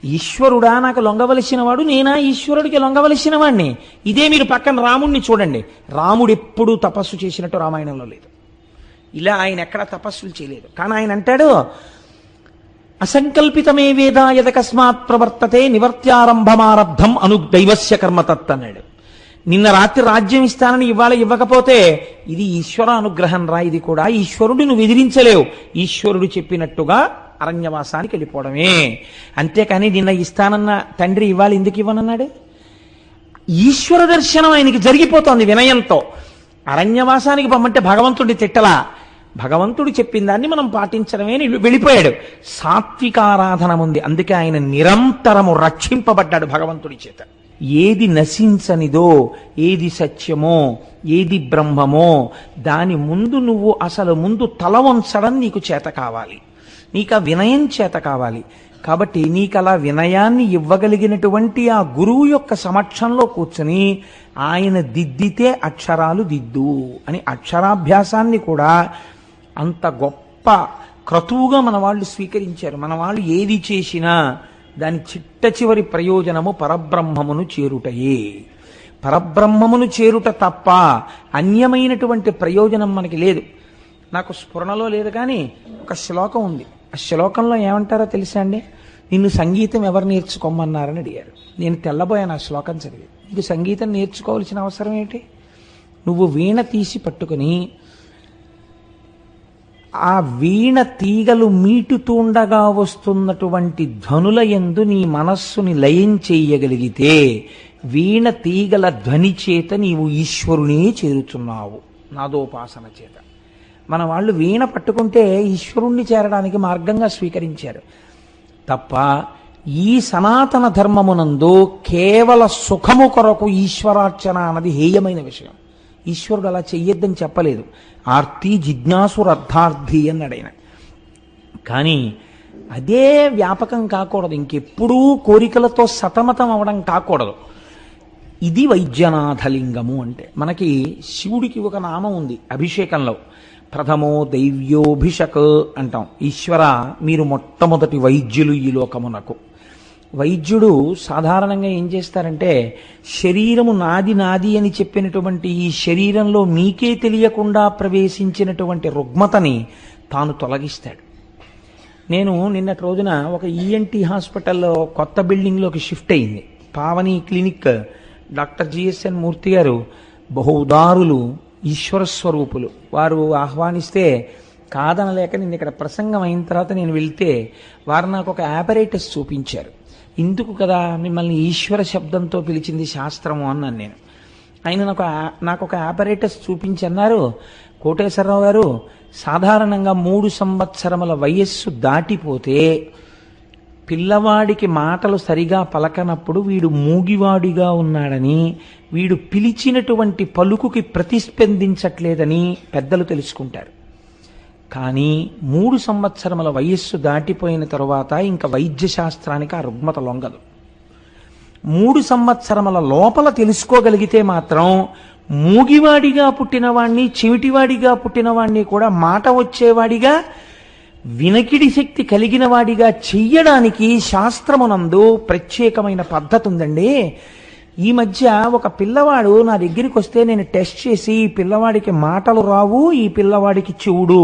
ఈశ్వరుడా నాకు లొంగవలసిన వాడు, నేనా ఈశ్వరుడికి లొంగవలసిన వాడిని? ఇదే మీరు పక్కన రాముణ్ణి చూడండి. రాముడు ఎప్పుడూ తపస్సు చేసినట్టు రామాయణంలో లేదు. ఇలా ఆయన ఎక్కడ తపస్సులు చేయలేదు. కానీ ఆయన అంటాడు, అసంకల్పితమే వేద యదకస్మాత్ ప్రవర్తతే నివర్త్యారంభమారబ్ధం అను దైవస్య కర్మతత్ అన్నాడు. నిన్న రాత్రి రాజ్యం ఇస్తానని ఇవాళ ఇవ్వకపోతే ఇది ఈశ్వర అనుగ్రహం రా. ఇది కూడా ఈశ్వరుడు నువ్వు ఎదిరించలేవు. ఈశ్వరుడు చెప్పినట్టుగా అరణ్యవాసానికి వెళ్ళిపోవడమే. అంతేకాని నిన్న ఇస్తానన్న తండ్రి ఇవాళ ఎందుకు ఇవ్వనన్నాడు? ఈశ్వర దర్శనం ఆయనకి జరిగిపోతోంది వినయంతో. అరణ్యవాసానికి పొమ్మంటే భగవంతుడి తిట్టలా, భగవంతుడు చెప్పిన దాన్ని మనం పాటించడమే వెళ్ళిపోయాడు. సాత్వికారాధన ఉంది. అందుకే ఆయన నిరంతరము రక్షింపబడ్డాడు భగవంతుడి చేత. ఏది నశించనిదో, ఏది సత్యమో, ఏది బ్రహ్మమో దాని ముందు నువ్వు అసలు ముందు తల వంచడం నీకు చేత కావాలి. నీకు ఆ వినయం చేత కావాలి. కాబట్టి నీకు అలా వినయాన్ని ఇవ్వగలిగినటువంటి ఆ గురువు యొక్క సమక్షంలో కూర్చుని ఆయన దిద్దితే అక్షరాలు దిద్దు అని అక్షరాభ్యాసాన్ని కూడా అంత గొప్ప క్రతువుగా మన వాళ్ళు స్వీకరించారు. మన వాళ్ళు ఏది చేసినా దాని చిట్ట చివరి ప్రయోజనము పరబ్రహ్మమును చేరుటయే. పరబ్రహ్మమును చేరుట తప్ప అన్యమైనటువంటి ప్రయోజనం మనకి లేదు. నాకు స్ఫురణలో లేదు కానీ ఒక శ్లోకం ఉంది. ఆ శ్లోకంలో ఏమంటారో తెలుసా అండి? నిన్ను సంగీతం ఎవరు నేర్చుకోమన్నారని అడిగారు. నేను తెల్లబోయాను ఆ శ్లోకం చదివి. నీకు సంగీతం నేర్చుకోవాల్సిన అవసరం ఏంటి? నువ్వు వీణ తీసి పట్టుకుని ఆ వీణ తీగలు మీటుతుండగా వస్తున్నటువంటి ధ్వనుల యందు నీ మనస్సుని లయం చేయగలిగితే వీణ తీగల ధ్వని చేత నీవు ఈశ్వరునే చేరుతున్నావు నాదోపాసన చేత. మన వాళ్ళు వీణ పట్టుకుంటే ఈశ్వరుణ్ణి చేరడానికి మార్గంగా స్వీకరించారు తప్ప ఈ సనాతన ధర్మమునందు కేవల సుఖము కొరకు ఈశ్వరార్చన అన్నది హేయమైన విషయం. ఈశ్వరుడు అలా చెయ్యొద్దని చెప్పలేదు. ఆర్తి జిజ్ఞాసురర్థార్థి అన్నాడు ఆయన. కానీ అదే వ్యాపకం కాకూడదు. ఇంకెప్పుడూ కోరికలతో సతమతం అవడం కాకూడదు. ఇది వైద్యనాథలింగము అంటే. మనకి శివుడికి ఒక నామం ఉంది అభిషేకంలో. ప్రథమో దైవ్యోభిషక్ అంటాం. ఈశ్వర మీరు మొట్టమొదటి వైద్యులు ఈ లోకమునకు. వైద్యుడు సాధారణంగా ఏం చేస్తారంటే శరీరము నాది నాది అని చెప్పినటువంటి ఈ శరీరంలో మీకే తెలియకుండా ప్రవేశించినటువంటి రుగ్మతని తాను తొలగిస్తాడు. నేను నిన్నటి రోజున ఒక ఈఎన్టీ హాస్పిటల్లో కొత్త బిల్డింగ్లోకి షిఫ్ట్ అయింది. పావని క్లినిక్. డాక్టర్ జిఎస్ఎన్ మూర్తి గారు బహు ఉదారులు, ఈశ్వర స్వరూపులు. వారు ఆహ్వానిస్తే కాదనలేక నేను ఇక్కడ ప్రసంగం అయిన తర్వాత నేను వెళ్తే వారు నాకు ఒక ఆపరేటస్ చూపించారు. ఇందుకు కదా మిమ్మల్ని ఈశ్వర శబ్దంతో పిలిచింది శాస్త్రము అన్నాను నేను. ఆయన నాకు ఒక ఆపరేటస్ చూపించి అన్నారు, కోటేశ్వరరావు గారు సాధారణంగా 3 సంవత్సరముల వయస్సు దాటిపోతే పిల్లవాడికి మాటలు సరిగా పలకనప్పుడు వీడు మూగివాడిగా ఉన్నాడని, వీడు పిలిచినటువంటి పలుకుకి ప్రతిస్పందించట్లేదని పెద్దలు తెలుసుకుంటారు. కానీ 3 సంవత్సరముల వయస్సు దాటిపోయిన తరువాత ఇంకా వైద్య శాస్త్రానికి ఆ రుగ్మత లొంగదు. 3 సంవత్సరముల లోపల తెలుసుకోగలిగితే మాత్రం మూగివాడిగా పుట్టినవాణ్ణి, చెవిటివాడిగా పుట్టినవాణ్ణి కూడా మాట వచ్చేవాడిగా, వినకిడి శక్తి కలిగిన వాడిగా చెయ్యడానికి శాస్త్రమునందు ప్రత్యేకమైన పద్ధతి ఉందండి. ఈ మధ్య ఒక పిల్లవాడు నా దగ్గరికి వస్తే నేను టెస్ట్ చేసి ఈ పిల్లవాడికి మాటలు రావు, ఈ పిల్లవాడికి చెవుడు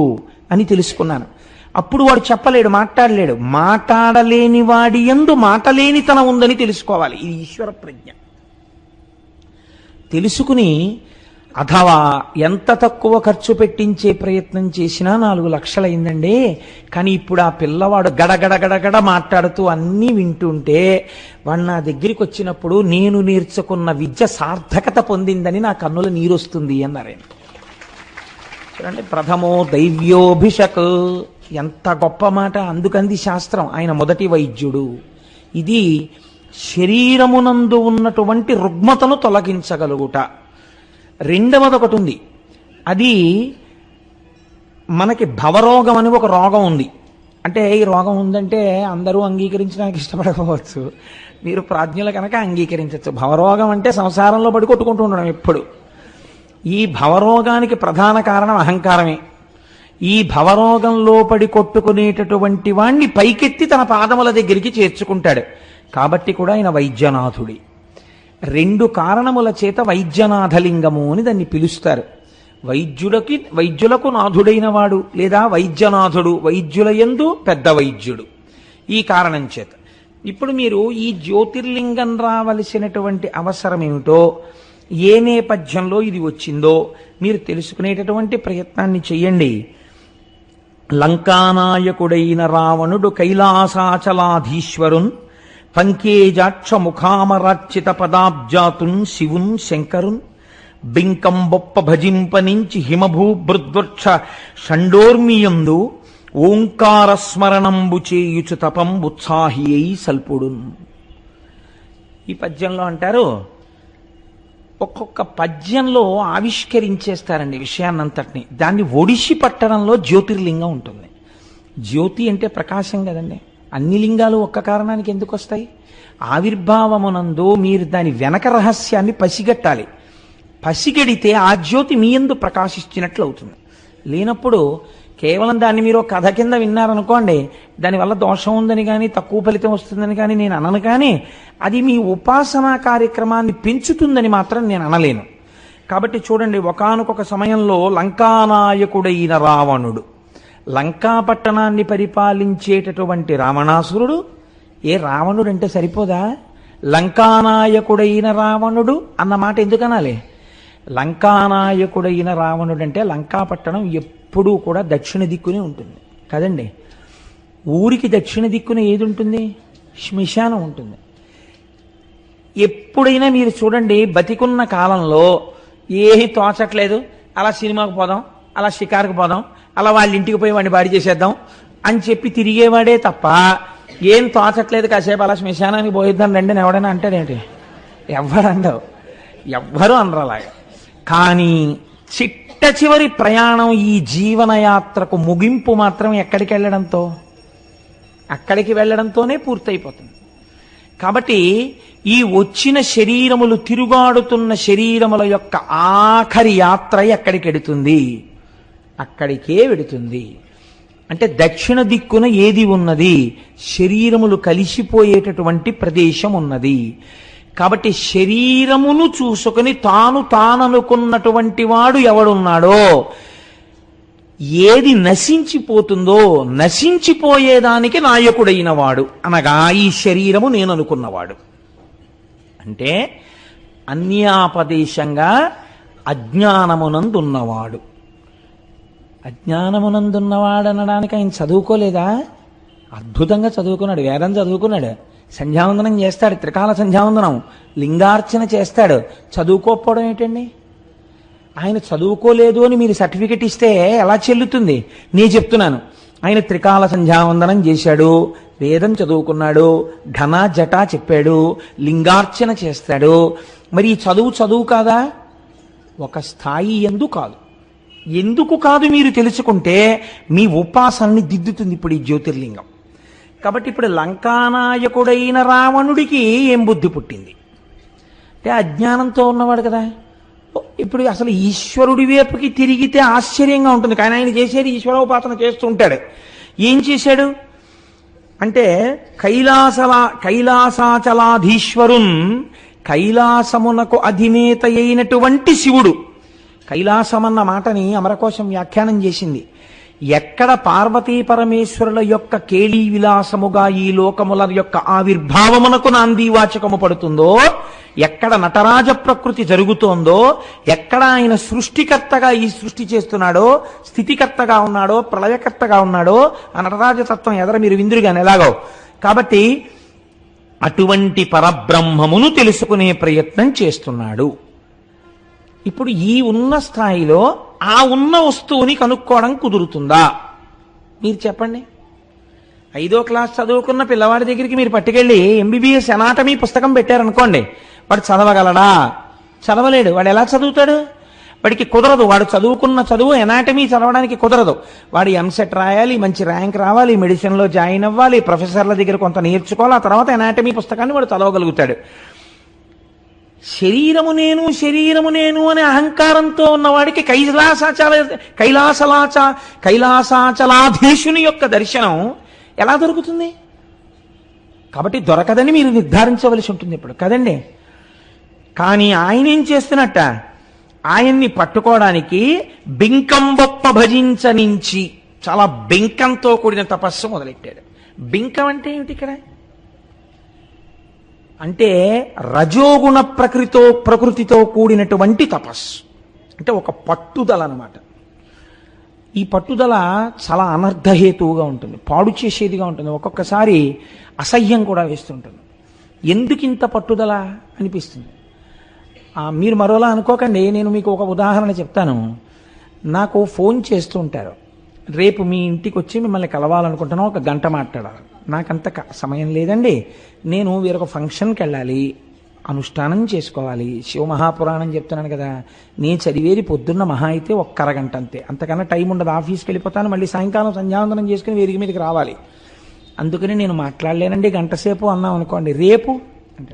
అని తెలుసుకున్నాను. అప్పుడు వాడు చెప్పలేడు, మాట్లాడలేడు. మాట్లాడలేని వాడి యందు మాటలేనితనం ఉందని తెలుసుకోవాలి. ఇది ఈశ్వర ప్రజ్ఞ. తెలుసుకుని అథవా ఎంత తక్కువ ఖర్చు పెట్టించే ప్రయత్నం చేసినా 4 లక్షలు అయిందండి. కానీ ఇప్పుడు ఆ పిల్లవాడు గడగడగడగడ మాట్లాడుతూ అన్నీ వింటుంటే వాడు నా దగ్గరికి వచ్చినప్పుడు నేను నేర్చుకున్న విద్య సార్థకత పొందిందని నా కన్నుల నీరొస్తుంది అన్నారు. చూడండి, ప్రథమో దైవ్యోభిషక్ ఎంత గొప్ప మాట. అందుకంది శాస్త్రం ఆయన మొదటి వైద్యుడు. ఇది శరీరమునందు ఉన్నటువంటి రుగ్మతను తొలగించగలుగుట. రెండవది ఒకటి ఉంది. అది మనకి భవరోగం అని ఒక రోగం ఉంది. అంటే ఈ రోగం ఉందంటే అందరూ అంగీకరించడానికి ఇష్టపడకపోవచ్చు. మీరు ప్రాజ్ఞుల కనుక అంగీకరించవచ్చు. భవరోగం అంటే సంసారంలో పడి కొట్టుకుంటూ ఉండడం ఎప్పుడు. ఈ భవరోగానికి ప్రధాన కారణం అహంకారమే. ఈ భవరోగంలో పడి కొట్టుకునేటటువంటి వాణ్ణి పైకెత్తి తన పాదముల దగ్గరికి చేర్చుకుంటాడు. కాబట్టి కూడా ఆయన వైద్యనాథుడి. 2 కారణముల చేత వైద్యనాథలింగము అని దాన్ని పిలుస్తారు. వైద్యులకు నాథుడైన వాడు, లేదా వైద్యనాథుడు, వైద్యుల యందు పెద్ద వైద్యుడు. ఈ కారణం చేత ఇప్పుడు మీరు ఈ జ్యోతిర్లింగం రావలసినటువంటి అవసరం ఏమిటో, ఏ నేపథ్యంలో ఇది వచ్చిందో మీరు తెలుసుకునేటటువంటి ప్రయత్నాన్ని చెయ్యండి. లంకానాయకుడైన రావణుడు కైలాసాచలాధీశ్వరున్ పంకేజాక్ష ముఖామరార్చిత పదాబ్జాతున్ శివున్ శంకరున్ బింకం బొప్ప భజింపనించి హిమభూభృద్వక్ష షండోర్మియందు ఓంకారస్మరణంబు చేయుచు తపం ఉత్సాహి అయి సల్పుడున్. ఈ పద్యంలో అంటారు, ఒక్కొక్క పద్యంలో ఆవిష్కరించేస్తారండి విషయాన్నంతటిని. దాన్ని ఒడిసి పట్టడంలో జ్యోతిర్లింగం ఉంటుంది. జ్యోతి అంటే ప్రకాశం కదండి. అన్ని లింగాలు ఒక్క కారణానికి ఎందుకు వస్తాయి? ఆవిర్భావమునందు మీరు దాని వెనక రహస్యాన్ని పసిగట్టాలి. పసిగడితే ఆ జ్యోతి మీ యందు ప్రకాశించినట్లు అవుతుంది. లేనప్పుడు కేవలం దాన్ని మీరు కథ కింద విన్నారనుకోండి, దానివల్ల దోషం ఉందని కానీ తక్కువ ఫలితం వస్తుందని కానీ నేను అనను, కానీ అది మీ ఉపాసనా కార్యక్రమాన్ని పెంచుతుందని మాత్రం నేను అనలేను. కాబట్టి చూడండి, ఒకానొక సమయంలో లంకానాయకుడైన రావణుడు, లంకాపట్టణాన్ని పరిపాలించేటటువంటి రావణాసురుడు. రావణుడు అంటే సరిపోదా? లంకానాయకుడైన రావణుడు అన్న మాట ఎందుకు అనాలి? లంకానాయకుడైన రావణుడు అంటే లంకాపట్టణం ఎప్పుడూ కూడా దక్షిణ దిక్కునే ఉంటుంది కదండి. ఊరికి దక్షిణ దిక్కున ఏది ఉంటుంది? శ్మశానం ఉంటుంది. ఎప్పుడైనా మీరు చూడండి, బతికున్న కాలంలో ఏమీ తోచట్లేదు, అలా సినిమాకు పోదాం, అలా షికారుకు పోదాం, అలా వాళ్ళ ఇంటికి పోయి వాడిని బాడీ చేసేద్దాం అని చెప్పి తిరిగేవాడే తప్ప, ఏం తోచట్లేదు కాసేపు అలా శ్మశానానికి పోయిద్దాం రండి అని ఎవడైనా అంటాడేంటి? ఎవ్వరూ అనరలాగా. కానీ చిట్ట చివరి ప్రయాణం, ఈ జీవనయాత్రకు ముగింపు మాత్రం ఎక్కడికి వెళ్ళడంతో? అక్కడికి వెళ్ళడంతోనే పూర్తయిపోతుంది. కాబట్టి ఈ వచ్చిన శరీరములు, తిరుగాడుతున్న శరీరముల యొక్క ఆఖరి యాత్ర ఎక్కడికి వెడుతుంది? అక్కడికే వెడుతుంది. అంటే దక్షిణ దిక్కున ఏది ఉన్నది? శరీరములు కలిసిపోయేటటువంటి ప్రదేశం ఉన్నది. కాబట్టి శరీరమును చూసుకుని తాననుకున్నటువంటి వాడు ఎవడున్నాడో, ఏది నశించిపోతుందో, నశించిపోయేదానికి నాయకుడైన వాడు అనగా ఈ శరీరము నేను అనుకున్నవాడు. అంటే అన్యాపదేశంగా అజ్ఞానమునందున్నవాడు. అజ్ఞానమునందున్నవాడు అనడానికి ఆయన చదువుకోలేదా? అద్భుతంగా చదువుకున్నాడు, వేదం చదువుకున్నాడు, సంధ్యావందనం చేస్తాడు, త్రికాల సంధ్యావందనం, లింగార్చన చేస్తాడు. చదువుకోకపోవడం ఏంటండి? ఆయన చదువుకోలేదు అని మీరు సర్టిఫికెట్ ఇస్తే ఎలా చెల్లుతుంది? నేను చెప్తున్నాను, ఆయన త్రికాల సంధ్యావందనం చేశాడు, వేదం చదువుకున్నాడు, ఘన జట చెప్పాడు, లింగార్చన చేస్తాడు. మరి ఈ చదువు కాదా? ఒక స్థాయి ఎందు కాదు. ఎందుకు కాదు మీరు తెలుసుకుంటే మీ ఉపాసనని దిద్దుతుంది ఇప్పుడు ఈ జ్యోతిర్లింగం. కాబట్టి ఇప్పుడు లంకానాయకుడైన రావణుడికి ఏం బుద్ధి పుట్టింది అంటే అజ్ఞానంతో ఉన్నవాడు కదా. ఇప్పుడు అసలు ఈశ్వరుడి వైపుకి తిరిగితే ఆశ్చర్యంగా ఉంటుంది, కానీ ఆయన చేసేది ఈశ్వరోపాసన చేస్తూ ఉంటాడు. ఏం చేశాడు అంటే కైలాసాచలాధీశ్వరున్, కైలాసమునకు అధినేత అయినటువంటి శివుడు. కైలాసమన్న మాటని అమరకోశం వ్యాఖ్యానం చేసింది. ఎక్కడ పార్వతీ పరమేశ్వరుల యొక్క కేళీ విలాసముగా ఈ లోకముల యొక్క ఆవిర్భావమునకు నాందీవాచకము పడుతుందో, ఎక్కడ నటరాజ ప్రకృతి జరుగుతోందో, ఎక్కడ ఆయన సృష్టికర్తగా ఈ సృష్టి చేస్తున్నాడో, స్థితికర్తగా ఉన్నాడో, ప్రళయకర్తగా ఉన్నాడో, ఆ నటరాజతత్వం ఎదర మీరు విందురుగాని ఎలాగో. కాబట్టి అటువంటి పరబ్రహ్మమును తెలుసుకునే ప్రయత్నం చేస్తున్నాడు. ఇప్పుడు ఈ ఉన్న స్థాయిలో ఆ ఉన్న వస్తువుని కనుక్కోవడం కుదురుతుందా? మీరు చెప్పండి. 5వ క్లాస్ చదువుకున్న పిల్లవాడి దగ్గరికి మీరు పట్టుకెళ్ళి ఎంబీబీఎస్ ఎనాటమీ పుస్తకం పెట్టారనుకోండి, వాడు చదవగలడా? చదవలేడు. వాడు ఎలా చదువుతాడు? వాడికి కుదరదు. వాడు చదువుకున్న చదువు ఎనాటమీ చదవడానికి కుదరదు. వాడు ఎంసెట్ రాయాలి, మంచి ర్యాంక్ రావాలి, మెడిసిన్లో జాయిన్ అవ్వాలి, ప్రొఫెసర్ల దగ్గర కొంత నేర్చుకోవాలి, ఆ తర్వాత ఎనాటమీ పుస్తకాన్ని వాడు చదవగలుగుతాడు. శరీరము నేను అనే అహంకారంతో ఉన్నవాడికి కైలాసాచలాధీశుని యొక్క దర్శనం ఎలా దొరుకుతుంది? కాబట్టి దొరకదని మీరు నిర్ధారించవలసి ఉంటుంది ఇప్పుడు కదండి. కానీ ఆయన ఏం చేస్తున్నట్ట, ఆయన్ని పట్టుకోవడానికి బింకంబొప్ప భజించనించి చాలా బింకంతో కూడిన తపస్సు మొదలెట్టాడు. బింకం అంటే ఏమిటి ఇక్కడ? అంటే రజోగుణ ప్రకృతితో కూడినటువంటి తపస్సు, అంటే ఒక పట్టుదల అన్నమాట. ఈ పట్టుదల చాలా అనర్థహేతువుగా ఉంటుంది, పాడు చేసేదిగా ఉంటుంది, ఒక్కొక్కసారి అసహ్యం కూడా వేస్తుంటుంది. ఎందుకు ఇంత పట్టుదల అనిపిస్తుంది. మీరు మరోలా అనుకోకండి. నేను మీకు ఒక ఉదాహరణ చెప్తాను. నాకు ఫోన్ చేస్తూ ఉంటారు, రేపు మీ ఇంటికి వచ్చి మిమ్మల్ని కలవాలనుకుంటున్నాం, ఒక గంట మాట్లాడాలి. నాకంత సమయం లేదండి, నేను వేరొక ఫంక్షన్కి వెళ్ళాలి, అనుష్ఠానం చేసుకోవాలి, శివమహాపురాణం చెప్తున్నాను కదా, నేను చదివేది పొద్దున్న మహా అయితే ఒక్క అరగంట అంతే, అంతకన్నా టైం ఉండదు. ఆఫీస్కి వెళ్ళిపోతాను, మళ్ళీ సాయంకాలం సంధ్యావందనం చేసుకుని వేదిక మీదకి రావాలి. అందుకని నేను మాట్లాడలేనండి గంట సేపు అన్నాం అనుకోండి. రేపు అంటే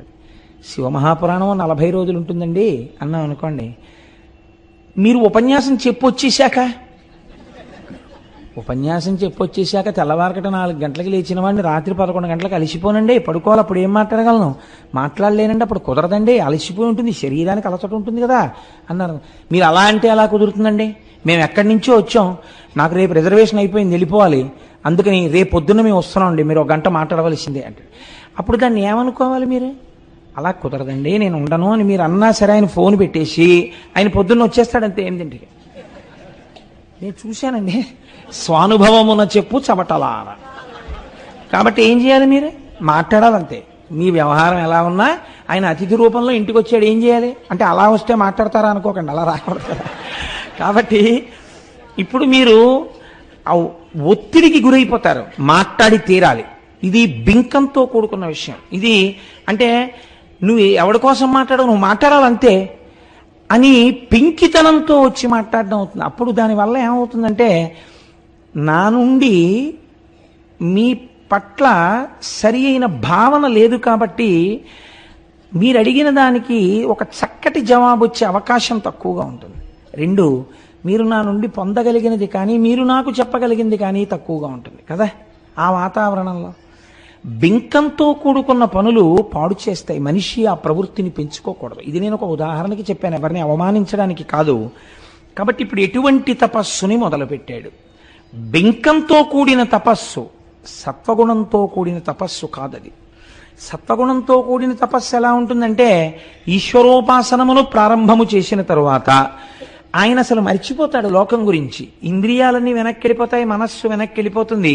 శివమహాపురాణం 40 రోజులు ఉంటుందండి అన్నాం అనుకోండి. మీరు ఉపన్యాసం చెప్పొచ్చేశాక తెల్లవారకట 4 గంటలకు లేచిన వాడిని రాత్రి 11 గంటలకు అలసిపోనండి, పడుకోవాలి. అప్పుడు ఏం మాట్లాడగలను? మాట్లాడలేనండి, అప్పుడు కుదరదండి, అలసిపోయి ఉంటుంది, శరీరానికి అలసట ఉంటుంది కదా అన్నారు. మీరు అలా అంటే ఎలా కుదురుతుందండి? మేము ఎక్కడి నుంచో వచ్చాం, నాకు రేపు రిజర్వేషన్ అయిపోయింది, వెళ్ళిపోవాలి, అందుకని రేపు పొద్దున్న మేము వస్తున్నామండి, మీరు 1 గంట మాట్లాడవలసిందే అంటే అప్పుడు దాన్ని ఏమనుకోవాలి మీరు? అలా కుదరదండి, నేను ఉండను అని మీరు అన్నా సరే ఆయన ఫోన్ పెట్టేసి ఆయన పొద్దున్న వచ్చేస్తాడంతే 8ంటికి. నేను చూశానండి, స్వానుభవమున చెప్పు చమటలార. కాబట్టి ఏం చేయాలి? మీరు మాట్లాడాలంతే. మీ వ్యవహారం ఎలా ఉన్నా ఆయన అతిథి రూపంలో ఇంటికి వచ్చాడు, ఏం చేయాలి అంటే అలా వస్తే మాట్లాడతారా అనుకోకండి, అలా రాకూడదు కదా. కాబట్టి ఇప్పుడు మీరు ఒత్తిడికి గురైపోతారు, మాట్లాడి తీరాలి. ఇది బింకంతో కూడుకున్న విషయం. ఇది అంటే నువ్వు ఎవరి కోసం మాట్లాడవు, నువ్వు మాట్లాడాలంతే అని పింకితనంతో వచ్చి మాట్లాడడం అవుతుంది. అప్పుడు దానివల్ల ఏమవుతుందంటే, నా నుండి మీ పట్ల సరి అయిన భావన లేదు కాబట్టి మీరు అడిగిన దానికి ఒక చక్కటి జవాబు వచ్చే అవకాశం తక్కువగా ఉంటుంది. 2, మీరు నా నుండి పొందగలిగినది కానీ మీరు నాకు చెప్పగలిగింది కానీ తక్కువగా ఉంటుంది కదా. ఆ వాతావరణంలో బింకంతో కూడుకున్న పనులు పాడు చేస్తాయి. మనిషి ఆ ప్రవృత్తిని పెంచుకోకూడదు. ఇది నేను ఒక ఉదాహరణకి చెప్పాను, ఎవరిని అవమానించడానికి కాదు. కాబట్టి ఇప్పుడు ఎటువంటి తపస్సుని మొదలుపెట్టాడు? బింకంతో కూడిన తపస్సు, సత్వగుణంతో కూడిన తపస్సు కాదది. సత్వగుణంతో కూడిన తపస్సు ఎలా ఉంటుందంటే, ఈశ్వరోపాసనమును ప్రారంభము చేసిన తరువాత ఆయన అసలు మర్చిపోతాడు లోకం గురించి. ఇంద్రియాలన్నీ వెనక్కి వెళ్ళిపోతాయి, మనస్సు వెనక్కి వెళ్ళిపోతుంది.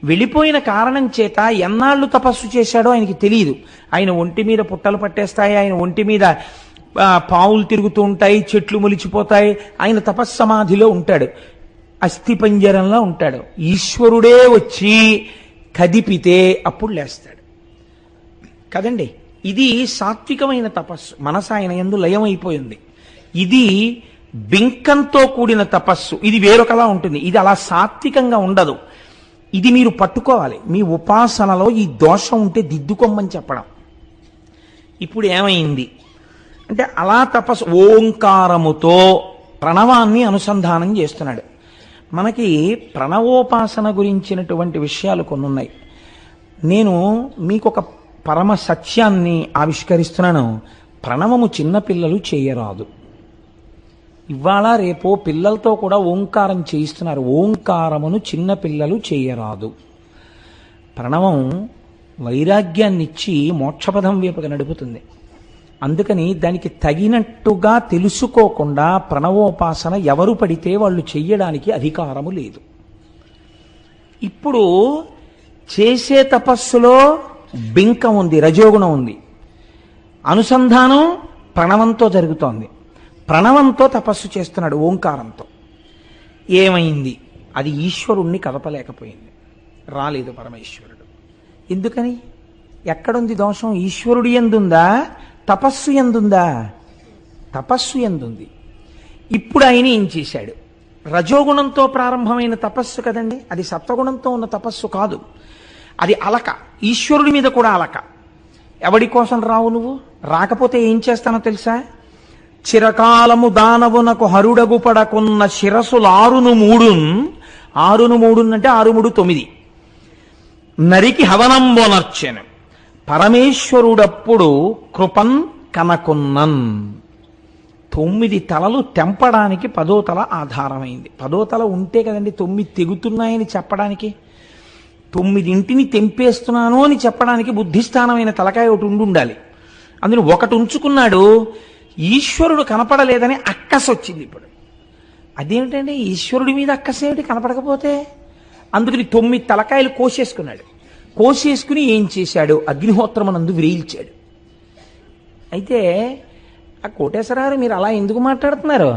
వెళ్ళిపోయిన కారణం చేత ఎన్నాళ్ళు తపస్సు చేశాడో ఆయనకి తెలియదు. ఆయన ఒంటి మీద పుట్టలు పట్టేస్తాయి, ఆయన ఒంటి మీద పావులు తిరుగుతూ ఉంటాయి, చెట్లు మొలిచిపోతాయి. ఆయన తపస్సమాధిలో ఉంటాడు, అస్థిపంజరంలో ఉంటాడు. ఈశ్వరుడే వచ్చి కదిపితే అప్పుడు లేస్తాడు కదండి. ఇది సాత్వికమైన తపస్సు, మనసు ఆయన యందు లయమైపోయింది. ఇది బింకంతో కూడిన తపస్సు, ఇది వేరొకలా ఉంటుంది. ఇది అలా సాత్వికంగా ఉండదు. ఇది మీరు పట్టుకోవాలి. మీ ఉపాసనలో ఈ దోషం ఉంటే దిద్దుకోమని చెప్పడం. ఇప్పుడు ఏమైంది అంటే, అలా తపస్సు ఓంకారముతో ప్రణవాన్ని అనుసంధానం చేస్తున్నాడు. మనకి ప్రణవోపాసన గురించినటువంటి విషయాలు కొన్ని ఉన్నాయి. నేను మీకు ఒక పరమ సత్యాన్ని ఆవిష్కరిస్తున్నాను. ప్రణవము చిన్నపిల్లలు చేయరాదు. ఇవాళ రేపో పిల్లలతో కూడా ఓంకారం చేయిస్తున్నారు. ఓంకారమును చిన్నపిల్లలు చేయరాదు. ప్రణవం వైరాగ్యాన్నిచ్చి మోక్షపదం వైపుగా నడుపుతుంది. అందుకని దానికి తగినట్టుగా తెలుసుకోకుండా ప్రణవోపాసన ఎవరు పడితే వాళ్ళు చెయ్యడానికి అధికారము లేదు. ఇప్పుడు చేసే తపస్సులో బింకం ఉంది, రజోగుణం ఉంది. అనుసంధానం ప్రణవంతో జరుగుతోంది. ప్రణవంతో తపస్సు చేస్తున్నాడు, ఓంకారంతో. ఏమైంది? అది ఈశ్వరుణ్ణి కదపలేకపోయింది, రాలేదు పరమేశ్వరుడు. ఎందుకని? ఎక్కడుంది దోషం? ఈశ్వరుడి యందుందా, తపస్సు యందుందా? తపస్సు యందుంది. ఇప్పుడు ఆయన ఏం చేశాడు? రజోగుణంతో ప్రారంభమైన తపస్సు కదండి, అది సత్వగుణంతో ఉన్న తపస్సు కాదు. అది అలక, ఈశ్వరుడి మీద కూడా అలక. ఎవడి కోసం రావు నువ్వు? రాకపోతే ఏం చేస్తానో తెలుసా? చిరకాలము దానవునకు హరుడగు పడకున్న శిరసులు 6 అంటే 6 9 నరికి హవనంబోనర్చెను పరమేశ్వరుడప్పుడు కృపన్ కనకున్నన్. 9 తలలు తెంపడానికి 10వ తల ఆధారమైంది. 10వ తల ఉంటే కదండి 9 తెగుతున్నాయని చెప్పడానికి. 9 తెంపేస్తున్నాను అని చెప్పడానికి బుద్ధిస్థానమైన తలకాయ ఒకటి ఉండాలి. అందులో ఒకటి ఉంచుకున్నాడు. ఈశ్వరుడు కనపడలేదని అక్కసు వచ్చింది. ఇప్పుడు అదేమిటండి, ఈశ్వరుడి మీద అక్కసేమిటి కనపడకపోతే? అందుకని 9 తలకాయలు కోసేసుకున్నాడు. కోసేసుకుని ఏం చేశాడు? అగ్నిహోత్రమనందు వ్రేల్చాడు. అయితే ఆ కోటేశ్వరారు మీరు అలా ఎందుకు మాట్లాడుతున్నారు?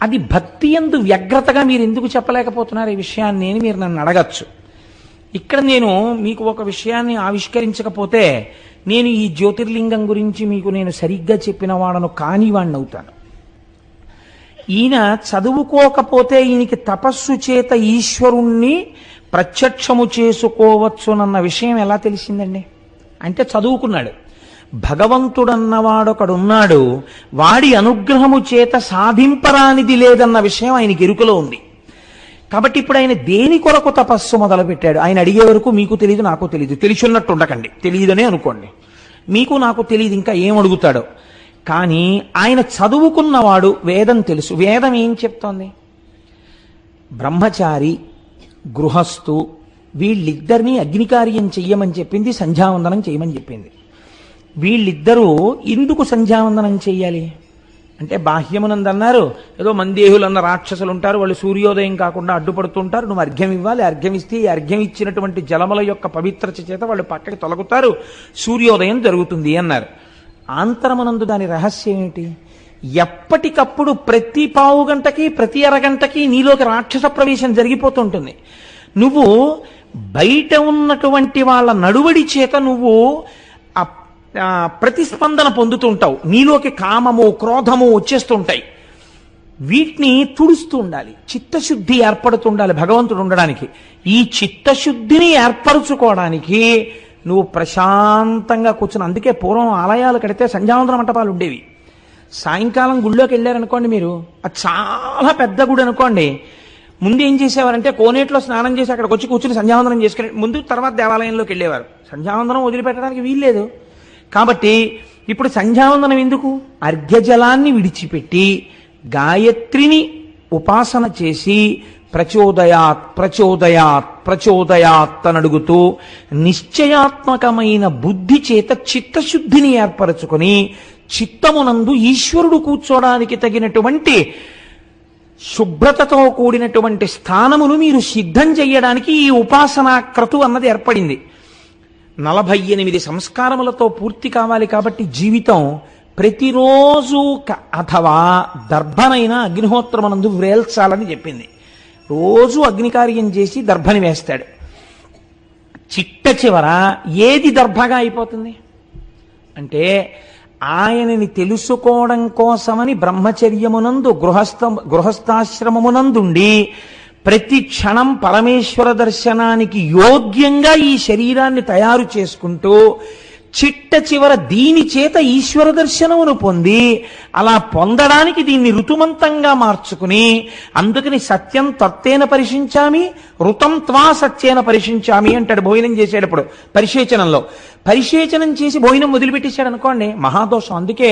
అది భక్తి యందు వ్యగ్రతగా మీరు ఎందుకు చెప్పలేకపోతున్నారు ఈ విషయాన్ని అని మీరు నన్ను అడగచ్చు. ఇక్కడ నేను మీకు ఒక విషయాన్ని ఆవిష్కరించకపోతే నేను ఈ జ్యోతిర్లింగం గురించి మీకు నేను సరిగ్గా చెప్పిన వాడను కాని వాడిని అవుతాను. ఈయన చదువుకోకపోతే ఈయనకి తపస్సు చేత ఈశ్వరుణ్ణి ప్రత్యక్షము చేసుకోవచ్చునన్న విషయం ఎలా తెలిసిందండి? అంటే చదువుకున్నాడు. భగవంతుడన్నవాడొకడున్నాడు, వాడి అనుగ్రహము చేత సాధింపరానిది లేదన్న విషయం ఆయనకి ఎరుకలో ఉంది. కాబట్టి ఇప్పుడు ఆయన దేని కొరకు తపస్సు మొదలుపెట్టాడు? ఆయన అడిగే వరకు మీకు తెలియదు, నాకు తెలియదు. తెలిసిన్నట్టు ఉండకండి, తెలియదనే అనుకోండి. మీకు నాకు తెలియదు ఇంకా ఏం అడుగుతాడో. కానీ ఆయన చదువుకున్నవాడు, వేదం తెలుసు. వేదం ఏం చెప్తోంది? బ్రహ్మచారి, గృహస్థు వీళ్ళిద్దరినీ అగ్నికార్యం చెయ్యమని చెప్పింది, సంధ్యావందనం చేయమని చెప్పింది. వీళ్ళిద్దరూ ఎందుకు సంధ్యావందనం చెయ్యాలి అంటే, బాహ్యమునందు అన్నారు ఏదో మందేహులు అన్న రాక్షసులు ఉంటారు, వాళ్ళు సూర్యోదయం కాకుండా అడ్డుపడుతుంటారు, నువ్వు అర్ఘ్యం ఇవ్వాలి, అర్ఘ్యం ఇస్తే ఈ అర్ఘ్యం ఇచ్చినటువంటి జలముల యొక్క పవిత్రత చేత వాళ్ళు పక్కకి తొలగుతారు, సూర్యోదయం జరుగుతుంది అన్నారు. ఆంతరమునందు దాని రహస్యం ఏమిటి? ఎప్పటికప్పుడు ప్రతి పావు గంటకి ప్రతి అరగంటకి నీలోకి రాక్షస ప్రవేశం జరిగిపోతుంటుంది. నువ్వు బయట ఉన్నటువంటి వాళ్ళ నడువడి చేత నువ్వు ప్రతిస్పందన పొందుతుంటావు. నీలోకి కామము, క్రోధము వచ్చేస్తుంటాయి. వీటిని తుడుస్తూ ఉండాలి, చిత్తశుద్ధి ఏర్పడుతుండాలి భగవంతుడు ఉండడానికి. ఈ చిత్తశుద్ధిని ఏర్పరచుకోవడానికి నువ్వు ప్రశాంతంగా కూర్చుని, అందుకే పూర్వం ఆలయాలు కడితే సంధ్యావందన మంటపాలు ఉండేవి. సాయంకాలం గుళ్ళోకి వెళ్ళారనుకోండి మీరు, అది చాలా పెద్ద గుడి అనుకోండి, ముందు ఏం చేసేవారంటే కోనేట్లో స్నానం చేసి అక్కడికి వచ్చి కూర్చుని సంధ్యావందనం చేసుకుని ముందు తర్వాత దేవాలయంలోకి వెళ్ళేవారు. సంధ్యావందనం వదిలిపెట్టడానికి వీల్లేదు. కాబట్టి ఇప్పుడు సంధ్యావందనం ఎందుకు? అర్ఘ్యజలాన్ని విడిచిపెట్టి గాయత్రిని ఉపాసన చేసి ప్రచోదయాత్ ప్రచోదయాత్ ప్రచోదయాత్ అని అడుగుతూ నిశ్చయాత్మకమైన బుద్ధి చేత చిత్తశుద్ధిని ఏర్పరచుకొని చిత్తమునందు ఈశ్వరుడు కూర్చోడానికి తగినటువంటి శుభ్రతతో కూడినటువంటి స్థానమును మీరు సిద్ధం చెయ్యడానికి ఈ ఉపాసనా క్రతు అన్నది ఏర్పడింది. 48 సంస్కారములతో పూర్తి కావాలి. కాబట్టి జీవితం ప్రతిరోజు అథవా దర్భనైనా అగ్నిహోత్రమనందు వ్రేల్చాలని చెప్పింది. రోజు అగ్నికార్యం చేసి దర్భని వేస్తాడు. చిట్ట చివర ఏది దర్భగా అయిపోతుంది అంటే, ఆయనని తెలుసుకోవడం కోసమని బ్రహ్మచర్యమునందు గృహస్థాశ్రమమునందుండి ప్రతి క్షణం పరమేశ్వర దర్శనానికి యోగ్యంగా ఈ శరీరాన్ని తయారు చేసుకుంటూ చిట్ట చివర దీని చేత ఈశ్వర దర్శనమును పొంది, అలా పొందడానికి దీన్ని ఋతుమంతంగా మార్చుకుని, అందుకని సత్యం తత్తేన పరిశించామి ఋతం త్వా సత్యేన పరిశించామి అంటాడు భోజనం చేసేటప్పుడు. పరిశేచనంలో పరిశేచనం చేసి భోజనం వదిలిపెట్టేశాడు అనుకోండి, మహాదోషం. అందుకే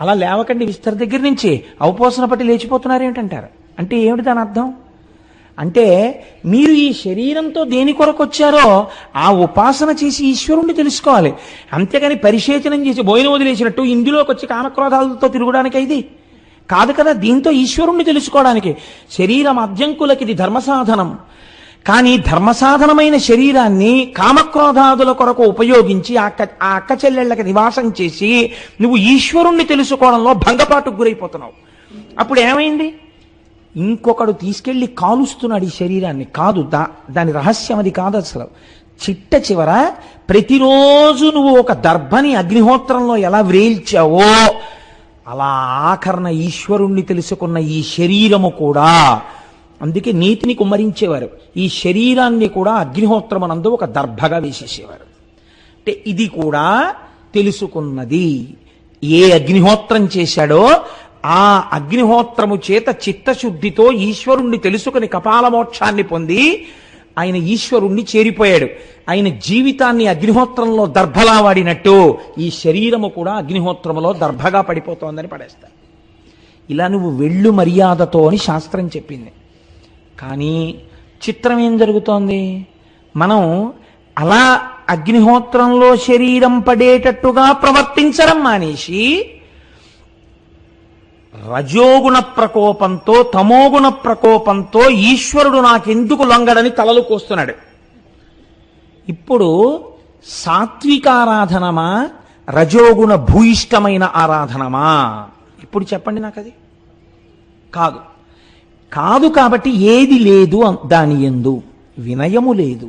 అలా లేవకండి విస్తర దగ్గర నుంచి అవపోసన పట్టి లేచిపోతున్నారు ఏమిటంటారు. అంటే ఏమిటి దాని అర్థం? అంటే మీరు ఈ శరీరంతో దేని కొరకు వచ్చారో ఆ ఉపాసన చేసి ఈశ్వరుణ్ణి తెలుసుకోవాలి. అంతేగాని పరిశేచనం చేసి భోజనం వదిలేసినట్టు ఇందులోకి వచ్చి కామక్రోధాలతో తిరుగుడానికి ఇది కాదు కదా. దీంతో ఈశ్వరుణ్ణి తెలుసుకోవడానికి శరీరం అద్యంకులకి ఇది ధర్మసాధనం. కానీ ధర్మసాధనమైన శరీరాన్ని కామక్రోధాదుల కొరకు ఉపయోగించి ఆ అక్క చెల్లెళ్ళకి నివాసం చేసి నువ్వు ఈశ్వరుణ్ణి తెలుసుకోవడంలో భంగపాటుకు గురైపోతున్నావు. అప్పుడు ఏమైంది? ఇంకొకడు తీసుకెళ్లి కాలుస్తున్నాడు ఈ శరీరాన్ని. కాదు, దాని రహస్యం అది కాదు అసలు. చిట్ట చివర ప్రతిరోజు నువ్వు ఒక దర్భని అగ్నిహోత్రంలో ఎలా వ్రేల్చావో అలా ఆఖరణ ఈశ్వరుణ్ణి తెలుసుకున్న ఈ శరీరము కూడా, అందుకే నీతిని కుమ్మరించేవారు, ఈ శరీరాన్ని కూడా అగ్నిహోత్రమనందు ఒక దర్భగా వేసేసేవారు. అంటే ఇది కూడా తెలుసుకున్నది. ఏ అగ్నిహోత్రం చేశాడో ఆ అగ్నిహోత్రము చేత చిత్తశుద్ధితో ఈశ్వరుణ్ణి తెలుసుకుని కపాలమోక్షాన్ని పొంది ఆయన ఈశ్వరుణ్ణి చేరిపోయాడు. ఆయన జీవితాన్ని అగ్నిహోత్రంలో దర్భలా వాడినట్టు ఈ శరీరము కూడా అగ్నిహోత్రములో దర్భగా పడిపోతోందని పడేస్తాడు. ఇలా నువ్వు వెళ్ళు మర్యాదతో అని శాస్త్రం చెప్పింది. కానీ చిత్రం ఏం జరుగుతోంది? మనం అలా అగ్నిహోత్రంలో శరీరం పడేటట్టుగా ప్రవర్తించడం మానేసి రజోగుణ ప్రకోపంతో తమోగుణ ప్రకోపంతో ఈశ్వరుడు నాకెందుకు లొంగడని తలలు కోస్తున్నాడు. ఇప్పుడు సాత్విక ఆరాధనమా రజోగుణ భూయిష్టమైన ఆరాధనమా? ఇప్పుడు చెప్పండి నాకు. అది కాదు. కాదు కాబట్టి ఏది లేదు దాని యందు వినయము లేదు.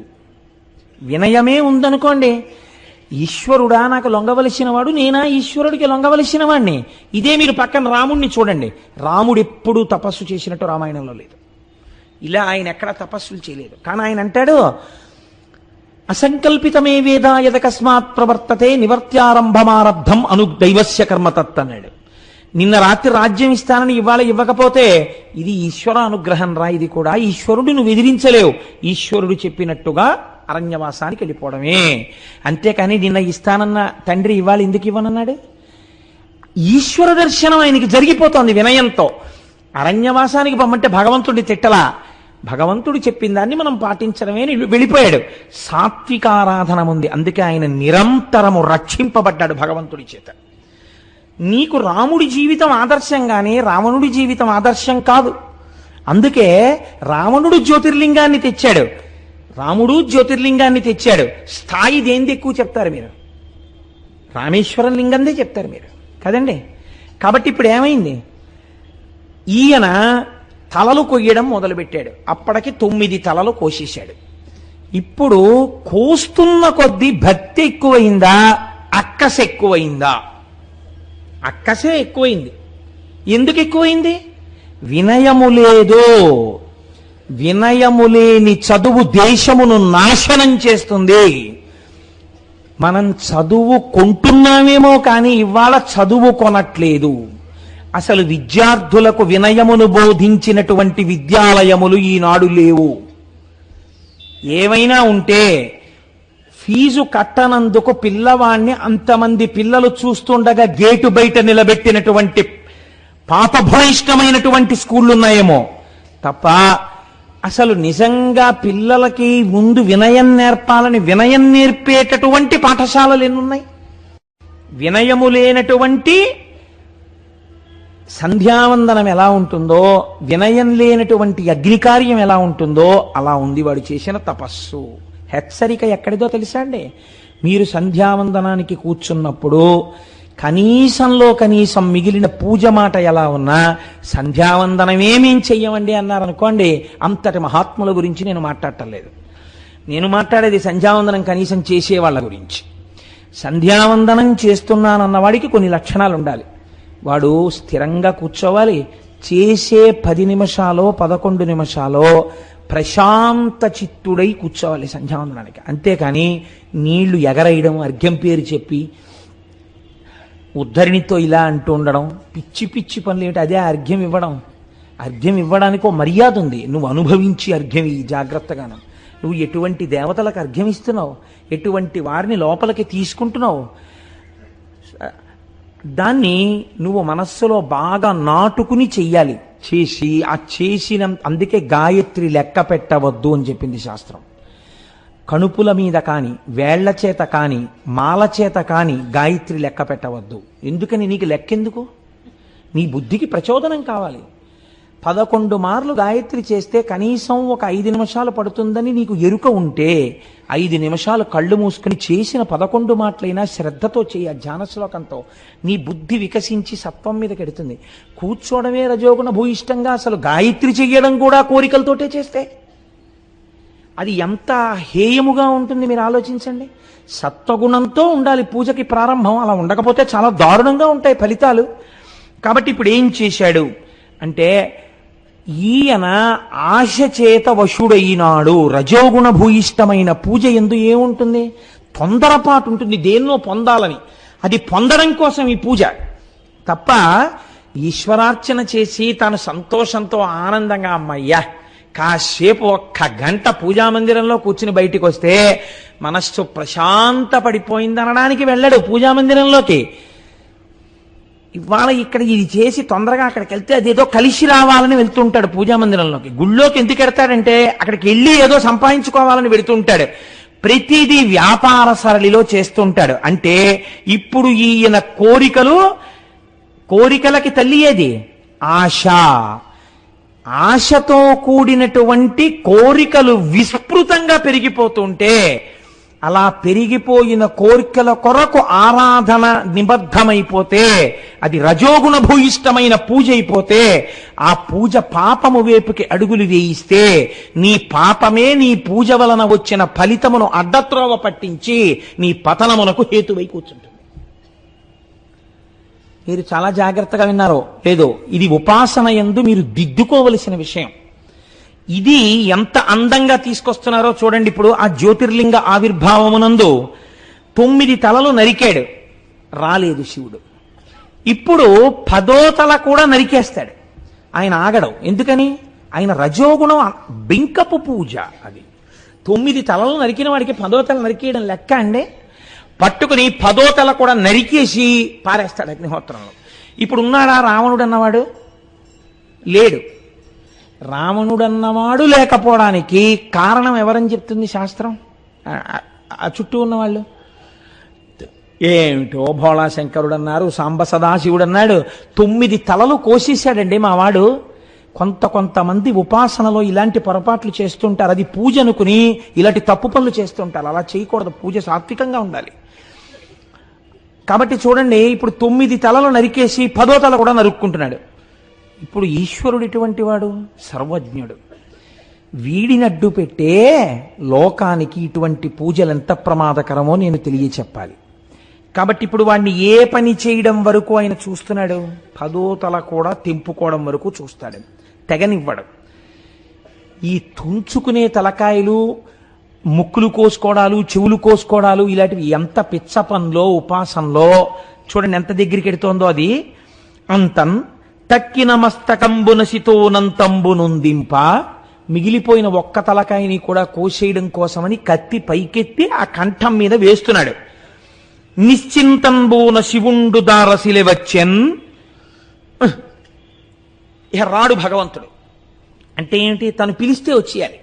వినయమే ఉందనుకోండి, ఈశ్వరుడా నాకు లొంగవలసిన వాడు, నేనా ఈశ్వరుడికి లొంగవలసిన వాడిని? ఇదే మీరు పక్కన రాముణ్ణి చూడండి. రాముడు ఎప్పుడూ తపస్సు చేసినట్టు రామాయణంలో లేదు. ఇలా ఆయన ఎక్కడా తపస్సులు చేయలేదు. కానీ ఆయన అంటాడు, అసంకల్పితమే వేదా యదకస్మాత్ ప్రవర్తతే నివర్త్యారంభమారబ్ధం అను దైవస్య కర్మతత్ అన్నాడు. నిన్న రాత్రి రాజ్యం ఇస్తానని ఇవాళ ఇవ్వకపోతే ఇది ఈశ్వర అనుగ్రహం రా. ఇది కూడా ఈశ్వరుడు నువ్వు ఎదిరించలేవు. ఈశ్వరుడు చెప్పినట్టుగా అరణ్యవాసానికి వెళ్ళిపోవడమే. అంతేకాని నిన్న ఇస్తానన్న తండ్రి ఇవాళ ఎందుకు ఇవ్వనన్నాడు? ఈశ్వర దర్శనం ఆయనకి జరిగిపోతోంది వినయంతో. అరణ్యవాసానికి పొమ్మంటే భగవంతుడి తిట్టలా, భగవంతుడు చెప్పిన దాన్ని మనం పాటించడమే వెళ్ళిపోయాడు. సాత్విక ఆరాధన ఉంది. అందుకే ఆయన నిరంతరము రక్షింపబడ్డాడు భగవంతుడి చేత. నీకు రాముడి జీవితం ఆదర్శంగానే రావణుడి జీవితం ఆదర్శం కాదు. అందుకే రావణుడు జ్యోతిర్లింగాన్ని తెచ్చాడు, రాముడు జ్యోతిర్లింగాన్ని తెచ్చాడు. స్థాయి దేంది ఎక్కువ చెప్తారు మీరు? రామేశ్వరం లింగందే చెప్తారు మీరు కదండి. కాబట్టి ఇప్పుడు ఏమైంది? ఈయన తలలు కొయ్యడం మొదలుపెట్టాడు. అప్పటికి 9 తలలు కోసేశాడు. ఇప్పుడు కోస్తున్న కొద్దీ భక్తి ఎక్కువైందా అక్కస ఎక్కువైందా? అక్కసే ఎక్కువైంది. ఎందుకు ఎక్కువైంది? వినయము లేదు. వినయము లేని చదువు దేశమును నాశనం చేస్తుంది. మనం చదువు కొంటున్నామేమో కానీ ఇవాళ చదువు కొనట్లేదు. అసలు విద్యార్థులకు వినయమును బోధించినటువంటి విద్యాలయములు ఈనాడు లేవు. ఏమైనా ఉంటే ఫీజు కట్టనందుకు పిల్లవాణ్ణి అంతమంది పిల్లలు చూస్తుండగా గేటు బయట నిలబెట్టినటువంటి పాపభూయిష్టమైనటువంటి స్కూళ్ళున్నాయేమో తప్ప అసలు నిజంగా పిల్లలకి ముందు వినయం నేర్పాలని వినయం నేర్పేటటువంటి పాఠశాలలు ఎన్నున్నాయి? వినయము లేనటువంటి సంధ్యావందనం ఎలా ఉంటుందో, వినయం లేనటువంటి అగ్నికార్యం ఎలా ఉంటుందో అలా ఉంది వాడు చేసిన తపస్సు. హెచ్చరిక ఎక్కడిదో తెలుసా అండి? మీరు సంధ్యావందనానికి కూర్చున్నప్పుడు కనీసంలో కనీసం మిగిలిన పూజ మాట ఎలా ఉన్నా సంధ్యావందనమేమేం చెయ్యమండి అన్నారనుకోండి, అంతటి మహాత్ముల గురించి నేను మాట్లాడటం లేదు. నేను మాట్లాడేది సంధ్యావందనం కనీసం చేసేవాళ్ళ గురించి. సంధ్యావందనం చేస్తున్నానన్నవాడికి కొన్ని లక్షణాలు ఉండాలి. వాడు స్థిరంగా కూర్చోవాలి. చేసే 10 నిమిషాలో 11 నిమిషాలో ప్రశాంత చిత్తుడై కూర్చోవాలి సంధ్యావందనానికి. అంతేకాని నీళ్లు ఎగరేయడం, అర్ఘ్యం పేరు చెప్పి ఉద్ధరిణితో ఇలా అంటూ ఉండడం, పిచ్చి పిచ్చి పనులు ఏమిటి? అదే అర్ఘ్యం ఇవ్వడం. అర్ఘ్యం ఇవ్వడానికి ఒక మర్యాద ఉంది. నువ్వు అనుభవించి అర్ఘ్యం ఇయ్యి జాగ్రత్తగాను. నువ్వు ఎటువంటి దేవతలకు అర్ఘ్యం ఇస్తున్నావు, ఎటువంటి వారిని లోపలికి తీసుకుంటున్నావు, దాన్ని నువ్వు మనస్సులో బాగా నాటుకుని చెయ్యాలి. చేసి ఆ చేసిన అందుకే గాయత్రి లెక్క పెట్టవద్దు అని చెప్పింది శాస్త్రం. కణుపుల మీద కాని, వేళ్ల చేత కాని, మాల చేత కాని గాయత్రి లెక్క పెట్టవద్దు. ఎందుకని? నీకు లెక్కెందుకు? నీ బుద్ధికి ప్రచోదనం కావాలి. 11 మార్లు గాయత్రి చేస్తే కనీసం ఒక 5 నిమిషాలు పడుతుందని నీకు ఎరుక ఉంటే 5 నిమిషాలు కళ్ళు మూసుకుని చేసిన 11 మాటలైనా శ్రద్ధతో చేయ, ధ్యాన శ్లోకంతో. నీ బుద్ధి వికసించి సత్వం మీద కెడుతుంది. కూర్చోవడమే రజోగుణ భూయిష్టంగా అసలు గాయత్రి చెయ్యడం కూడా కోరికలతోటే చేస్తే అది ఎంత హేయముగా ఉంటుంది మీరు ఆలోచించండి. సత్వగుణంతో ఉండాలి పూజకి ప్రారంభం. అలా ఉండకపోతే చాలా దారుణంగా ఉంటాయి ఫలితాలు. కాబట్టి ఇప్పుడు ఏం చేశాడు అంటే, ఈయన ఆశ చేత వశుడైనాడు. రజోగుణ భూయిష్టమైన పూజ ఎందు ఏముంటుంది? తొందరపాటు ఉంటుంది, దేన్నో పొందాలని. అది పొందడం కోసం ఈ పూజ తప్ప ఈశ్వరార్చన చేసి తాను సంతోషంతో ఆనందంగా అమ్మయ్యా కాసేపు ఒక్క గంట పూజా మందిరంలో కూర్చుని బయటికి వస్తే మనస్సు ప్రశాంత పడిపోయిందనడానికి వెళ్ళడు పూజా మందిరంలోకి. ఇవాళ ఇక్కడ ఇది చేసి తొందరగా అక్కడికి వెళ్తే అదేదో కలిసి రావాలని వెళ్తుంటాడు పూజా మందిరంలోకి. గుళ్ళోకి ఎందుకు వెడతాడంటే అక్కడికి వెళ్ళి ఏదో సంపాదించుకోవాలని వెడుతుంటాడు. ప్రతిదీ వ్యాపార సరళిలో చేస్తుంటాడు. అంటే ఇప్పుడు ఈయన కోరికలకి తల్లి ఏది ఆశ. ఆశతో కూడినటువంటి కోరికలు విస్తృతంగా పెరిగిపోతుంటే అలా పెరిగిపోయిన కోరికల కొరకు ఆరాధన నిబద్ధమైపోతే అది రజోగుణ భూయిష్టమైన పూజ అయిపోతే ఆ పూజ పాపము వైపుకి అడుగులు వేయిస్తే నీ పాపమే నీ పూజ వలన వచ్చిన ఫలితమును అడ్డత్రోవ పట్టించి నీ పతనమునకు హేతువై కూర్చుంటుంది. మీరు చాలా జాగ్రత్తగా విన్నారో లేదో, ఇది ఉపాసన యందు మీరు దిద్దుకోవలసిన విషయం. ఇది ఎంత అందంగా తీసుకొస్తున్నారో చూడండి. ఇప్పుడు ఆ జ్యోతిర్లింగ ఆవిర్భావమునందు 9 తలలు నరికాడు, రాలేదు శివుడు. ఇప్పుడు 10వ తల కూడా నరికేస్తాడు, ఆయన ఆగడం. ఎందుకని? ఆయన రజోగుణం బింకపు పూజ. అది 9 తలలు నరికిన వాడికి 10వ తల నరికేయడం లెక్క అండి. పట్టుకుని 10వ తల కూడా నరికేసి పారేస్తాడు అగ్నిహోత్రంలో. ఇప్పుడు ఉన్నాడా రావణుడు అన్నవాడు? లేడు. రావణుడన్నవాడు లేకపోవడానికి కారణం ఎవరని చెప్తుంది శాస్త్రం? ఆ చుట్టూ ఉన్నవాళ్ళు. ఏమిటో భోళాశంకరుడు అన్నారు, సాంబ సదాశివుడు అన్నాడు, 9 తలలు కోసేశాడండి మావాడు. కొంతమంది ఉపాసనలో ఇలాంటి పొరపాట్లు చేస్తుంటారు. అది పూజ అనుకుని ఇలాంటి తప్పు పనులు చేస్తుంటారు. అలా చేయకూడదు. పూజ సాత్వికంగా ఉండాలి. కాబట్టి చూడండి, ఇప్పుడు 9 తలలు నరికేసి 10వ తల కూడా నరుక్కుంటున్నాడు. ఇప్పుడు ఈశ్వరుడు ఎటువంటి వాడు? సర్వజ్ఞుడు. వీడిని అడ్డు పెట్టే లోకానికి ఇటువంటి పూజలు ఎంత ప్రమాదకరమో నేను తెలియచెప్పాలి. కాబట్టి ఇప్పుడు వాడిని ఏ పని చేయడం వరకు ఆయన చూస్తున్నాడు? 10వ తల కూడా తెంపుకోవడం వరకు చూస్తాడు, తెగనివ్వడు. ఈ తుంచుకునే తలకాయలు, ముక్కులు కోసుకోవడాలు, చెవులు కోసుకోవడాలు, ఇలాంటివి ఎంత పిచ్చ పనిలో ఉపాసనలో చూడండి ఎంత దగ్గరికి ఎడుతోందో అది. అంతం తక్కిన మస్తకంబునసితోనంతంబు నొందింప, మిగిలిపోయిన ఒక్క తలకాయని కూడా కోసేయడం కోసమని కత్తి పైకెత్తి ఆ కంఠం మీద వేస్తున్నాడు. నిశ్చింతంబోన శివుండు దారసిలె వచ్చెన్. ఇహ రాడు భగవంతుడు. అంటే ఏంటి? తను పిలిస్తే వచ్చేయాలి.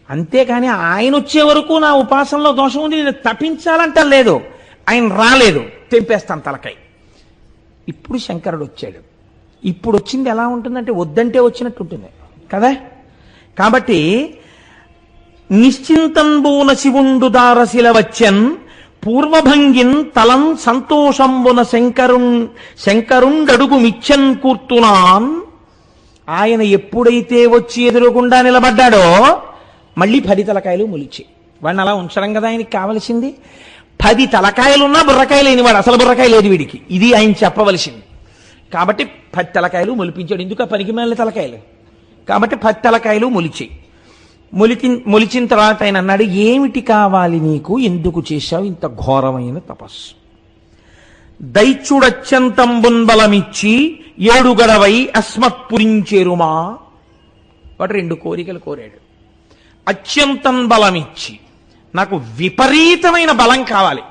అంతేకాని ఆయన వచ్చే వరకు నా ఉపాసనలో దోషం ఉంది, నేను తప్పించాలంట లేదు. ఆయన రాలేదు, తెంపేస్తాను తలకాయ. ఇప్పుడు శంకరుడు వచ్చాడు. ఇప్పుడు వచ్చింది ఎలా ఉంటుందంటే వద్దంటే వచ్చినట్టు ఉంటుంది కదా. కాబట్టి నిశ్చింతంబూన శివుండు దారశిల వచ్చెన్ పూర్వభంగిన్ తలం సంతోషంబున శంకరుండడుగు మిచ్చన్ కూర్తునాన్. ఆయన ఎప్పుడైతే వచ్చి ఎదురుగుండా నిలబడ్డాడో మళ్ళీ 10 తలకాయలు మొలిచి. వాడిని అలా ఉంచడం కదా ఆయనకి కావలసింది. 10 తలకాయలున్నా బుర్రకాయ లేనివాడు, అసలు బుర్రకాయ లేదు వీడికి. ఇది ఆయన చెప్పవలసింది. కాబట్టి 10 తలకాయలు మొలిపించాడు. ఎందుకు? ఆ పనికి మేలిన తలకాయలు. కాబట్టి 10 తలకాయలు మొలిచాయి. మొలిచిన తర్వాత ఆయన అన్నాడు, ఏమిటి కావాలి నీకు? ఎందుకు చేశావు ఇంత ఘోరమైన తపస్సు? దైత్యుడత్యంతంబున్ బలమిచ్చి 7 గడవై అస్మత్పురించేరుమా. వాడు 2 కోరికలు కోరాడు. అత్యంతం బలమిచ్చి, నాకు విపరీతమైన బలం కావాలి.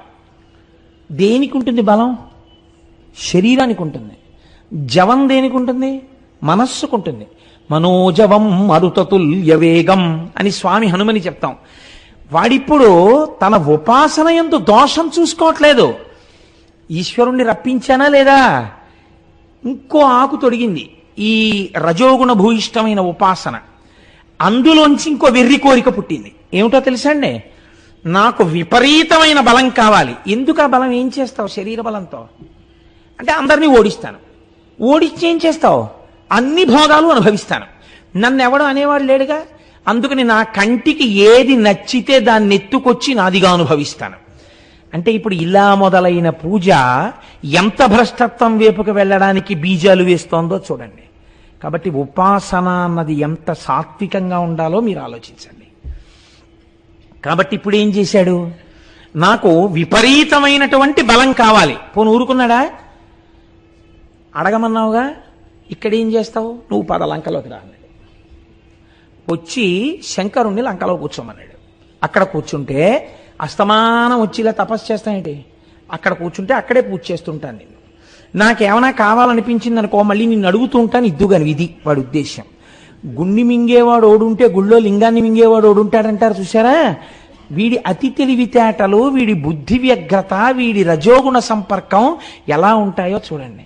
దేనికి ఉంటుంది బలం? శరీరానికి ఉంటుంది. జవం దేనికి ఉంటుంది? మనస్సుకుంటుంది. మనోజవం మరుతతుల్య వేగం అని స్వామి హనుమని చెప్తాం. వాడిప్పుడు తన ఉపాసన యందు దోషం చూసుకోవట్లేదు. ఈశ్వరుణ్ణి రప్పించానా లేదా? ఇంకో ఆకు తొడిగింది ఈ రజోగుణ భూయిష్టమైన ఉపాసన. అందులోంచి ఇంకో వెర్రి కోరిక పుట్టింది. ఏమిటో తెలుసా అండి? నాకు విపరీతమైన బలం కావాలి. ఎందుకు? ఆ బలం ఏం చేస్తావు? శరీర బలంతో అంటే అందరినీ ఓడిస్తాను. ఓడిచ్చి ఏం చేస్తావు? అన్ని భోగాలు అనుభవిస్తాను. నన్ను ఎవడు అనేవాడు లేడుగా. అందుకని నా కంటికి ఏది నచ్చితే దాన్ని ఎత్తుకొచ్చి నాదిగా అనుభవిస్తాను. అంటే ఇప్పుడు ఇలా మొదలైన పూజ ఎంత భ్రష్టత్వం వైపుకు వెళ్ళడానికి బీజాలు వేస్తోందో చూడండి. కాబట్టి ఉపాసన అన్నది ఎంత సాత్వికంగా ఉండాలో మీరు ఆలోచించండి. కాబట్టి ఇప్పుడు ఏం చేశాడు? నాకు విపరీతమైనటువంటి బలం కావాలి. పోను ఊరుకున్నాడా? అడగమన్నావుగా, ఇక్కడేం చేస్తావు, నువ్వు పద లంకలోకి రా అన్నాడు. వచ్చి శంకరుణ్ణి లంకలో కూర్చోమన్నాడు. అక్కడ కూర్చుంటే అస్తమానం వచ్చి ఇలా తపస్సు చేస్తానేంటి, అక్కడ కూర్చుంటే అక్కడే పూజ చేస్తుంటాను. నేను నాకేమైనా కావాలనిపించింది అనుకో, మళ్ళీ నిన్ను అడుగుతూ ఉంటాను, ఇద్దుగాని. ఇది వాడి ఉద్దేశం. గుండి మింగేవాడు ఓడుంటే గుళ్ళో లింగాన్ని మింగేవాడు ఓడుంటాడంటారు చూసారా? వీడి అతి తెలివితేటలు, వీడి బుద్ధి వ్యగ్రత, వీడి రజోగుణ సంపర్కం ఎలా ఉంటాయో చూడండి.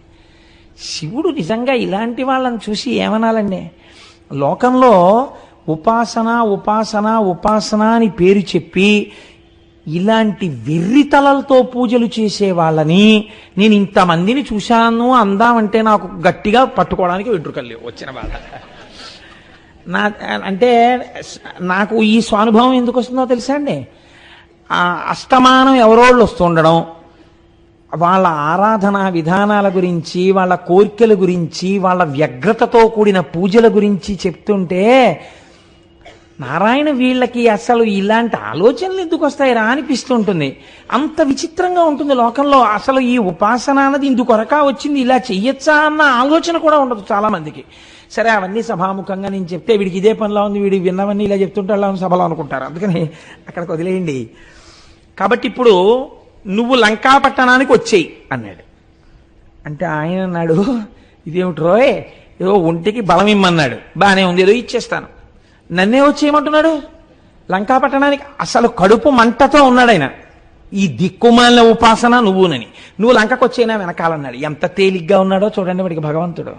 శివుడు నిజంగా ఇలాంటి వాళ్ళని చూసి ఏమనాలండి? లోకంలో ఉపాసన ఉపాసన ఉపాసన అని పేరు చెప్పి ఇలాంటి వెర్రితలలతో పూజలు చేసే వాళ్ళని నేను ఇంతమందిని చూశాను అందామంటే నాకు గట్టిగా పట్టుకోవడానికి వెంట్రుకలు లేవు. వచ్చిన బాధ అంటే నాకు ఈ స్వానుభవం ఎందుకు వస్తుందో తెలుసా అండి? అస్తమానం ఎవరోళ్ళు వస్తుండడం, వాళ్ళ ఆరాధనా విధానాల గురించి, వాళ్ళ కోరికల గురించి, వాళ్ళ వ్యగ్రతతో కూడిన పూజల గురించి చెప్తుంటే నారాయణ వీళ్ళకి అసలు ఇలాంటి ఆలోచనలు ఎందుకు వస్తాయిరా అనిపిస్తుంటుంది. అంత విచిత్రంగా ఉంటుంది లోకంలో. అసలు ఈ ఉపాసన అన్నది ఇందుకొరకా వచ్చింది, ఇలా చెయ్యొచ్చా అన్న ఆలోచన కూడా ఉండదు చాలా మందికి. సరే, అవన్నీ సభాముఖంగా నేను చెప్తే వీడికి ఇదే పనిలో ఉంది, వీడి విన్నవన్నీ ఇలా చెప్తుంటే అలా సభలో అనుకుంటారు. అందుకని అక్కడికి వదిలేయండి. కాబట్టి ఇప్పుడు నువ్వు లంకా పట్టణానికి వచ్చేయి అన్నాడు. అంటే ఆయన అన్నాడు, ఇదేమిటి రోయ్, ఏదో ఒంటికి బలం ఇమ్మన్నాడు, బాగానే ఉంది, ఏదో ఇచ్చేస్తాను. నన్నే వచ్చేయమంటున్నాడు లంకా పట్టణానికి. అసలు కడుపు మంటతో ఉన్నాడు ఆయన. ఈ దిక్కుమాలిన ఉపాసన నువ్వునని, నువ్వు లంకకు వచ్చేనా వెనకాలన్నాడు. ఎంత తేలిగ్గా ఉన్నాడో చూడండి వాడికి భగవంతుడు.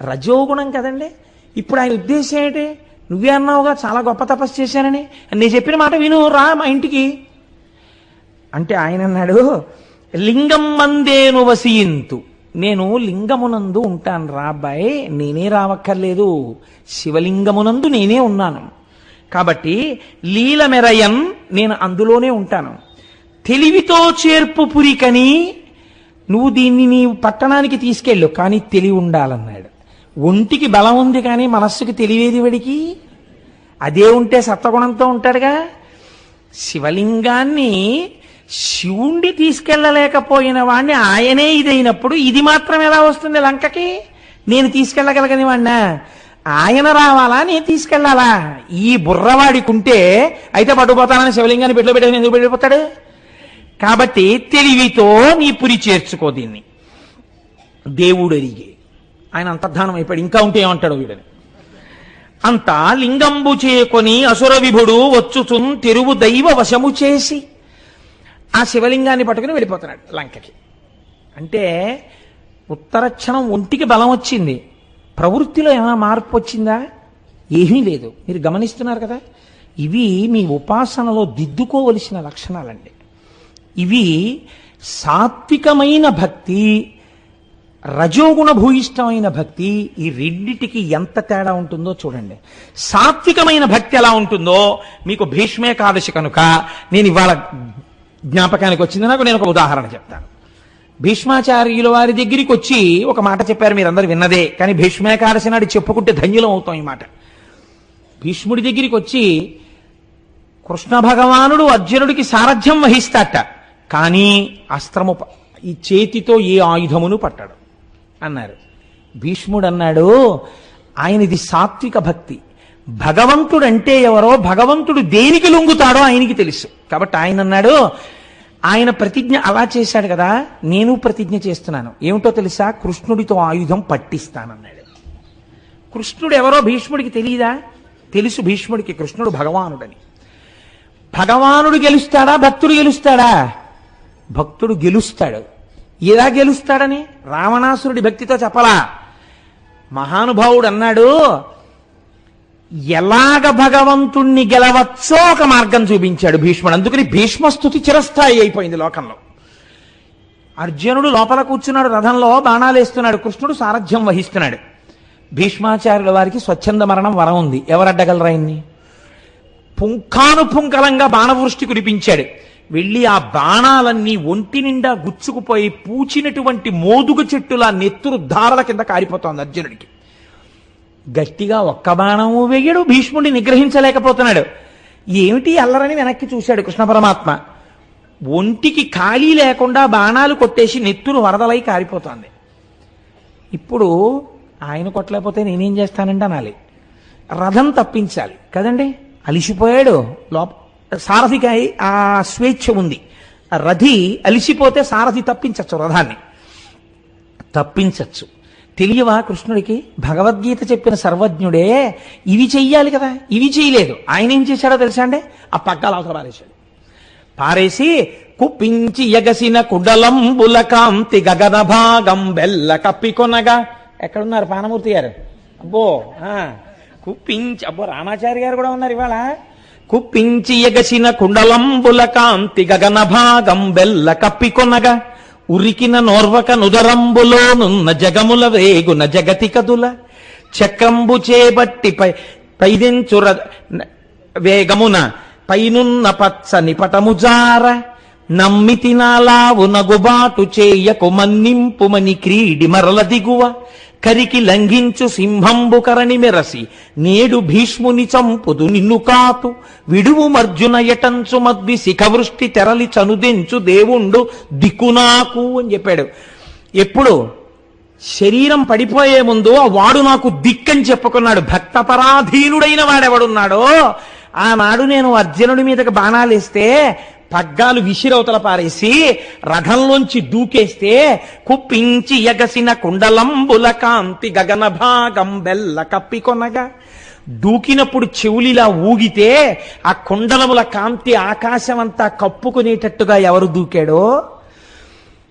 రజోగుణం కదండి. ఇప్పుడు ఆయన ఉద్దేశం ఏంటి? నువ్వే అన్నావుగా చాలా గొప్ప తపస్సు చేశానని, నేను చెప్పిన మాట విను, రా మా ఇంటికి అంటే ఆయన అన్నాడు, లింగం మందేను వసియింతు, నేను లింగమునందు ఉంటాను రా అబ్బాయి, నేనే రావక్కర్లేదు, శివలింగమునందు నేనే ఉన్నాను. కాబట్టి లీల మెరయన్, నేను అందులోనే ఉంటాను. తెలివితో చేర్పు పురికని, నువ్వు దీన్ని నీ పట్టణానికి తీసుకెళ్ళు, కానీ తెలివి ఉండాలన్నాడు. ఒంటికి బలం ఉంది కానీ మనస్సుకి తెలివేది వాడికి. అదే ఉంటే సత్వగుణంతో ఉంటాడుగా. శివలింగాన్ని శివుణ్ణి తీసుకెళ్ళలేకపోయిన వాణ్ణి ఆయనే ఇదైనప్పుడు ఇది మాత్రం ఎలా వస్తుంది లంకకి? నేను తీసుకెళ్ళగలగని వాణ్ణా? ఆయన రావాలా, నేను తీసుకెళ్లాలా? ఈ బుర్రవాడికి ఉంటే అయితే పట్టుకుపోతానని శివలింగాన్ని పెట్టులో పెట్టేసి ఎందుకు పెట్టిపోతాడు? కాబట్టి తెలివితో నీ పురి చేర్చుకో దీన్ని. దేవుడు అడిగే ఆయన అంతర్ధానం అయిపోయాడు. ఇంకా ఉంటే ఏమంటాడు వీడని. అంతా లింగంబు చేకొని అసుర విభుడు వచ్చుచున్ తెరువు దైవ వశము చేసి, ఆ శివలింగాన్ని పట్టుకుని వెళ్ళిపోతున్నాడు లంకకి. అంటే ఉత్తరక్షణం ఒంటికి బలం వచ్చింది, ప్రవృత్తిలో ఏమైనా మార్పు వచ్చిందా? ఏమీ లేదు. మీరు గమనిస్తున్నారు కదా. ఇవి మీ ఉపాసనలో దిద్దుకోవలసిన లక్షణాలండి. ఇవి సాత్వికమైన భక్తి, రజోగుణ భూయిష్టమైన భక్తి, ఈ రెండిటికి ఎంత తేడా ఉంటుందో చూడండి. సాత్వికమైన భక్తి ఎలా ఉంటుందో మీకు భీష్మేకాదశి కనుక నేను ఇవాళ జ్ఞాపకానికి వచ్చింది. నాకు నేను ఒక ఉదాహరణ చెప్తాను. భీష్మాచార్యుల వారి దగ్గరికి వచ్చి ఒక మాట చెప్పారు, మీరందరూ విన్నదే, కానీ భీష్మేకాదశి నాడు చెప్పుకుంటే ధన్యులం అవుతాం. ఈ మాట భీష్ముడి దగ్గరికి వచ్చి, కృష్ణ భగవానుడు అర్జునుడికి సారథ్యం వహిస్తాట, కానీ అస్త్రము ఈ చేతితో ఏ ఆయుధమును పట్టాడు అన్నారు. భీష్ముడు అన్నాడు, ఆయనది సాత్విక భక్తి. భగవంతుడంటే ఎవరో, భగవంతుడు దేనికి లొంగుతాడో ఆయనకి తెలుసు. కాబట్టి ఆయన అన్నాడు, ఆయన ప్రతిజ్ఞ అలా చేశాడు కదా, నేను ప్రతిజ్ఞ చేస్తున్నాను. ఏమిటో తెలుసా? కృష్ణుడితో ఆయుధం పట్టిస్తానన్నాడు. కృష్ణుడు ఎవరో భీష్ముడికి తెలియదా? తెలుసు భీష్ముడికి కృష్ణుడు భగవానుడని. భగవానుడు గెలుస్తాడా, భక్తుడు గెలుస్తాడా? భక్తుడు గెలుస్తాడు. ఎలా గెలుస్తాడని రావణాసురుడి భక్తితో చెప్పలా. మహానుభావుడు అన్నాడు, ఎలాగ భగవంతుణ్ణి గెలవచ్చో ఒక మార్గం చూపించాడు భీష్ముడు. అందుకని భీష్మస్తుతి చిరస్థాయి అయిపోయింది లోకంలో. అర్జునుడు లోపల కూర్చున్నాడు, రథంలో బాణాలు వేస్తున్నాడు, కృష్ణుడు సారథ్యం వహిస్తున్నాడు. భీష్మాచార్యుల వారికి స్వచ్ఛంద మరణం వరం ఉంది. ఎవరడ్డగలరా ఇన్ని? పుంఖానుపుంఖలంగా బాణవృష్టి కురిపించాడు. వెళ్ళి ఆ బాణాలన్నీ ఒంటి నిండా గుచ్చుకుపోయి పూచినటువంటి మోదుగ చెట్టులా నెత్తురు ధారల కింద కారిపోతోంది అర్జునుడికి. గట్టిగా ఒక్క బాణము వేయడు, భీష్ముడిని నిగ్రహించలేకపోతున్నాడు. ఏమిటి అల్లరని వెనక్కి చూశాడు కృష్ణ పరమాత్మ. ఒంటికి ఖాళీ లేకుండా బాణాలు కొట్టేసి నెత్తురు వరదలై కారిపోతుంది. ఇప్పుడు ఆయన కొట్టలేకపోతే నేనేం చేస్తానంటే అనాలి. రథం తప్పించాలి కదండి, అలిసిపోయాడు. సారథికి ఆ స్వేచ్ఛ ఉంది. రథి అలిసిపోతే సారథి తప్పించచ్చు, రథాన్ని తప్పించచ్చు. తెలియవా కృష్ణుడికి? భగవద్గీత చెప్పిన సర్వజ్ఞుడే ఇవి చెయ్యాలి కదా, ఇవి చేయలేదు. ఆయన ఏం చేశాడో తెలుసా అండి? ఆ పగ్గాలు అవతల పారేశాడు. పారేసి కుప్పించి ఎగసిన కుడలంబుల కాంతి గగన భాగం బెల్ల కప్పికొనగా. ఎక్కడున్నారు పానమూర్తి గారు? అబ్బో కుప్పించి, అబ్బో రామాచారి గారు కూడా ఉన్నారు ఇవాళ. కుప్పించి ఎగసిన కుండలంబుల కాంతి గగన భాగం బెల్ల కప్పికొనగా ఉరికిన నోర్వక నుదరంబులోనున్న జగముల వేగున జగతి కదుల చక్రంబు చేబట్టి పైదెంచుర వేగమున పైనున్న పచ్చని పటముజార నమ్మితి నాలావు నగుబాటు చేయకు మన్నింపుమని క్రీడి మరల దిగువ కరికి లంఘించు సింహంబు కరణి మెరసి నేడు భీష్ముని చంపుదు నిన్ను కాతు విడువు మర్జున ఎటంచు మద్వి శిఖవృష్టి తెరలి చనుదెంచు దేవుండు దిక్కునాకు అని చెప్పాడు. ఎప్పుడు శరీరం పడిపోయే ముందు వాడు నాకు దిక్కని చెప్పుకున్నాడు. భక్తపరాధీనుడైన వాడెవడున్నాడో ఆనాడు నేను అర్జునుడి మీదకి బాణాలేస్తే పగ్గాలు విసిరవతల పారేసి రథంలోంచి దూకేస్తే కుప్పించి ఎగసిన కుండలంబుల కాంతి గగన భాగం బెల్ల కప్పికొనగా దూకినప్పుడు చెవులిలా ఊగితే ఆ కుండలముల కాంతి ఆకాశమంతా కప్పుకునేటట్టుగా ఎవరు దూకాడో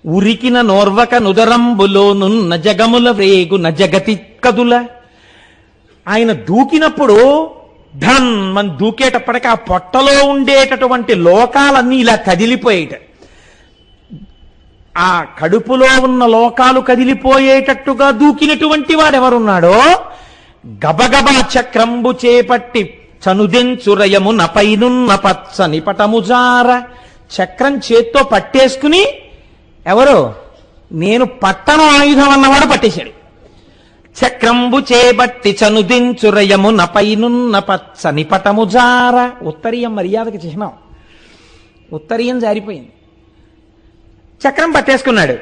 ఉరికిన నోర్వక నుదరంబులోనున్న జగముల వేగు నజగతి కదుల. ఆయన దూకినప్పుడు ధన్ మన దూకేటప్పటికీ ఆ పొట్టలో ఉండేటటువంటి లోకాలన్నీ ఇలా కదిలిపోయేట, ఆ కడుపులో ఉన్న లోకాలు కదిలిపోయేటట్టుగా దూకినటువంటి వాడెవరున్నాడో గబగబా చక్రంబు చేపట్టి చనుదెంచురయము నపైనున్న పచ్చని పటముజార చక్రం చేత్తో పట్టేసుకుని ఎవరు? నేను పట్టణ ఆయుధం అన్నవాడు పట్టేశాడు. చక్రంబు చేబట్టి చనుదించురయము నపైనున్న పచ్చని పటముజార. ఉత్తరీయం మర్యాదకి చిహ్నం. ఉత్తరీయం జారిపోయింది. చక్రం పట్టేసుకున్నాడు.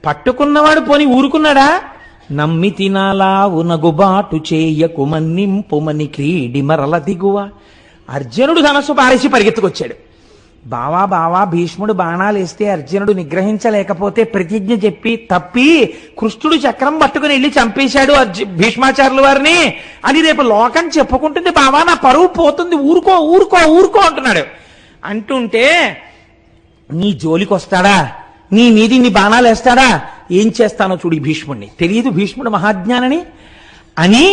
పట్టుకున్నవాడు పోని ఊరుకున్నాడా? నమ్మి తినాలా ఉనగుబాటు చేయకు మన్నింపుమని క్రీడి మరల దిగువ. అర్జునుడు ధనస్సు పారేసి పరిగెత్తుకొచ్చాడు. బావా బావా భీష్ముడు బాణాలేస్తే అర్జునుడు నిగ్రహించలేకపోతే ప్రతిజ్ఞ చెప్పి తప్పి కృష్ణుడు చక్రం పట్టుకుని వెళ్ళి చంపేశాడు భీష్మాచార్యుల వారిని అని రేపు లోకం చెప్పుకుంటుంది. బావా నా పరువు పోతుంది, ఊరుకో ఊరుకో ఊరుకో అంటున్నాడు. అంటుంటే నీ జోలికి వస్తాడా, నీ మీది నీ బాణాలు వేస్తాడా, ఏం చేస్తానో చూడు భీష్ముడిని. తెలియదు భీష్ముడు మహాజ్ఞానని అని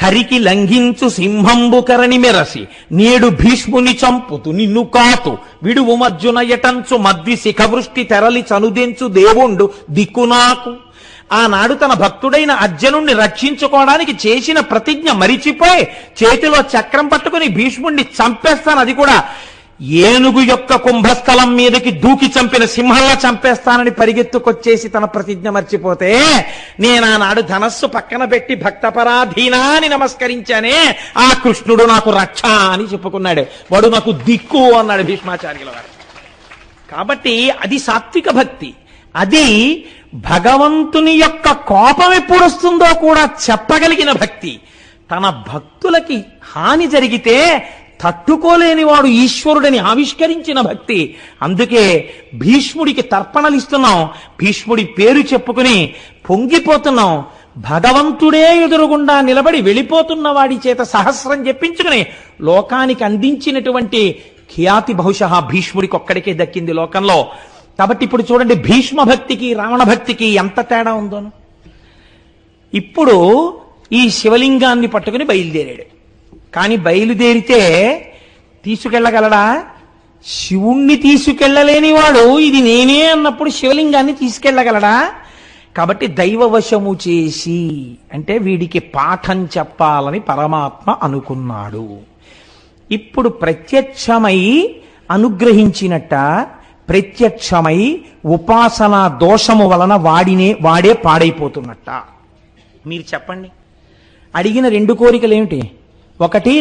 కరికి లంఘించు సింహంబు కరణి మెరసి నేడు భీష్ముని చంపుతు నిన్ను కాతు విడువు మర్జున ఎటంచు మద్వి శిఖవృష్టి తెరలి చనుదెంచు దేవుండు దిక్కునాకు. ఆనాడు తన భక్తుడైన అర్జునుణ్ణి రక్షించుకోవడానికి చేసిన ప్రతిజ్ఞ మరిచిపోయి చేతిలో చక్రం పట్టుకుని భీష్ముణ్ణి చంపేస్తాను, అది కూడా ఏనుగు యొక్క కుంభస్థలం మీదకి దూకి చంపిన సింహంలా చంపేస్తానని పరిగెత్తుకొచ్చేసి తన ప్రతిజ్ఞ మర్చిపోతే నేనానాడు ధనస్సు పక్కన పెట్టి భక్తపరాధీనా అని నమస్కరించానే, ఆ కృష్ణుడు నాకు రక్ష అని చెప్పుకున్నాడు. వాడు నాకు దిక్కు అన్నాడు భీష్మాచార్యుల వారు. కాబట్టి అది సాత్విక భక్తి. అది భగవంతుని యొక్క కోపం ఎప్పుడు వస్తుందో కూడా చెప్పగలిగిన భక్తి. తన భక్తులకి హాని జరిగితే తట్టుకోలేని వాడు ఈశ్వరుడిని ఆవిష్కరించిన భక్తి. అందుకే భీష్ముడికి తర్పణలు ఇస్తున్నాం, భీష్ముడి పేరు చెప్పుకుని పొంగిపోతున్నాం. భగవంతుడే ఎదురుగుండా నిలబడి వెళ్ళిపోతున్న వాడి చేత సహస్రం చెప్పించుకుని లోకానికి అందించినటువంటి ఖ్యాతి బహుశಃ భీష్ముడికి ఒక్కడికే దక్కింది లోకంలో. కాబట్టి ఇప్పుడు చూడండి భీష్మ భక్తికి రావణ భక్తికి ఎంత తేడా ఉందోను. ఇప్పుడు ఈ శివలింగాన్ని పట్టుకుని బయలుదేరాడు. కానీ బయలుదేరితే తీసుకెళ్ళగలడా? శివుణ్ణి తీసుకెళ్ళలేని వాడు ఇది నేనే అన్నప్పుడు శివలింగాన్ని తీసుకెళ్ళగలడా? కాబట్టి దైవవశము చేసి అంటే వీడికి పాఠం చెప్పాలని పరమాత్మ అనుకున్నాడు. ఇప్పుడు ప్రత్యక్షమై అనుగ్రహించినట్ట, ప్రత్యక్షమై ఉపాసనా దోషము వలన వాడే పాడైపోతున్నట్ట. మీరు చెప్పండి. అడిగిన రెండు కోరికలు ఏమిటి? ఒకటి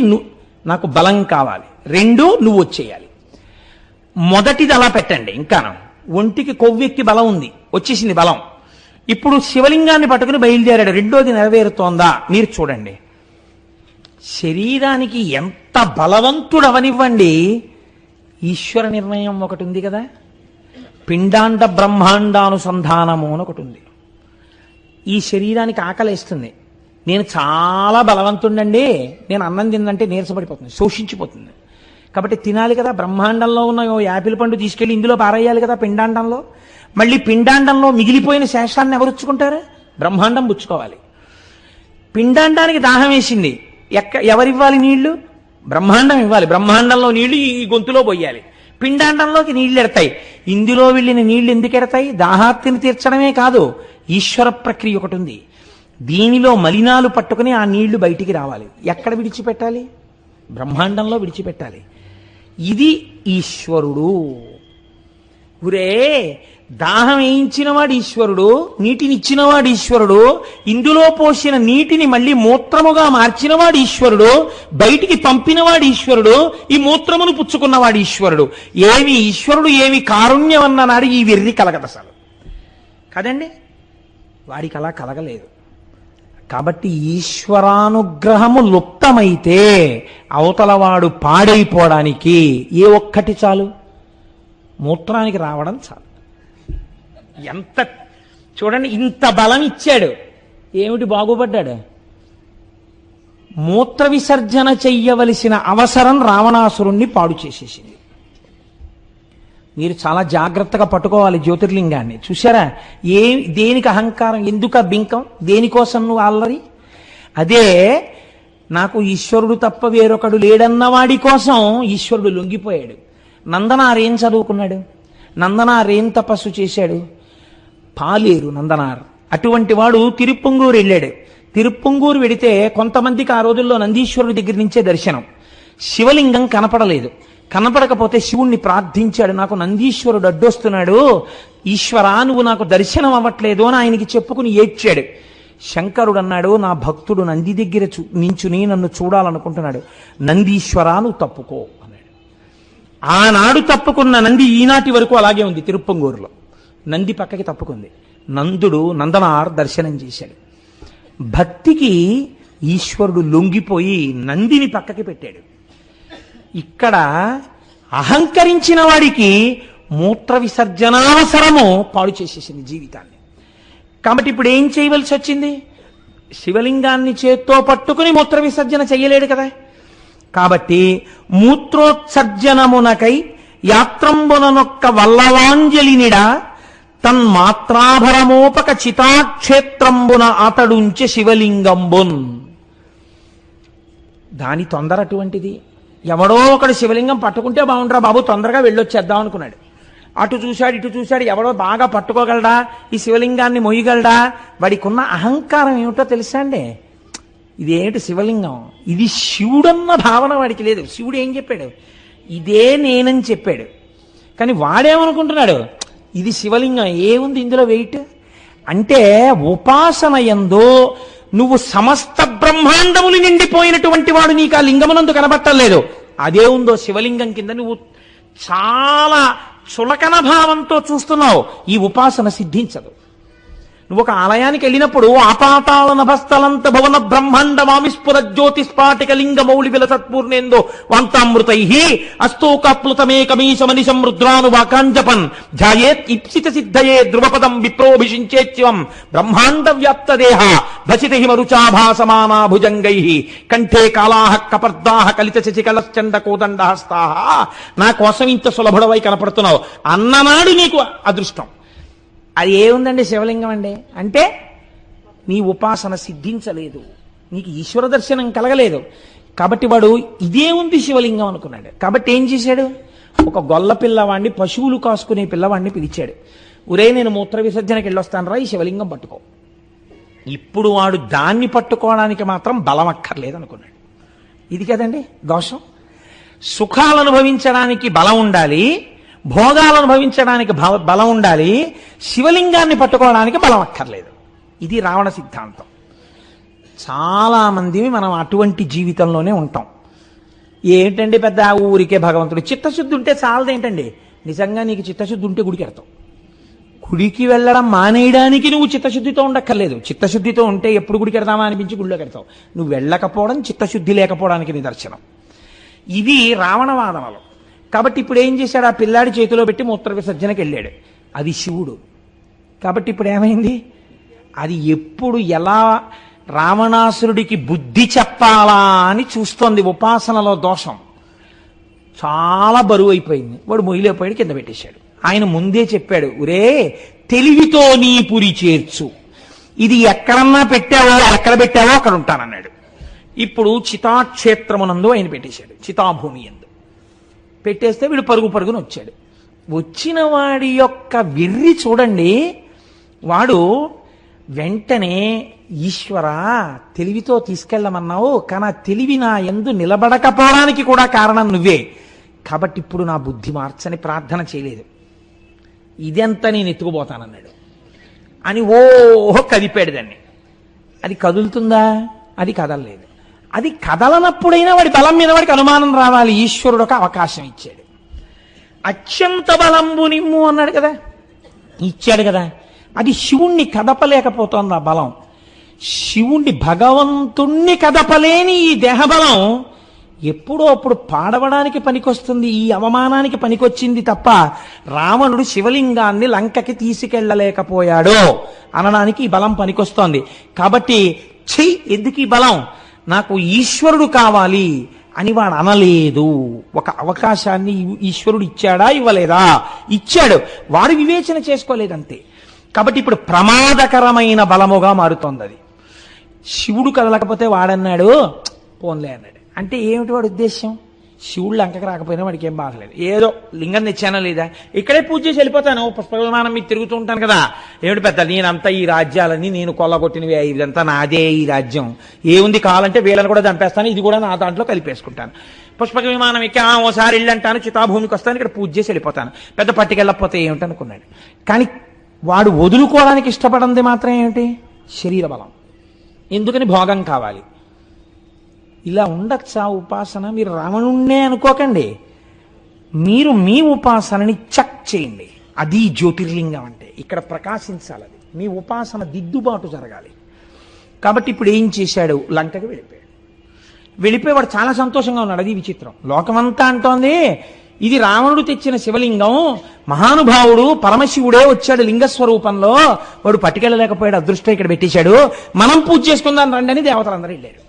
నాకు బలం కావాలి, రెండు నువ్వు వచ్చేయాలి. మొదటిది అలా పెట్టండి. ఇంకా ఒంటికి కొవ్వెక్కి బలం ఉంది, వచ్చేసింది బలం. ఇప్పుడు శివలింగాన్ని పట్టుకుని బయలుదేరాడు. రెండోది నెరవేరుతోందా మీరు చూడండి. శరీరానికి ఎంత బలవంతుడవనివ్వండి, ఈశ్వర నిర్ణయం ఒకటి ఉంది కదా. పిండాండ బ్రహ్మాండానుసంధానము అని ఒకటి ఉంది. ఈ శరీరానికి ఆకలేస్తుంది, నేను చాలా బలవంతుండండి, నేను అన్నం తిందంటే నీరసపడిపోతుంది, శోషించిపోతుంది. కాబట్టి తినాలి కదా. బ్రహ్మాండంలో ఉన్న యాపిల్ పండు తీసుకెళ్లి ఇందులో పారేయాలి కదా పిండాండంలో. మళ్ళీ పిండాండంలో మిగిలిపోయిన శేషాన్ని ఎవరుచ్చుకుంటారు? బ్రహ్మాండం పుచ్చుకోవాలి. పిండాండానికి దాహం వేసింది, ఎవరివ్వాలి నీళ్లు? బ్రహ్మాండం ఇవ్వాలి. బ్రహ్మాండంలో నీళ్లు ఈ గొంతులో పోయాలి, పిండాండంలోకి నీళ్లు ఎడతాయి. ఇందులో వెళ్ళిన నీళ్లు ఎందుకు ఎడతాయి? దాహార్తిని తీర్చడమే కాదు, ఈశ్వర ప్రక్రియ ఒకటి ఉంది. దీనిలో మలినాలు పట్టుకుని ఆ నీళ్లు బయటికి రావాలి. ఎక్కడ విడిచిపెట్టాలి? బ్రహ్మాండంలో విడిచిపెట్టాలి. ఇది ఈశ్వరుడు. గురే, దాహం వేయించినవాడు ఈశ్వరుడు, నీటినిచ్చినవాడు ఈశ్వరుడు, ఇందులో పోసిన నీటిని మళ్ళీ మూత్రముగా మార్చినవాడు ఈశ్వరుడు, బయటికి పంపినవాడు ఈశ్వరుడు, ఈ మూత్రమును పుచ్చుకున్నవాడు ఈశ్వరుడు. ఏమి ఈశ్వరుడు, ఏమి కారుణ్యం అన్ననాడు ఈ వెర్రి కలగదు అసలు కదండి. వాడికి అలా కలగలేదు. కాబట్టి ఈశ్వరానుగ్రహము లుప్తమైతే అవతలవాడు పాడైపోవడానికి ఏ ఒక్కటి చాలు? మూత్రానికి రావడం చాలు. ఎంత చూడండి, ఇంత బలం ఇచ్చాడు, ఏమిటి బాగుపడ్డాడు? మూత్ర విసర్జన చెయ్యవలసిన అవసరం రావణాసురుణ్ణి పాడు చేసేసింది. మీరు చాలా జాగ్రత్తగా పట్టుకోవాలి జ్యోతిర్లింగాన్ని. చూసారా, దేనికి అహంకారం, ఎందుక బింకం, దేనికోసం నువ్వు అల్లరి? అదే నాకు ఈశ్వరుడు తప్ప వేరొకడు లేడన్న వాడి కోసం ఈశ్వరుడు లొంగిపోయాడు. నందనార్ ఏం చదువుకున్నాడు? నందనార్ ఏం తపస్సు చేశాడు? పాలేరు నందనార్. అటువంటి వాడు తిరుప్పంగూరు వెళ్ళాడు. తిరుప్పంగూరు వెడితే కొంతమందికి ఆ రోజుల్లో నందీశ్వరుడి దగ్గర నుంచే దర్శనం. శివలింగం కనపడలేదు. కనపడకపోతే శివుణ్ణి ప్రార్థించాడు, నాకు నందీశ్వరుడు అడ్డొస్తున్నాడు, ఈశ్వరా నువ్వు నాకు దర్శనం అవ్వట్లేదు అని ఆయనకి చెప్పుకుని ఏడ్చాడు. శంకరుడు అన్నాడు, నా భక్తుడు నంది దగ్గర నించుని నన్ను చూడాలనుకుంటున్నాడు, నందీశ్వరా నువ్వు తప్పుకో అన్నాడు. ఆనాడు తప్పుకున్న నంది ఈనాటి వరకు అలాగే ఉంది. తిరుప్పంగూరులో నంది పక్కకి తప్పుకుంది. నందనార్ దర్శనం చేశాడు. భక్తికి ఈశ్వరుడు లొంగిపోయి నందిని పక్కకి పెట్టాడు. ఇక్కడ అహంకరించిన వాడికి మూత్ర విసర్జనావసరము పాడు చేసేసింది జీవితాన్ని. కాబట్టి ఇప్పుడు ఏం చేయవలసి వచ్చింది? శివలింగాన్ని చేత్తో పట్టుకుని మూత్ర విసర్జన చెయ్యలేడు కదా. కాబట్టి మూత్రోత్సర్జనమునకై యాత్రంబుననొక్క వల్లవాంజలినిడ తన్మాత్రాభరమోపక చితాక్షేత్రంబున అతడుంచె శివలింగంబున్. దాని తొందర అటువంటిది. ఎవడో ఒకడు శివలింగం పట్టుకుంటే బాగుండ్రా బాబు, తొందరగా వెళ్ళొచ్చేద్దాం అనుకున్నాడు. అటు చూశాడు, ఇటు చూశాడు, ఎవడో బాగా పట్టుకోగలడా, ఈ శివలింగాన్ని మొయ్యగలడా? వాడికి ఉన్న అహంకారం ఏమిటో తెలుసా అండి? ఇదేమిటి శివలింగం, ఇది శివుడన్న భావన వాడికి లేదు. శివుడు ఏం చెప్పాడు? ఇదే నేనని చెప్పాడు. కానీ వాడేమనుకుంటున్నాడు? ఇది శివలింగం, ఏముంది ఇందులో వెయిట్ అంటే? ఉపాసన యందు నువ్వు సమస్త బ్రహ్మాండములు నిండిపోయినటువంటి వాడు నీకు ఆ లింగమునందు కనబట్టలేదు. అదే ఉందో శివలింగం కింద నువ్వు చాలా చులకన భావంతో చూస్తున్నావు. ఈ ఉపాసన సిద్ధించదు. నువ్వు ఒక ఆలయానికి వెళ్ళినప్పుడు ఆపాతాళ నభస్థలంత భువన బ్రహ్మాండ మావిస్ఫుర జ్యోతిస్పాటిక లింగ మౌళి విలసత్పూర్ణేందో వాంతామృతై అస్తోకాప్లుతమేకమీశమనిశం రుద్రానువాకాంజపన్ ధ్యాయేత్ ఇప్సిత సిద్ధయే ధ్రువపదం విప్రోభిషించేత్యం బ్రహ్మాండ వ్యాప్త దేహ భసిత హిమరుచాభాసమానా భుజంగై కంఠే కాళాహ కపర్దాహ కలిత శశికలశ్చండ కోదండ హస్తాహ. నా కోసం ఇంత సులభుడవై కనపడుతున్నావు అన్ననాడు నీకు అదృష్టం. అది ఏముందండి శివలింగం అండి అంటే నీ ఉపాసన సిద్ధించలేదు, నీకు ఈశ్వర దర్శనం కలగలేదు. కాబట్టి వాడు ఇదే ఉంది శివలింగం అనుకున్నాడు. కాబట్టి ఏం చేశాడు? ఒక గొల్ల పిల్లవాడిని, పశువులు కాసుకునే పిల్లవాడిని పిలిచాడు. ఒరే నేను మూత్ర విసర్జనకి వెళ్ళొస్తాను రా, ఈ శివలింగం పట్టుకో. ఇప్పుడు వాడు దాన్ని పట్టుకోవడానికి మాత్రం బలం అక్కర్లేదు అనుకున్నాడు. ఇది కదండి దోషం. సుఖాలు అనుభవించడానికి బలం ఉండాలి, భోగాలు అనుభవించడానికి బలం ఉండాలి, శివలింగాన్ని పట్టుకోవడానికి బలం అక్కర్లేదు. ఇది రావణ సిద్ధాంతం. చాలా మంది మనం అటువంటి జీవితంలోనే ఉంటాం. ఏంటండి పెద్ద ఊరికే భగవంతుడు, చిత్తశుద్ధి ఉంటే చాలదేంటండి? నిజంగా నీకు చిత్తశుద్ధి ఉంటే గుడికి వెళ్తావు. గుడికి వెళ్ళడం మానేయడానికి నువ్వు చిత్తశుద్ధితో ఉండక్కర్లేదు. చిత్తశుద్ధితో ఉంటే ఎప్పుడు గుడికి వెడతామా అనిపించి గుడిలోకి వెడతావు. నువ్వు వెళ్ళకపోవడం చిత్తశుద్ధి లేకపోవడానికి నిదర్శనం. ఇది రావణవాదనలో. కాబట్టి ఇప్పుడు ఏం చేశాడు? ఆ పిల్లాడి చేతిలో పెట్టి మూత్ర విసర్జనకి వెళ్ళాడు. అది శివుడు. కాబట్టి ఇప్పుడు ఏమైంది? అది ఎప్పుడు ఎలా రావణాసురుడికి బుద్ధి చెప్పాలా అని చూస్తోంది. ఉపాసనలో దోషం చాలా బరువు అయిపోయింది. వాడు మొయ్యలేకపోయాడు, కింద పెట్టేశాడు. ఆయన ముందే చెప్పాడు, ఒరే తెలివితో నీ పురి చేర్చు, ఇది ఎక్కడన్నా పెట్టావో ఎక్కడ పెట్టావో అక్కడ ఉంటానన్నాడు. ఇప్పుడు చితాక్షేత్రమునందు ఆయన పెట్టేశాడు. చితాభూమి ఎందు పెట్టేస్తే వీడు పరుగు పరుగున వచ్చాడు. వచ్చిన వాడి యొక్క వెర్రి చూడండి. వాడు వెంటనే, ఈశ్వరా తెలివితో తీసుకెళ్ళమన్నావు, కానీ ఆ తెలివి నా యందు నిలబడకపోవడానికి కూడా కారణం నువ్వే, కాబట్టి ఇప్పుడు నా బుద్ధి మార్చని ప్రార్థన చేయలేదు. ఇదెంత నేను ఎత్తుకుపోతానన్నాడు అని కదిపాడు దాన్ని. అది కదులుతుందా? అది కదలలేదు. అది కదలనప్పుడైనా వాడి బలం మీద వాడికి అనుమానం రావాలి. ఈశ్వరుడు ఒక అవకాశం ఇచ్చాడు. అత్యంత బలంబు నిమ్ము అన్నాడు కదా, ఇచ్చాడు కదా. అది శివుణ్ణి కదపలేకపోతోంది ఆ బలం. శివుణ్ణి, భగవంతుణ్ణి కదపలేని ఈ దేహబలం ఎప్పుడో అప్పుడు పాడవడానికి పనికొస్తుంది. ఈ అవమానానికి పనికొచ్చింది తప్ప రావణుడు శివలింగాన్ని లంకకి తీసుకెళ్లలేకపోయాడు అనడానికి ఈ బలం పనికొస్తోంది. కాబట్టి ఎందుకు ఈ బలం, నాకు ఈశ్వరుడు కావాలి అని వాడు అనలేదు. ఒక అవకాశాన్ని ఈశ్వరుడు ఇచ్చాడా ఇవ్వలేదా? ఇచ్చాడు. వాడు వివేచన చేసుకోలేదంతే. కాబట్టి ఇప్పుడు ప్రమాదకరమైన బలముగా మారుతోంది అది. శివుడు కదలకపోతే వాడన్నాడు పోన్లే అన్నాడు. అంటే ఏమిటి వాడి ఉద్దేశం? శివుడు లంకకి రాకపోయినా వాడికి ఏం బాగలేదు. ఏదో లింగం తెచ్చానా లేదా, ఇక్కడే పూజ చేసి వెళ్ళిపోతాను, పుష్ప విమానం మీకు తిరుగుతూ ఉంటాను కదా, ఏమిటి పెద్ద నేనంతా ఈ రాజ్యాలని నేను కొల్లగొట్టినవి, ఇదంతా నాదే ఈ రాజ్యం, ఏముంది కావాలంటే వీళ్ళని కూడా చంపేస్తాను, ఇది కూడా నా దాంట్లో కలిపేసుకుంటాను, పుష్పక విమానం ఎక్కి ఓసారి ఇళ్ళంటాను, చితాభూమికి వస్తాను, ఇక్కడ పూజ చేసి వెళ్ళిపోతాను, పెద్ద పట్టుకెళ్ళకపోతే ఏమిటనుకున్నాడు. కానీ వాడు వదులుకోవడానికి ఇష్టపడింది మాత్రం ఏమిటి? శరీర బలం. ఎందుకని? భోగం కావాలి. ఇలా ఉండొచ్చా ఉపాసన? మీరు రావణుణ్ణే అనుకోకండి, మీరు మీ ఉపాసనని చెక్ చేయండి. అది జ్యోతిర్లింగం అంటే. ఇక్కడ ప్రకాశించాలి. అది మీ ఉపాసన దిద్దుబాటు జరగాలి. కాబట్టి ఇప్పుడు ఏం చేశాడు? లంకకి వెళ్ళిపోయి వాడు చాలా సంతోషంగా ఉన్నాడు. అది విచిత్రం. లోకమంతా అంటోంది ఇది రావణుడు తెచ్చిన శివలింగం, మహానుభావుడు పరమశివుడే వచ్చాడు లింగస్వరూపంలో, వాడు పట్టుకెళ్ళలేకపోయాడు, అదృష్టం ఇక్కడ పెట్టేశాడు, మనం పూజ చేసుకుందాం రండి అని దేవతలందరూ వెళ్ళారు.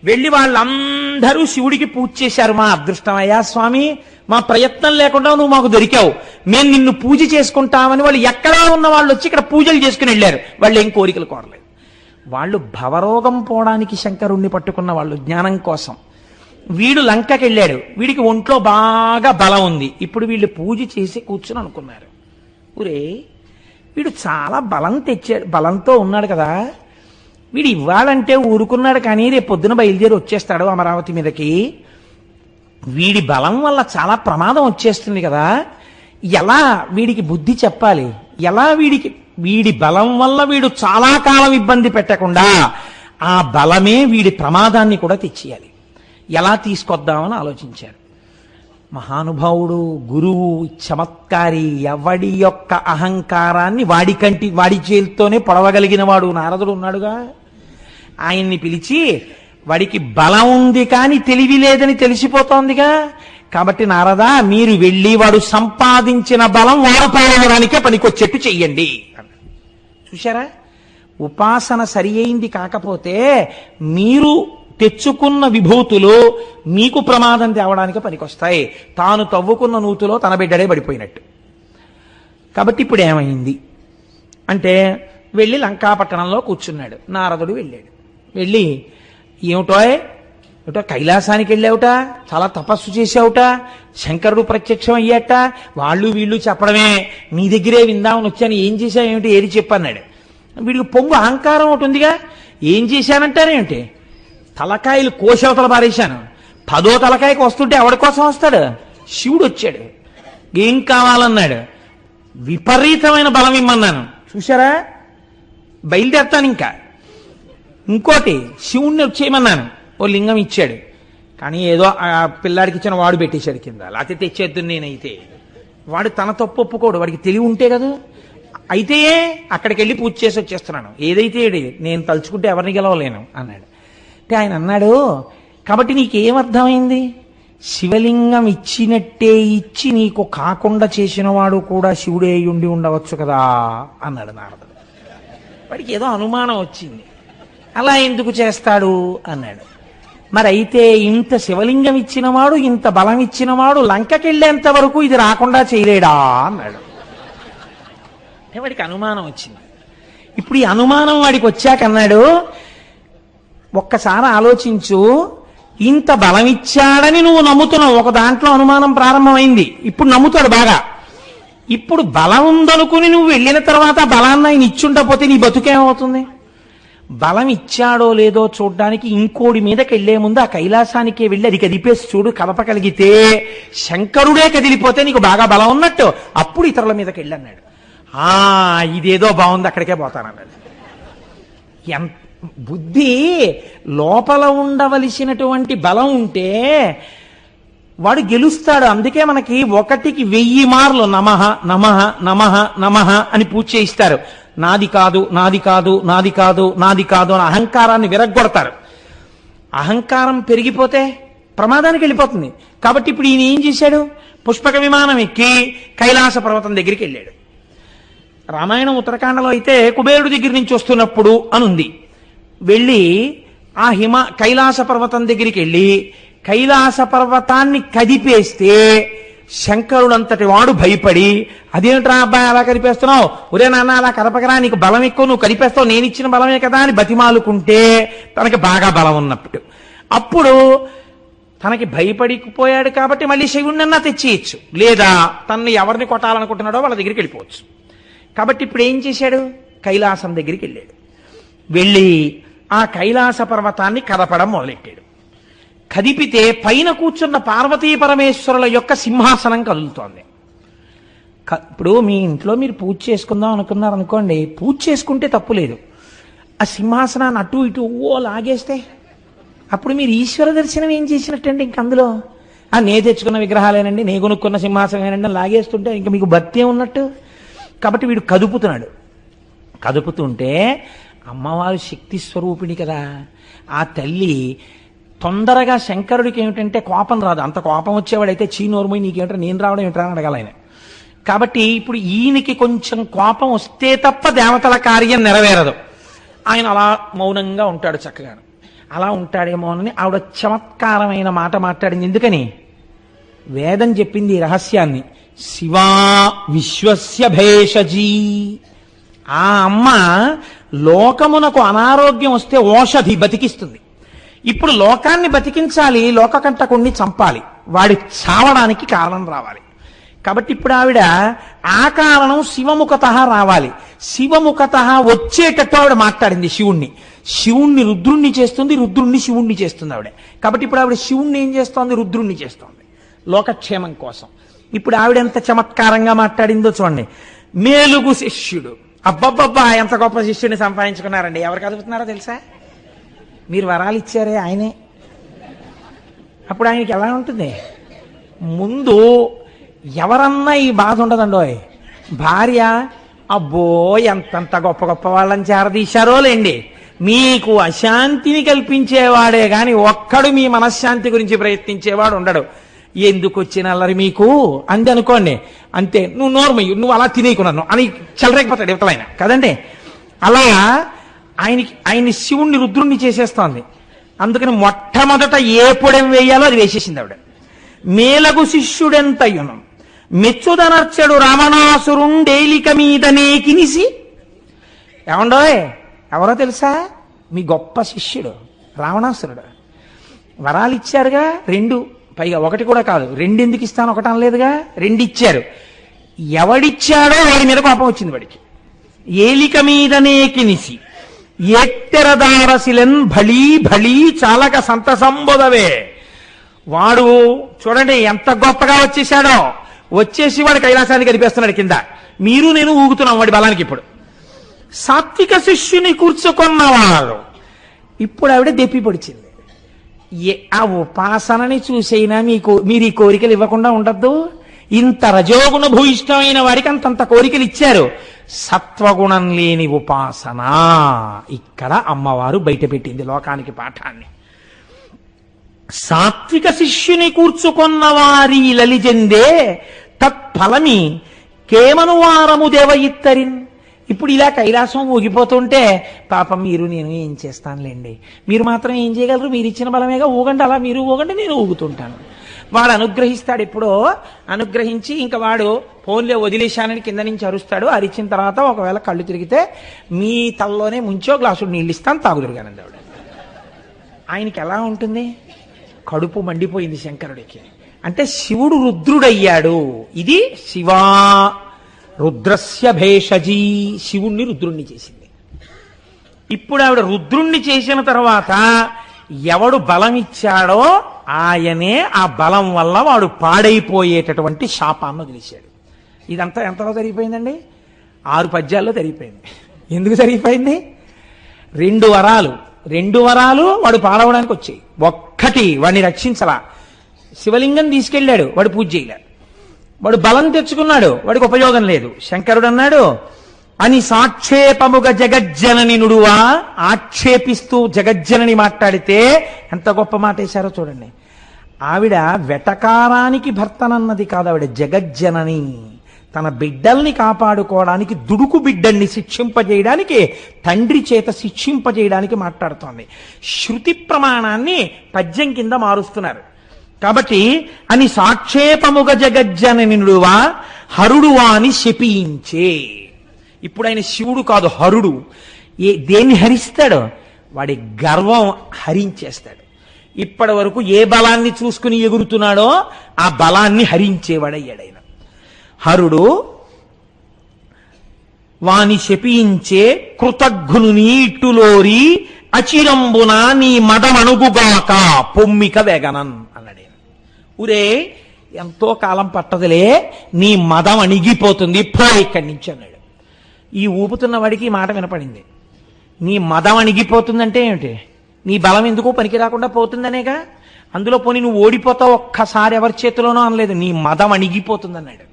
వెళ్ళి వాళ్ళందరూ శివుడికి పూజ చేశారు. మా అదృష్టమయ్యా స్వామి, మా ప్రయత్నం లేకుండా నువ్వు మాకు దొరికావు, మేము నిన్ను పూజ చేసుకుంటామని వాళ్ళు ఎక్కడా ఉన్న వాళ్ళు వచ్చి ఇక్కడ పూజలు చేసుకుని వెళ్ళారు. వాళ్ళు ఏం కోరికలు కోరలేదు. వాళ్ళు భవరోగం పోవడానికి శంకరుణ్ణి పట్టుకున్న వాళ్ళు, జ్ఞానం కోసం. వీడు లంకకి వెళ్ళాడు, వీడికి ఒంట్లో బాగా బలం ఉంది. ఇప్పుడు వీళ్ళు పూజ చేసి కూర్చుని అనుకున్నారు, ఊరే వీడు చాలా బలం తెచ్చాడు, బలంతో ఉన్నాడు కదా, వీడు ఇవ్వాలంటే ఊరుకున్నాడు, కానీ రేపు పొద్దున బయలుదేరి వచ్చేస్తాడు అమరావతి మీదకి, వీడి బలం వల్ల చాలా ప్రమాదం వచ్చేస్తుంది కదా, ఎలా వీడికి బుద్ధి చెప్పాలి, ఎలా వీడి బలం వల్ల వీడు చాలా కాలం ఇబ్బంది పెట్టకుండా ఆ బలమే వీడి ప్రమాదాన్ని కూడా తెచ్చేయాలి, ఎలా తీసుకొద్దామని ఆలోచించారు. మహానుభావుడు, గురువు, చమత్కారి, ఎవడి యొక్క అహంకారాన్ని వాడి చేతితోనే పొడవగలిగిన వాడు నారదుడు ఉన్నాడుగా, ఆయన్ని పిలిచి, వాడికి బలం ఉంది కానీ తెలివి లేదని తెలిసిపోతోందిగా, కాబట్టి నారదా మీరు వెళ్ళి వాడు సంపాదించిన బలం వాడపడడానికే పనికొచ్చేట్టు చెయ్యండి. చూశారా, ఉపాసన సరి అయింది కాకపోతే మీరు తెచ్చుకున్న విభూతులు మీకు ప్రమాదం తేవడానికి పనికొస్తాయి. తాను తవ్వుకున్న నూతులో తన బిడ్డడే పడిపోయినట్టు. కాబట్టి ఇప్పుడు ఏమైంది అంటే, వెళ్ళి లంకాపట్టణంలో కూర్చున్నాడు. నారదుడు వెళ్ళి ఏమిటో కైలాసానికి వెళ్ళావుట, చాలా తపస్సు చేసావుట, శంకరుడు ప్రత్యక్షం అయ్యాట, వాళ్ళు వీళ్ళు చెప్పడమే, నీ దగ్గరే విందామని వచ్చాను, ఏం చేశావు ఏమిటి, ఏది చెప్పన్నాడు. వీడికి పొంగు అహంకారం ఒకటి ఉందిగా, ఏం చేశానంటారేమిటి, తలకాయలు కోశవతల పారేశాను, 10వ తలకాయకి వస్తుంటే ఎవడి కోసం వస్తాడు, శివుడు వచ్చాడు, ఏం కావాలన్నాడు, విపరీతమైన బలం ఇమ్మన్నాను, చూశారా బయలుదేరుతాను ఇంకా, ఇంకోటి శివుణ్ణి వచ్చేయమన్నాను, ఓ లింగం ఇచ్చాడు, కానీ ఏదో ఆ పిల్లాడికి ఇచ్చిన వాడు పెట్టేశాడు కింద, లేకపోతే తెచ్చేద్దు నేనైతే, వాడు తన తప్పు ఒప్పుకోడు, వాడికి తెలివి ఉంటే కదా. అయితే అక్కడికి వెళ్ళి పూజ చేసి వచ్చేస్తున్నాను, ఏదైతే నేను తలుచుకుంటే ఎవరిని గెలవలేను అన్నాడు. అంటే ఆయన అన్నాడు, కాబట్టి నీకేమర్థమైంది? శివలింగం ఇచ్చినట్టే ఇచ్చి నీకు కాకుండా చేసిన వాడు కూడా శివుడే ఉండి ఉండవచ్చు కదా అన్నాడు నారదుడు. వాడికి ఏదో అనుమానం వచ్చింది, అలా ఎందుకు చేస్తాడు అన్నాడు. మరి అయితే ఇంత శివలింగం ఇచ్చినవాడు, ఇంత బలం ఇచ్చినవాడు లంకకెళ్ళేంత వరకు ఇది రాకుండా చేయలేడా అన్నాడు. వాడికి అనుమానం వచ్చింది. ఇప్పుడు ఈ అనుమానం వాడికి వచ్చాక అన్నాడు, ఒక్కసారి ఆలోచించు, ఇంత బలం ఇచ్చాడని నువ్వు నమ్ముతున్నావు, ఒక దాంట్లో అనుమానం ప్రారంభమైంది, ఇప్పుడు నమ్ముతాడు బాగా. ఇప్పుడు బలం ఉందనుకుని నువ్వు వెళ్ళిన తర్వాత బలాన్ని ఆయన ఇచ్చుండపోతే నీ బతుకేమవుతుంది? బలం ఇచ్చాడో లేదో చూడ్డానికి ఇంకోడి మీదకి వెళ్లే ముందు ఆ కైలాసానికే వెళ్ళి అది కదిపేసి చూడు, కదపగలిగితే శంకరుడే కదిలిపోతే నీకు బాగా బలం ఉన్నట్టు, అప్పుడు ఇతరుల మీదకి వెళ్ళి అన్నాడు. ఇదేదో బాగుంది, అక్కడికే పోతానన్నాడు. ఎంత బుద్ధి లోపల ఉండవలసినటువంటి బలం ఉంటే వాడు గెలుస్తాడు. అందుకే మనకి 1,000 మార్లు నమః నమః నమః నమః అని పూజ చేయిస్తారు. నాది కాదు, నాది కాదు, నాది కాదు, నాది కాదు అని అహంకారాన్ని విరగ్గొడతారు. అహంకారం పెరిగిపోతే ప్రమాదానికి వెళ్ళిపోతుంది. కాబట్టి ఇప్పుడు ఈయన ఏం చేశాడు? పుష్పక విమానం ఎక్కి కైలాస పర్వతం దగ్గరికి వెళ్ళాడు. రామాయణం ఉత్తరాఖండలో అయితే కుబేరుడి దగ్గర నుంచి వస్తున్నప్పుడు అనుంది. వెళ్ళి ఆ కైలాస పర్వతం దగ్గరికి వెళ్ళి కైలాస పర్వతాన్ని కదిపేస్తే శంకరుడంతటి వాడు భయపడి, అదేమిట్రా అబ్బాయి అలా కదిపేస్తున్నావు, ఒరే నాన్న అలా కదపకరా, నీకు బలం ఎక్కువ, నువ్వు కదిపేస్తావు, నేను ఇచ్చిన బలమే కదా అని బతిమాలుకుంటే తనకి బాగా బలం ఉన్నప్పుడు, అప్పుడు తనకి భయపడిపోయాడు కాబట్టి మళ్ళీ శివుణ్ణన్నా తెచ్చేయచ్చు, లేదా తనని ఎవరిని కొట్టాలనుకుంటున్నాడో వాళ్ళ దగ్గరికి వెళ్ళిపోవచ్చు. కాబట్టి ఇప్పుడు ఏం చేశాడు? కైలాసం దగ్గరికి వెళ్ళాడు. వెళ్ళి ఆ కైలాస పర్వతాన్ని కదపడం మొదలెట్టాడు. కదిపితే పైన కూర్చున్న పార్వతీ పరమేశ్వరుల యొక్క సింహాసనం కదులుతోంది. ఇప్పుడు మీ ఇంట్లో మీరు పూజ చేసుకుందాం అనుకున్నారనుకోండి, పూజ చేసుకుంటే తప్పు లేదు, ఆ సింహాసనాన్ని అటు ఇటు లాగేస్తే అప్పుడు మీరు ఈశ్వర దర్శనం ఏం చేసినట్టండి? ఇంక అందులో నే తెచ్చుకున్న విగ్రహాలేనండి, నే కొనుక్కున్న సింహాసనమేనండి లాగేస్తుంటే ఇంక మీకు భక్తి ఉన్నట్టు. కాబట్టి వీడు కదుపుతున్నాడు. కదుపుతుంటే అమ్మవారు శక్తి స్వరూపిణి కదా, ఆ తల్లి తొందరగా శంకరుడికి ఏమిటంటే కోపం రాదు. అంత కోపం వచ్చేవాడైతే చీనోర్మోయి నీకేమిటో నేను రావడం ఏమిట్రా అని అడగాలి ఆయన. కాబట్టి ఇప్పుడు ఈయనకి కొంచెం కోపం వస్తే తప్ప దేవతల కార్యం నెరవేరదు. ఆయన అలా మౌనంగా ఉంటాడు, చక్కగా అలా ఉంటాడేమోనని ఆవిడ చమత్కారమైన మాట మాట్లాడింది. ఎందుకని? వేదం చెప్పింది రహస్యాన్ని, శివా విశ్వస్య భేషజీ. ఆ అమ్మ లోకమునకు అనారోగ్యం వస్తే ఓషధి బతికిస్తుంది. ఇప్పుడు లోకాన్ని బతికించాలి, లోకకంటకుణ్ణి చంపాలి, వాడి చావడానికి కారణం రావాలి. కాబట్టి ఇప్పుడు ఆవిడ ఆ కారణం శివముఖత రావాలి. శివముఖత వచ్చేటట్టు ఆవిడ మాట్లాడింది శివుణ్ణి. శివుణ్ణి రుద్రుణ్ణి చేస్తుంది, రుద్రుణ్ణి శివుణ్ణి చేస్తుంది ఆవిడ. కాబట్టి ఇప్పుడు ఆవిడ శివుణ్ణి ఏం చేస్తోంది? రుద్రుణ్ణి చేస్తోంది లోకక్షేమం కోసం. ఇప్పుడు ఆవిడ ఎంత చమత్కారంగా మాట్లాడిందో చూడండి. మేలుగు శిష్యుడు, అబ్బబ్బబ్బా ఎంత గొప్ప శిష్యుడిని సంపాదించుకున్నారండి. ఎవరు కదుపుతున్నారో తెలుసా? మీరు వరాలు ఇచ్చారే ఆయనే. అప్పుడు ఆయనకి ఎలా ఉంటుంది? ముందు ఎవరన్నా ఈ బాధ ఉండదండోయ్. భార్య, అబ్బో ఎంతంత గొప్ప గొప్ప వాళ్ళని చేరదీశారో లేండి, మీకు అశాంతిని కల్పించేవాడే గాని ఒక్కడు మీ మనశ్శాంతి గురించి ప్రయత్నించేవాడు ఉండడు. ఎందుకు వచ్చిన అల్లరి మీకు అంది అనుకోండి, అంతే, నువ్వు నోర్మయ్యు, నువ్వు అలా తినేకున్నాను అని చెలరేకపోతాడు యువతలైన కదండి. అలా ఆయన్ని శివుణ్ణి రుద్రుణ్ణి చేసేస్తోంది. అందుకని మొట్టమొదట ఏ పొడెం వేయాలో అది వేసేసింది ఆవిడ. మేలగు శిష్యుడెంతయును మెచ్చుదనర్చడు రావణాసురుండేలిక మీదనే కినిసి. ఏమండోయ్, ఎవరో తెలుసా? మీ గొప్ప శిష్యుడు రావణాసురుడు. వరాలు ఇచ్చారుగా 2, పైగా 1 కూడా కాదు, 2 ఎందుకు ఇస్తాను, 1 అనలేదుగా, 2 ఇచ్చారు. ఎవడిచ్చాడో వాడి మీద కోపం వచ్చింది వాడికి. ఏలిక మీదనే కినిసి ఎట్టెరదారసిలెన్ భళీ భళీ చాలక సంతసంబోధవే. వాడు చూడండి ఎంత గొప్పగా వచ్చేసాడో, వచ్చేసి వాడు కైలాసానికి కనిపిస్తున్నాడు కింద, మీరు నేను ఊగుతున్నాం వాడి బలానికి. ఇప్పుడు సాత్విక శిష్యుని కూర్చుకున్నవాడు. ఇప్పుడు ఆవిడ దెప్పి పొడిచింది. ఆ ఉపాసనని చూసైనా మీరు ఈ కోరికలు ఇవ్వకుండా ఉండద్దు. ఇంత రజోగుణ భూయిష్టమైన వాడికి అంతంత కోరికలు ఇచ్చారు. సత్వగుణం లేని ఉపాసన. ఇక్కడ అమ్మవారు బయటపెట్టింది లోకానికి పాఠాన్ని. సాత్విక శిష్యుని కూర్చుకొన్న వారి లలిజెందే తత్ఫలమి కేమనువారము దేవ ఇత్తరిన్. ఇప్పుడు ఇలా కైలాసం ఊగిపోతుంటే పాపం మీరు నేను ఏం చేస్తానులేండి, మీరు మాత్రం ఏం చేయగలరు, మీరు ఇచ్చిన బలమేగా, ఊగండి, అలా మీరు ఊగండి, నేను ఊగుతుంటాను. వాడు అనుగ్రహిస్తాడు. ఎప్పుడో అనుగ్రహించి ఇంకా వాడు ఫోన్లో వదిలేశానని కింద నుంచి అరుస్తాడు. అరిచిన తర్వాత ఒకవేళ కళ్ళు తిరిగితే మీ తల్లోనే ముంచో గ్లాసుడు నీళ్ళు ఇస్తాను, తాగుదురుగానండి ఆవిడ. ఆయనకి ఎలా ఉంటుంది? కడుపు మండిపోయింది శంకరుడికి. అంటే శివుడు రుద్రుడయ్యాడు. ఇది శివా రుద్రస్య భేషజీ, శివుణ్ణి రుద్రుణ్ణి చేసింది. ఇప్పుడు ఆవిడ రుద్రుణ్ణి చేసిన తర్వాత ఎవడు బలం ఇచ్చాడో ఆయనే ఆ బలం వల్ల వాడు పాడైపోయేటటువంటి శాపాన్ని వదిలేశాడు. ఇదంతా ఎంతలో జరిగిపోయిందండి? 6 పద్యాల్లో జరిగిపోయింది. ఎందుకు జరిగిపోయింది? 2 వరాలు. 2 వరాలు వాడు పాడవడానికి వచ్చాయి. ఒక్కటి వాడిని రక్షించలా. శివలింగం తీసుకెళ్ళాడు, వాడు పూజ చేయలే. వాడు బలం తెచ్చుకున్నాడు, వాడికి ఉపయోగం లేదు. శంకరుడు అన్నాడు, అని సాక్షేపముగ జగజ్జనని నుడువా. ఆక్షేపిస్తూ జగజ్జనని మాట్లాడితే ఎంత గొప్ప మాట వేశారో చూడండి. ఆవిడ వెటకారానికి భర్తనన్నది కాదు, ఆవిడ జగజ్జనని. తన బిడ్డల్ని కాపాడుకోవడానికి, దుడుకు బిడ్డల్ని శిక్షింపజేయడానికి, తండ్రి చేత శిక్షింపజేయడానికి మాట్లాడుతోంది. శృతి ప్రమాణాన్ని పద్యం కింద మారుస్తున్నారు. కాబట్టి అని సాక్షేపముగ జగజ్జననినుడువా హరుడువా అని శపించే. ఇప్పుడు ఆయన శివుడు కాదు, హరుడు. దేన్ని హరిస్తాడు? వాడి గర్వం హరించేస్తాడు. ఇప్పటి వరకు ఏ బలాన్ని చూసుకుని ఎగురుతున్నాడో ఆ బలాన్ని హరించేవాడయ్యాడు ఆయన. హరుడు వాని శపించే కృతజ్ఞుని నీటులోరి అచిరంబున నీ మదమణుగుగాక పొమ్మిక వేగనన్ అన్నాడు. ఊరే ఎంతో కాలం పట్టదులే, నీ మదం అణిగిపోతుంది, పో ఇక్కడి నుంచి అన్నాడు. ఈ ఊపుతున్న వాడికి ఈ మాట వినపడింది. నీ మదం అణిగిపోతుందంటే ఏమిటి? నీ బలం ఎందుకు పనికి రాకుండా పోతుందనేగా. అందులో పోనీ నువ్వు ఓడిపోతావు ఒక్కసారి ఎవరి చేతిలోనో అనలేదు, నీ మదం అణిగిపోతుంది అన్నాడు.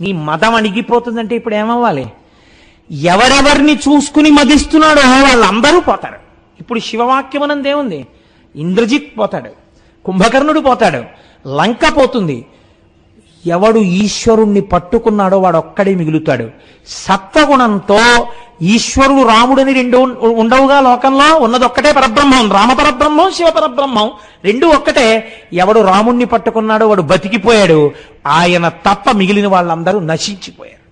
నీ మదం అణిగిపోతుందంటే ఇప్పుడు ఏమవ్వాలి? ఎవరెవరిని చూసుకుని మదిస్తున్నాడో వాళ్ళందరూ పోతారు. ఇప్పుడు శివవాక్యమనందేముంది? ఇంద్రజిత్ పోతాడు, కుంభకర్ణుడు పోతాడు, లంక పోతుంది. ఎవడు ఈశ్వరుణ్ణి పట్టుకున్నాడో వాడు ఒక్కడే మిగులుతాడు. సత్వగుణంతో ఈశ్వరుడు రాముడని 2 ఉండవుగా లోకంలో. ఉన్నదొక్కటే పరబ్రహ్మం, రామపరబ్రహ్మం, శివపరబ్రహ్మం, 2 ఒక్కటే. ఎవడు రాముణ్ణి పట్టుకున్నాడో వాడు బతికిపోయాడు. ఆయన తప్ప మిగిలిన వాళ్ళందరూ నశించిపోయారు.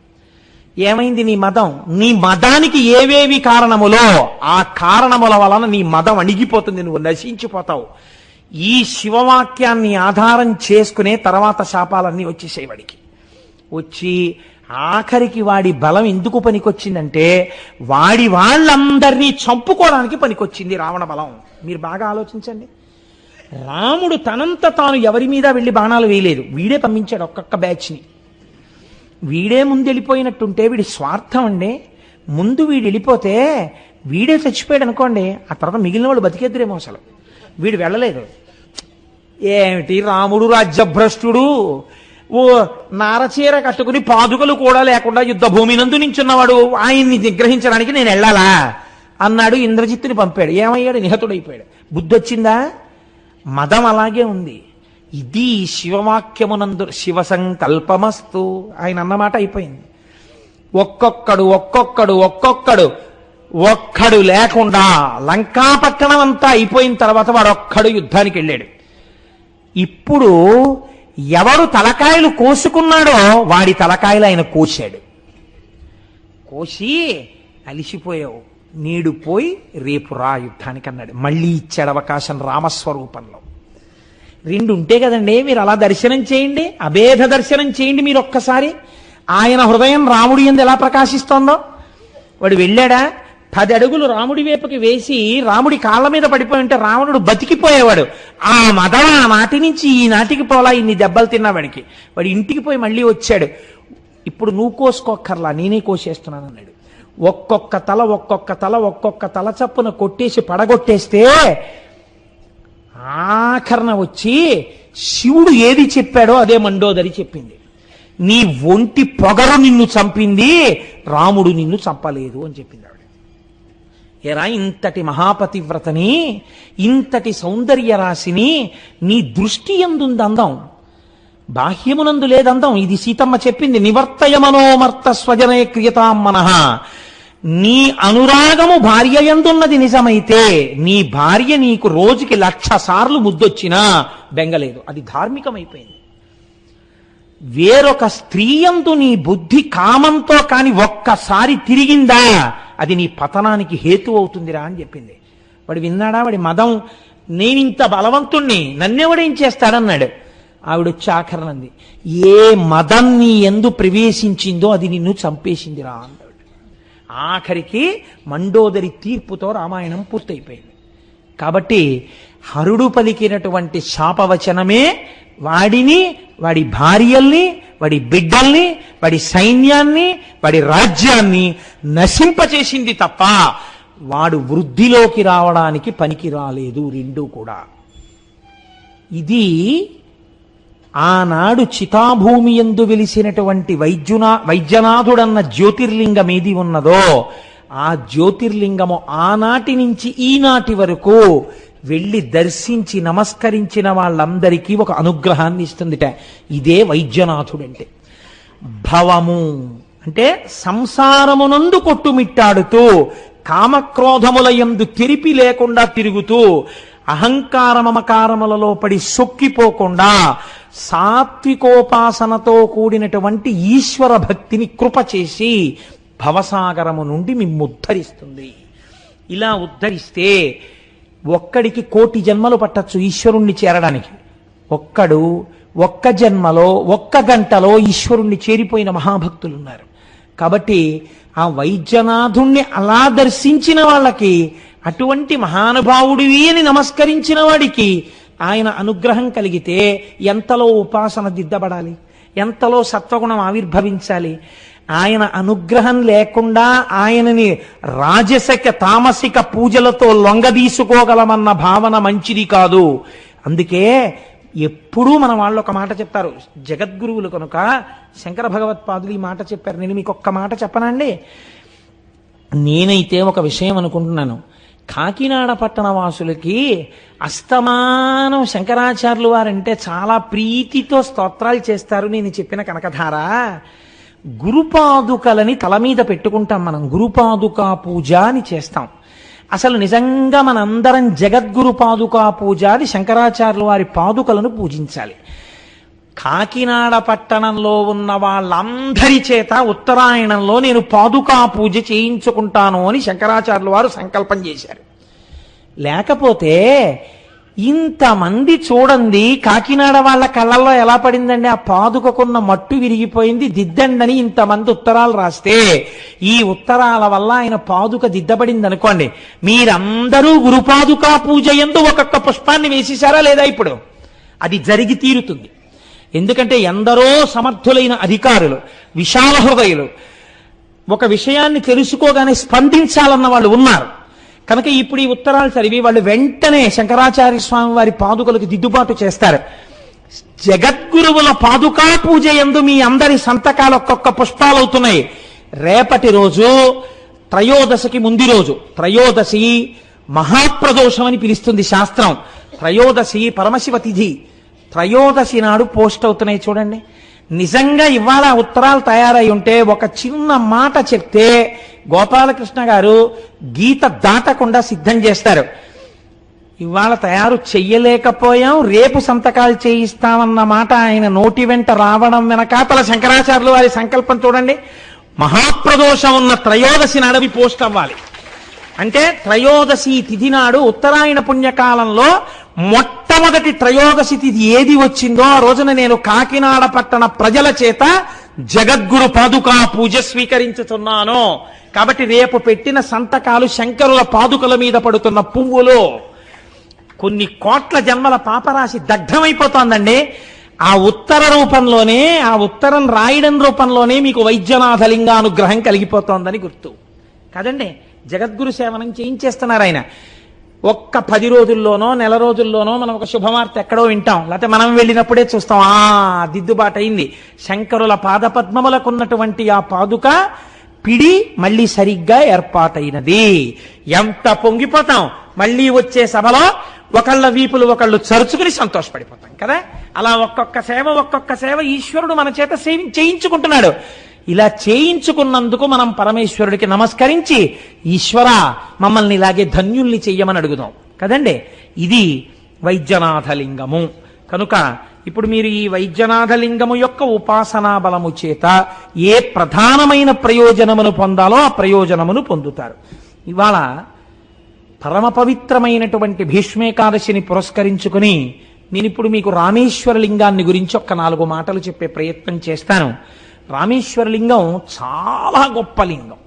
ఏమైంది నీ మదం? నీ మదానికి ఏవేవి కారణములో ఆ కారణముల వలన నీ మదం అణిగిపోతుంది, నువ్వు నశించిపోతావు. ఈ శివవాక్యాన్ని ఆధారం చేసుకునే తర్వాత శాపాలన్నీ వచ్చేసాయి వాడికి. వచ్చి ఆఖరికి వాడి బలం ఎందుకు పనికొచ్చిందంటే వాడి వాళ్ళందరినీ చంపుకోవడానికి పనికొచ్చింది రావణ బలం. మీరు బాగా ఆలోచించండి. రాముడు తనంత తాను ఎవరి మీద వెళ్ళి బాణాలు వేయలేదు, వీడే పంపించాడు ఒక్కొక్క బ్యాచ్ని. వీడే ముందు వెళ్ళిపోయినట్టుంటే వీడి స్వార్థం అండి. ముందు వీడు వెళ్ళిపోతే వీడే చచ్చిపోయాడు అనుకోండి, ఆ తర్వాత మిగిలిన వాళ్ళు బతికేద్దరేమో. అసలు వీడు వెళ్ళలేదు. ఏమిటి రాముడు రాజ్యభ్రష్టుడు, ఓ నారచీర కట్టుకుని పాదుకలు కూడా లేకుండా యుద్ధ భూమి నందు నించున్నవాడు, ఆయన్ని నిగ్రహించడానికి నేను వెళ్ళాలా అన్నాడు. ఇంద్రజిత్తుని పంపాడు. ఏమయ్యాడు? నిహతుడైపోయాడు. బుద్ధి వచ్చిందా? మదం అలాగే ఉంది. ఇది శివవాక్యమునందు శివ సంకల్పమస్తు ఆయన అన్నమాట అయిపోయింది. ఒక్కడు లేకుండా లంకాపట్టణం అంతా అయిపోయిన తర్వాత వాడు ఒక్కడు యుద్ధానికి వెళ్ళాడు. ఇప్పుడు ఎవడు తలకాయలు కోసుకున్నాడో వాడి తలకాయలు ఆయన కోశాడు. కోసి అలిసిపోయావు, నేడు పోయి రేపు రా యుద్ధానికి అన్నాడు. మళ్ళీ ఇచ్చాడు అవకాశం రామస్వరూపంలో. 2 ఉంటే కదండి. మీరు అలా దర్శనం చేయండి, అభేద దర్శనం చేయండి. మీరు ఒక్కసారి ఆయన హృదయం రాముడి యందు ఎలా ప్రకాశిస్తోందో. వాడు వెళ్ళాడా? 10 అడుగులు రాముడి వైపుకి వేసి రాముడి కాళ్ళ మీద పడిపోయి ఉంటే రావణుడు బతికిపోయేవాడు. ఆ మదం ఆ నాటి నుంచి ఈ నాటికి పోలా ఇన్ని దెబ్బలు తిన్నావాడికి. వాడు ఇంటికి పోయి మళ్ళీ వచ్చాడు. ఇప్పుడు నువ్వు కోసుకోక్కర్లా, నేనే కోసేస్తున్నాను అన్నాడు. ఒక్కొక్క తల చప్పున కొట్టేసి పడగొట్టేస్తే ఆఖరణ వచ్చి శివుడు ఏది చెప్పాడో అదే మండోదరి చెప్పింది. నీ ఒంటి పొగరు నిన్ను చంపింది, రాముడు నిన్ను చంపలేదు అని చెప్పింది ఆవిడ. ఎరా ఇంతటి మహాపతివ్రతని, ఇంతటి సౌందర్య రాశిని, నీ దృష్టి ఎందుంది అందం, బాహ్యమునందు లేదందం. ఇది సీతమ్మ చెప్పింది. నివర్తయ మనోమర్త స్వజనే క్రియతాం మనః. నీ అనురాగము భార్య యందున్నది నిజమైతే, నీ భార్య నీకు రోజుకి 1,00,000 సార్లు ముద్దొచ్చినా బెంగలేదు, అది ధార్మికమైపోయింది. వేరొక స్త్రీ యందు నీ బుద్ధి కామంతో కాని ఒక్కసారి తిరిగిందా, అది నీ పతనానికి హేతు అవుతుందిరా అని చెప్పింది. వాడు విన్నాడా? వాడి మదం, నేనింత బలవంతుణ్ణి, నన్నెవడేం చేస్తాడన్నాడు. ఆవిడొచ్చి ఆఖరణంది, ఏ మదం నీ ఎందు ప్రవేశించిందో అది నిన్ను చంపేసిందిరా అన్నాడు. ఆఖరికి మండోదరి తీర్పుతో రామాయణం పూర్తయిపోయింది. కాబట్టి హరుడు పలికినటువంటి శాపవచనమే వాడిని, వాడి భార్యల్ని, వాడి బిడ్డల్ని, వాడి సైన్యాన్ని, వాడి రాజ్యాన్ని నశింపచేసింది తప్ప వాడు వృద్ధిలోకి రావడానికి పనికి రాలేదు. రెండూ కూడా. ఇది ఆనాడు చితాభూమి యందు వెలిసినటువంటి వైద్యనాథుడన్న జ్యోతిర్లింగం ఏది ఉన్నదో, ఆ జ్యోతిర్లింగము ఆనాటి నుంచి ఈనాటి వరకు వెళ్ళి దర్శించి నమస్కరించిన వాళ్ళందరికీ ఒక అనుగ్రహాన్ని ఇస్తుందిట. ఇదే వైద్యనాథుడంటే. భవము అంటే సంసారమునందు కొట్టుమిట్టాడుతూ, కామక్రోధముల యందు తెరిపి లేకుండా తిరుగుతూ, అహంకారమమకారములలో పడి సొక్కిపోకుండా సాత్వికోపాసనతో కూడినటువంటి ఈశ్వర భక్తిని కృప చేసి భవసాగరము నుండి మిమ్ముద్ధరిస్తుంది. ఇలా ఉద్ధరిస్తే ఒక్కడికి 1,000,000 జన్మలు పట్టచ్చు ఈశ్వరుణ్ణి చేరడానికి. ఒక్కడు ఒక్క జన్మలో 1 గంటలో ఈశ్వరుణ్ణి చేరిపోయిన మహాభక్తులున్నారు. కాబట్టి ఆ వైద్యనాథుణ్ణి అలా దర్శించిన వాళ్ళకి, అటువంటి మహానుభావుడివి అని నమస్కరించిన వాడికి ఆయన అనుగ్రహం కలిగితే ఎంతలో ఉపాసన దిద్దబడాలి, ఎంతలో సత్వగుణం ఆవిర్భవించాలి. ఆయన అనుగ్రహం లేకుండా ఆయనని రాజసిక తామసిక పూజలతో లొంగదీసుకోగలమన్న భావన మంచిది కాదు. అందుకే ఎప్పుడూ మన వాళ్ళు ఒక మాట చెప్తారు, జగద్గురువులు కనుక శంకర భగవత్పాదులు ఈ మాట చెప్పారు. నేను మీకు ఒక్క మాట చెప్పనండి. నేనైతే ఒక విషయం అనుకుంటున్నాను, కాకినాడ పట్టణ వాసులకి అస్తమానం శంకరాచార్యులు వారంటే చాలా ప్రీతితో స్తోత్రాలు చేస్తారు. నేను చెప్పిన కనకధార గురుపాదుకలని తల మీద పెట్టుకుంటాం మనం, గురుపాదుకా పూజ అని చేస్తాం. అసలు నిజంగా మనందరం జగద్గురు పాదుకా పూజ అని శంకరాచార్యులు వారి పాదుకలను పూజించాలి. కాకినాడ పట్టణంలో ఉన్న వాళ్ళందరి చేత ఉత్తరాయణంలో నేను పాదుకా పూజ చేయించుకుంటాను అని శంకరాచార్యులు వారు సంకల్పం చేశారు. లేకపోతే ఇంతమంది చూడండి, కాకినాడ వాళ్ళ కళ్ళల్లో ఎలా పడిందండి, ఆ పాదుకకున్న మట్టు విరిగిపోయింది, దిద్దండని ఇంతమంది ఉత్తరాలు రాస్తే ఈ ఉత్తరాల వల్ల ఆయన పాదుక దిద్దబడింది అనుకోండి. మీరందరూ గురుపాదుకా పూజ యందు ఒక్కొక్క పుష్పాన్ని వేసేశారా లేదా? ఇప్పుడు అది జరిగి తీరుతుంది. ఎందుకంటే ఎందరో సమర్థులైన అధికారులు, విశాల హృదయులు ఒక విషయాన్ని తెలుసుకోగానే స్పందించాలన్న వాళ్ళు ఉన్నారు. కనుక ఇప్పుడు ఈ ఉత్తరాలు చదివి వాళ్ళు వెంటనే శంకరాచార్య స్వామి వారి పాదుకలకు దిద్దుబాటు చేస్తారు. జగద్గురువుల పాదుకా పూజ యందు మీ అందరి సంతకాలు ఒక్కొక్క పుష్పాలు అవుతున్నాయి. రేపటి రోజు త్రయోదశికి ముందు రోజు, త్రయోదశి మహాప్రదోషం అని పిలుస్తుంది శాస్త్రం. త్రయోదశి పరమశివ తిథి. త్రయోదశి నాడు పోస్ట్ అవుతున్నాయి చూడండి. నిజంగా ఇవాళ ఉత్తరాలు తయారై ఉంటే ఒక చిన్న మాట చెప్తే గోపాలకృష్ణ గారు గీత దాటకుండా సిద్ధం చేస్తారు. ఇవాళ తయారు చెయ్యలేకపోయాం, రేపు సంతకాలు చేయిస్తామన్న మాట ఆయన నోటి వెంట రావడం వెనకాతల శంకరాచార్యులు వారి సంకల్పం చూడండి. మహాప్రదోషం ఉన్న త్రయోదశి నాడవి పోస్ట్ అవ్వాలి. అంటే త్రయోదశి తిథి నాడు ఉత్తరాయణ పుణ్యకాలంలో మొట్టమొదటి త్రయోదశి తిథి ఏది వచ్చిందో ఆ రోజున నేను కాకినాడ పట్టణ ప్రజల చేత జగద్గురు పాదుకా పూజ స్వీకరించుతున్నాను. కాబట్టి రేపు పెట్టిన సంతకాలు శంకరుల పాదుకల మీద పడుతున్న పువ్వులు. కొన్ని కోట్ల జన్మల పాపరాశి దగ్ధమైపోతోందండి. ఆ ఉత్తర రూపంలోనే, ఆ ఉత్తరం రాయడం రూపంలోనే మీకు వైద్యనాథలింగానుగ్రహం కలిగిపోతోందని గుర్తు కదండి. జగద్గురు సేవనం చేయించేస్తున్నారు ఆయన. ఒక్క 10 రోజుల్లోనో నెల రోజుల్లోనో మనం ఒక శుభవార్త ఎక్కడో వింటాం, లేకపోతే మనం వెళ్ళినప్పుడే చూస్తాం, దిద్దుబాటు అయింది. శంకరుల పాదపద్మములకు ఉన్నటువంటి ఆ పాదుక పిడి మళ్ళీ సరిగ్గా ఏర్పాటైనది. ఎంత పొంగిపోతాం, మళ్ళీ వచ్చే సభలో ఒకళ్ళ వీపులు ఒకళ్ళు చరుచుకుని సంతోషపడిపోతాం కదా. అలా ఒక్కొక్క సేవ ఈశ్వరుడు మన చేత చేయించుకుంటున్నాడు. ఇలా చేయించుకున్నందుకు మనం పరమేశ్వరుడికి నమస్కరించి, ఈశ్వర మమ్మల్ని ఇలాగే ధన్యుల్ని చెయ్యమని అడుగుదాం కదండి. ఇది వైద్యనాథలింగము. కనుక ఇప్పుడు మీరు ఈ వైద్యనాథలింగము యొక్క ఉపాసనా బలము చేత ఏ ప్రధానమైన ప్రయోజనమును పొందాలో ఆ ప్రయోజనమును పొందుతారు. ఇవాళ పరమ పవిత్రమైనటువంటి భీష్మేకాదశిని పురస్కరించుకుని నేను ఇప్పుడు మీకు రామేశ్వరలింగాన్ని గురించి ఒక్క 4 మాటలు చెప్పే ప్రయత్నం చేస్తాను. రామేశ్వరలింగం చాలా గొప్ప లింగం.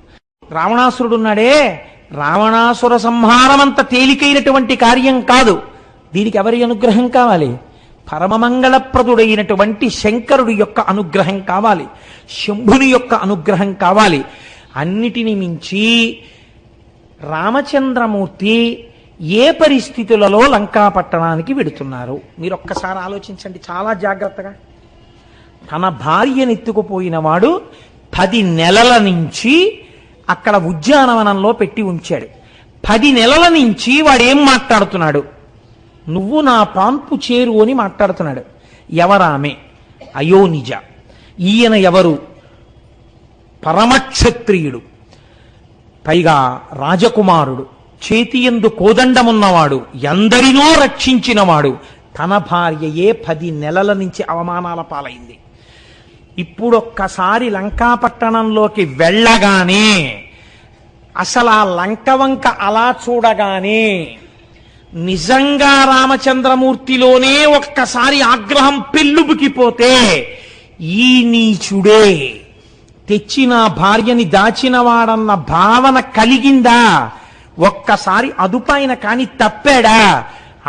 రావణాసురుడున్నాడే, రావణాసుర సంహారం అంత తేలికైనటువంటి కార్యం కాదు. దీనికి ఎవరి అనుగ్రహం కావాలి? పరమమంగళప్రదుడైనటువంటి శంకరుడి యొక్క అనుగ్రహం కావాలి, శంభుని యొక్క అనుగ్రహం కావాలి. అన్నిటిని మించి రామచంద్రమూర్తి ఏ పరిస్థితులలో లంకాపట్టణానికి వెడుతున్నారు మీరు ఒక్కసారి ఆలోచించండి చాలా జాగ్రత్తగా. తన భార్యనెత్తుకుపోయిన వాడు 10 నెలల నుంచి అక్కడ ఉద్యానవనంలో పెట్టి ఉంచాడు. 10 నెలల నుంచి వాడేం మాట్లాడుతున్నాడు? నువ్వు నా పాన్పు చేరు అని మాట్లాడుతున్నాడు. ఎవరామె? అయోనిజ. ఈయన ఎవరు? పరమక్షత్రియుడు, పైగా రాజకుమారుడు, చేతియందు కోదండమున్నవాడు, ఎందరినో రక్షించినవాడు. తన భార్యయే 10 నెలల నుంచి అవమానాల పాలైంది. ఇప్పుడొక్కసారి లంకాపట్టణంలోకి వెళ్ళగానే, అసలు ఆ లంక వంక అలా చూడగానే నిజంగా రామచంద్రమూర్తిలోనే ఒక్కసారి ఆగ్రహం పెళ్ళుబుకిపోతే, ఈ నీచుడే తెచ్చిన భార్యని దాచినవాడన్న భావన కలిగిందా? ఒక్కసారి అదుపాయన కాని తప్పాడా?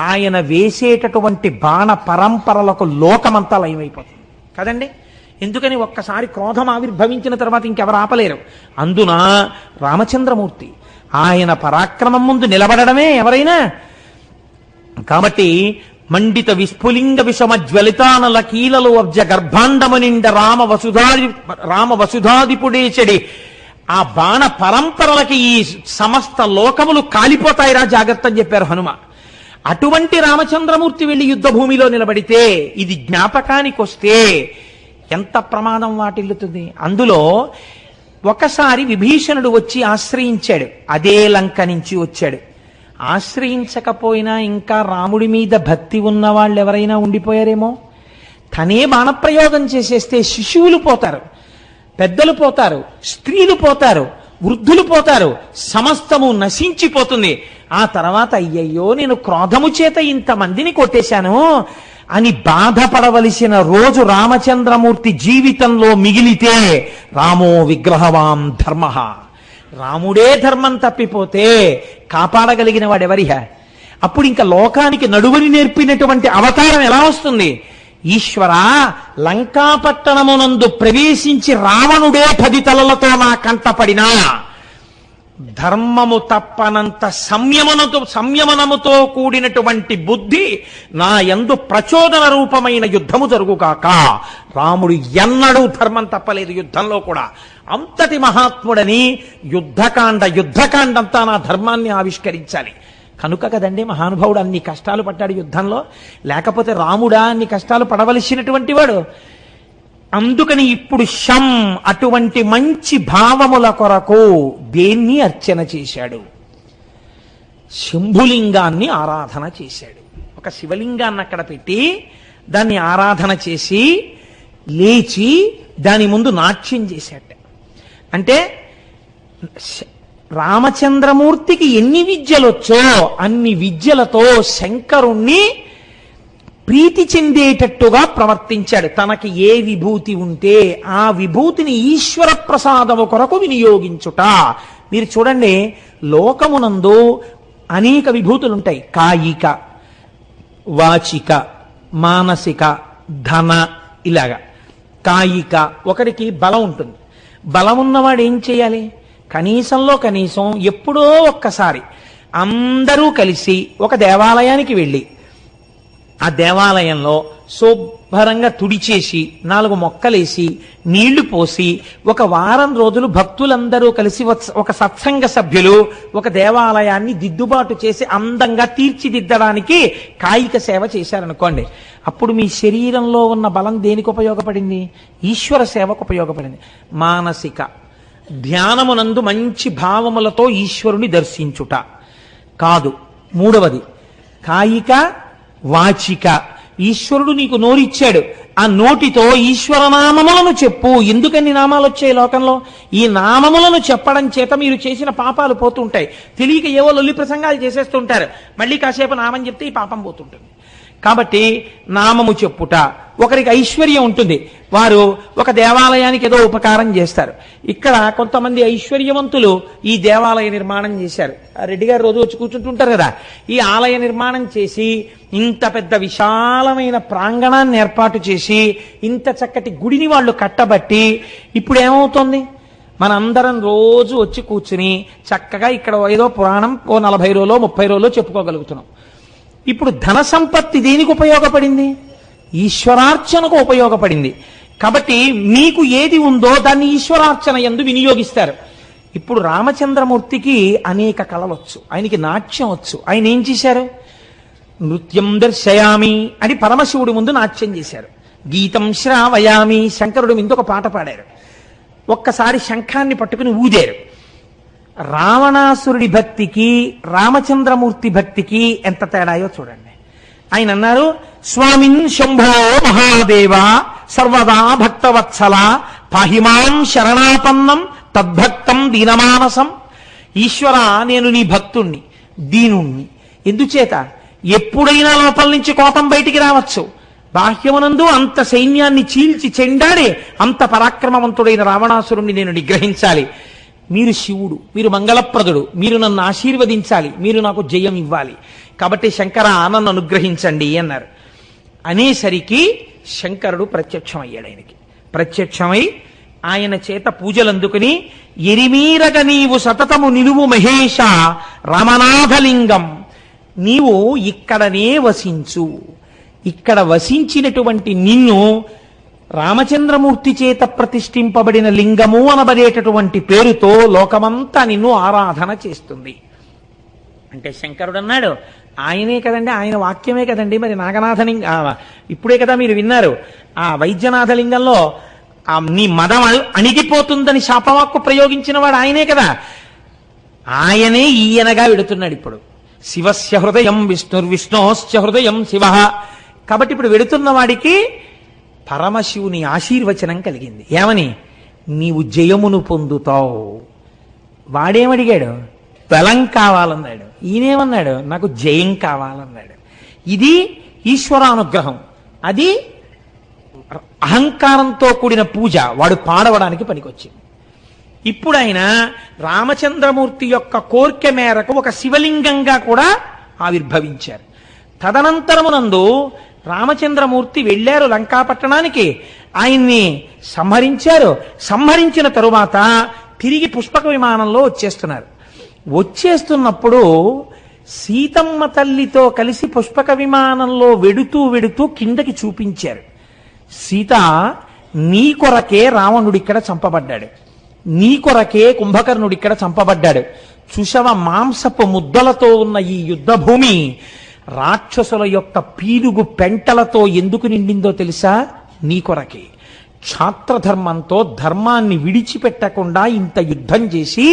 ఆయన వేసేటటువంటి బాణ పరంపరలకు లోకమంతా లయమైపోతుంది కదండి. ఎందుకని? ఒక్కసారి క్రోధం ఆవిర్భవించిన తర్వాత ఇంకెవరు ఆపలేరు. అందున రామచంద్రమూర్తి ఆయన పరాక్రమం ముందు నిలబడమే ఎవరైనా. కాబట్టి మండిత విస్ఫులింగ విషమ జ్వలితానల కీలలు అబ్జ గర్భాండము నిండ రామ వసుధాదిపుడేచడి ఆ బాణ పరంపరలకి ఈ సమస్త లోకములు కాలిపోతాయిరా, జాగ్రత్త అని చెప్పారు హనుమ. అటువంటి రామచంద్రమూర్తి వెళ్లి యుద్ధ భూమిలో నిలబడితే, ఇది జ్ఞాపకానికి వస్తే ఎంత ప్రమాదం వాటిల్లుతుంది. అందులో ఒకసారి విభీషణుడు వచ్చి ఆశ్రయించాడు, అదే లంక నుంచి వచ్చాడు. ఆశ్రయించకపోయినా ఇంకా రాముడి మీద భక్తి ఉన్న వాళ్ళు ఎవరైనా ఉండిపోయారేమో. తనే బాణప్రయోగం చేసేస్తే శిశువులు పోతారు, పెద్దలు పోతారు, స్త్రీలు పోతారు, వృద్ధులు పోతారు, సమస్తము నశించిపోతుంది. ఆ తర్వాత అయ్యయ్యో నేను క్రోధము చేత ఇంతమందిని కొట్టేశాను అని బాధపడవలసిన రోజు రామచంద్రమూర్తి జీవితంలో మిగిలితే, రామో విగ్రహవాన్ ధర్మ, రాముడే ధర్మం తప్పిపోతే కాపాడగలిగిన వాడెవరిహా? అప్పుడు ఇంకా లోకానికి నడువని నేర్పినటువంటి అవతారం ఎలా వస్తుంది? ఈశ్వర, లంకాపట్టణమునందు ప్రవేశించి రావణుడే 10 తలలతో నా కంటపడినా ధర్మము తప్పనంత సంయమనముతో కూడినటువంటి బుద్ధి నా యందు ప్రచోదన రూపమైన యుద్ధము జరుగుగాక. రాముడు ఎన్నడూ ధర్మం తప్పలేదు యుద్ధంలో కూడా. అంతటి మహాత్ముడని యుద్ధకాండంతా నా ధర్మాన్ని ఆవిష్కరించాలి కనుక కదండి మహానుభావుడు అన్ని కష్టాలు పడ్డాడు యుద్ధంలో. లేకపోతే రాముడా అన్ని కష్టాలు పడవలసినటువంటి వాడు. అందుకని ఇప్పుడు అటువంటి మంచి భావముల కొరకు దేన్ని అర్చన చేశాడు? శంభులింగాన్ని ఆరాధన చేశాడు. ఒక శివలింగాన్ని అక్కడ పెట్టి దాన్ని ఆరాధన చేసి లేచి దాని ముందు నాట్యం చేశాడు. అంటే రామచంద్రమూర్తికి ఎన్ని విద్యలొచ్చో అన్ని విద్యలతో శంకరుణ్ణి ప్రీతి చెందేటట్టుగా ప్రవర్తించాడు. తనకి ఏ విభూతి ఉంటే ఆ విభూతిని ఈశ్వర ప్రసాదము కొరకు వినియోగించుట. మీరు చూడండి, లోకమునందు అనేక విభూతులుంటాయి. కాయిక, వాచిక, మానసిక, ధన, ఇలాగా. కాయిక, ఒకరికి బలం ఉంటుంది. బలం ఉన్నవాడు ఏం చేయాలి? కనీసంలో కనీసం ఎప్పుడో ఒక్కసారి అందరూ కలిసి ఒక దేవాలయానికి వెళ్ళి ఆ దేవాలయంలో శుభ్రంగా తుడిచేసి 4 మొక్కలేసి నీళ్లు పోసి ఒక వారం రోజులు భక్తులందరూ కలిసి ఒక సత్సంగ సభ్యులు ఒక దేవాలయాన్ని దిద్దుబాటు చేసి అందంగా తీర్చిదిద్దడానికి కాయిక సేవ చేశారనుకోండి. అప్పుడు మీ శరీరంలో ఉన్న బలం దేనికి ఉపయోగపడింది? ఈశ్వర సేవకు ఉపయోగపడింది. మానసిక ధ్యానమునందు మంచి భావములతో ఈశ్వరుని దర్శించుట కాదు. 3వది కాయిక వాచిక. ఈశ్వరుడు నీకు నోరిచ్చాడు, ఆ నోటితో ఈశ్వర నామములను చెప్పు. ఎందుకని నామాలు వచ్చాయి లోకంలో? ఈ నామములను చెప్పడం చేత మీరు చేసిన పాపాలు పోతుంటాయి. తెలియక ఏవో లొల్లి ప్రసంగాలు చేసేస్తుంటారు, మళ్ళీ కాసేపు నామం చెప్తే ఈ పాపం పోతుంటుంది. కాబట్టి నామము చెప్పుట. ఒకరికి ఐశ్వర్యం ఉంటుంది, వారు ఒక దేవాలయానికి ఏదో ఉపకారం చేస్తారు. ఇక్కడ కొంతమంది ఐశ్వర్యవంతులు ఈ దేవాలయ నిర్మాణం చేశారు. రెడ్డి గారు రోజు వచ్చి కూర్చుంటుంటారు కదా. ఈ ఆలయ నిర్మాణం చేసి ఇంత పెద్ద విశాలమైన ప్రాంగణాన్ని ఏర్పాటు చేసి ఇంత చక్కటి గుడిని వాళ్ళు కట్టబట్టి ఇప్పుడు ఏమవుతోంది? మనందరం రోజు వచ్చి కూర్చుని చక్కగా ఇక్కడ ఏదో పురాణం 40 రోజులో 30 రోజులో చెప్పుకోగలుగుతున్నాం. ఇప్పుడు ధన సంపత్తి దేనికి ఉపయోగపడింది? ఈశ్వరార్చనకు ఉపయోగపడింది. కాబట్టి మీకు ఏది ఉందో దాన్ని ఈశ్వరార్చన యందు వినియోగిస్తారు. ఇప్పుడు రామచంద్రమూర్తికి అనేక కళలొచ్చు, ఆయనకి నాట్యం వచ్చు. ఆయన ఏం చేశారు? నృత్యం దర్శయామి అని పరమశివుడి ముందు నాట్యం చేశారు. గీతం శ్రావయామి, శంకరుడి ముందు ఒక పాట పాడారు. ఒక్కసారి శంఖాన్ని పట్టుకుని ఊదారు. రావణాసురుడి భక్తికి రామచంద్రమూర్తి భక్తికి ఎంత తేడాయో చూడండి. ఆయన అన్నారు, స్వామిన్ శంభో మహాదేవ సర్వదా భక్తవత్సల పాహిమాం శరణాపన్నం తద్భక్తం దీనమానసం. ఈశ్వర, నేను నీ భక్తుణ్ణి, దీనుణ్ణి. ఎందుచేత? ఎప్పుడైనా లోపల నుంచి కోపం బయటికి రావచ్చు. బాహ్యమునందు అంత సైన్యాన్ని చీల్చి చెండాడే అంత పరాక్రమవంతుడైన రావణాసురుణ్ణి నేను నిగ్రహించాలి. మీరు శివుడు, మీరు మంగళప్రదుడు, మీరు నన్ను ఆశీర్వదించాలి, మీరు నాకు జయం ఇవ్వాలి. కాబట్టి శంకర నన్ను అనుగ్రహించండి అన్నారు. అనేసరికి శంకరుడు ప్రత్యక్షమయ్యాడు. ఆయనకి ప్రత్యక్షమై ఆయన చేత పూజలు అందుకుని, ఎరిమీరగ నీవు సతతము నిలువు మహేష రామనాథలింగం, నీవు ఇక్కడనే వసించు. ఇక్కడ వసించినటువంటి నిన్ను రామచంద్రమూర్తి చేత ప్రతిష్ఠింపబడిన లింగము అనబడేటటువంటి పేరుతో లోకమంతా నిన్ను ఆరాధన చేస్తుంది అంటే శంకరుడు అన్నాడు, ఆయనే కదండి, ఆయన వాక్యమే కదండి. మరి నాగనాథలింగ ఇప్పుడే కదా మీరు విన్నారు, ఆ వైద్యనాథలింగంలో నీ మదం అణిగిపోతుందని శాపవాక్కు ప్రయోగించిన వాడు ఆయనే కదా. ఆయనే ఈయనగా వెడుతున్నాడు ఇప్పుడు. శివస్య హృదయం విష్ణోశ్చ హృదయం శివ. కాబట్టి ఇప్పుడు వెడుతున్న వాడికి పరమశివుని ఆశీర్వచనం కలిగింది. ఏమని? నీవు జయమును పొందుతావు. వాడేమడిగాడు? బలం కావాలన్నాడు. ఈయనేమన్నాడు? నాకు జయం కావాలన్నాడు. ఇది ఈశ్వరానుగ్రహం. అది అహంకారంతో కూడిన పూజ. వాడు పాడవడానికి పనికొచ్చింది. ఇప్పుడు ఆయన రామచంద్రమూర్తి యొక్క కోర్కె మేరకు ఒక శివలింగంగా కూడా ఆవిర్భవించారు. తదనంతరమునందు రామచంద్రమూర్తి వెళ్ళారు లంకాపట్టణానికి, ఆయన్ని సంహరించారు. సంహరించిన తరువాత తిరిగి పుష్పక విమానంలో వచ్చేస్తున్నప్పుడు సీతమ్మ తల్లితో కలిసి పుష్పక విమానంలో వెడుతూ కిందకి చూపించారు. సీత, నీ కొరకే రావణుడిక్కడ చంపబడ్డాడు, నీ కొరకే కుంభకర్ణుడిక్కడ చంపబడ్డాడు. చూశవ మాంసపు ముద్దలతో ఉన్న ఈ యుద్ధ భూమి రాక్షసుల యొక్క పీలుగు పెంటలతో ఎందుకు నిండిందో తెలుసా? నీ కొరకే. క్షాత్రధర్మంతో ధర్మాన్ని విడిచిపెట్టకుండా ఇంత యుద్ధం చేసి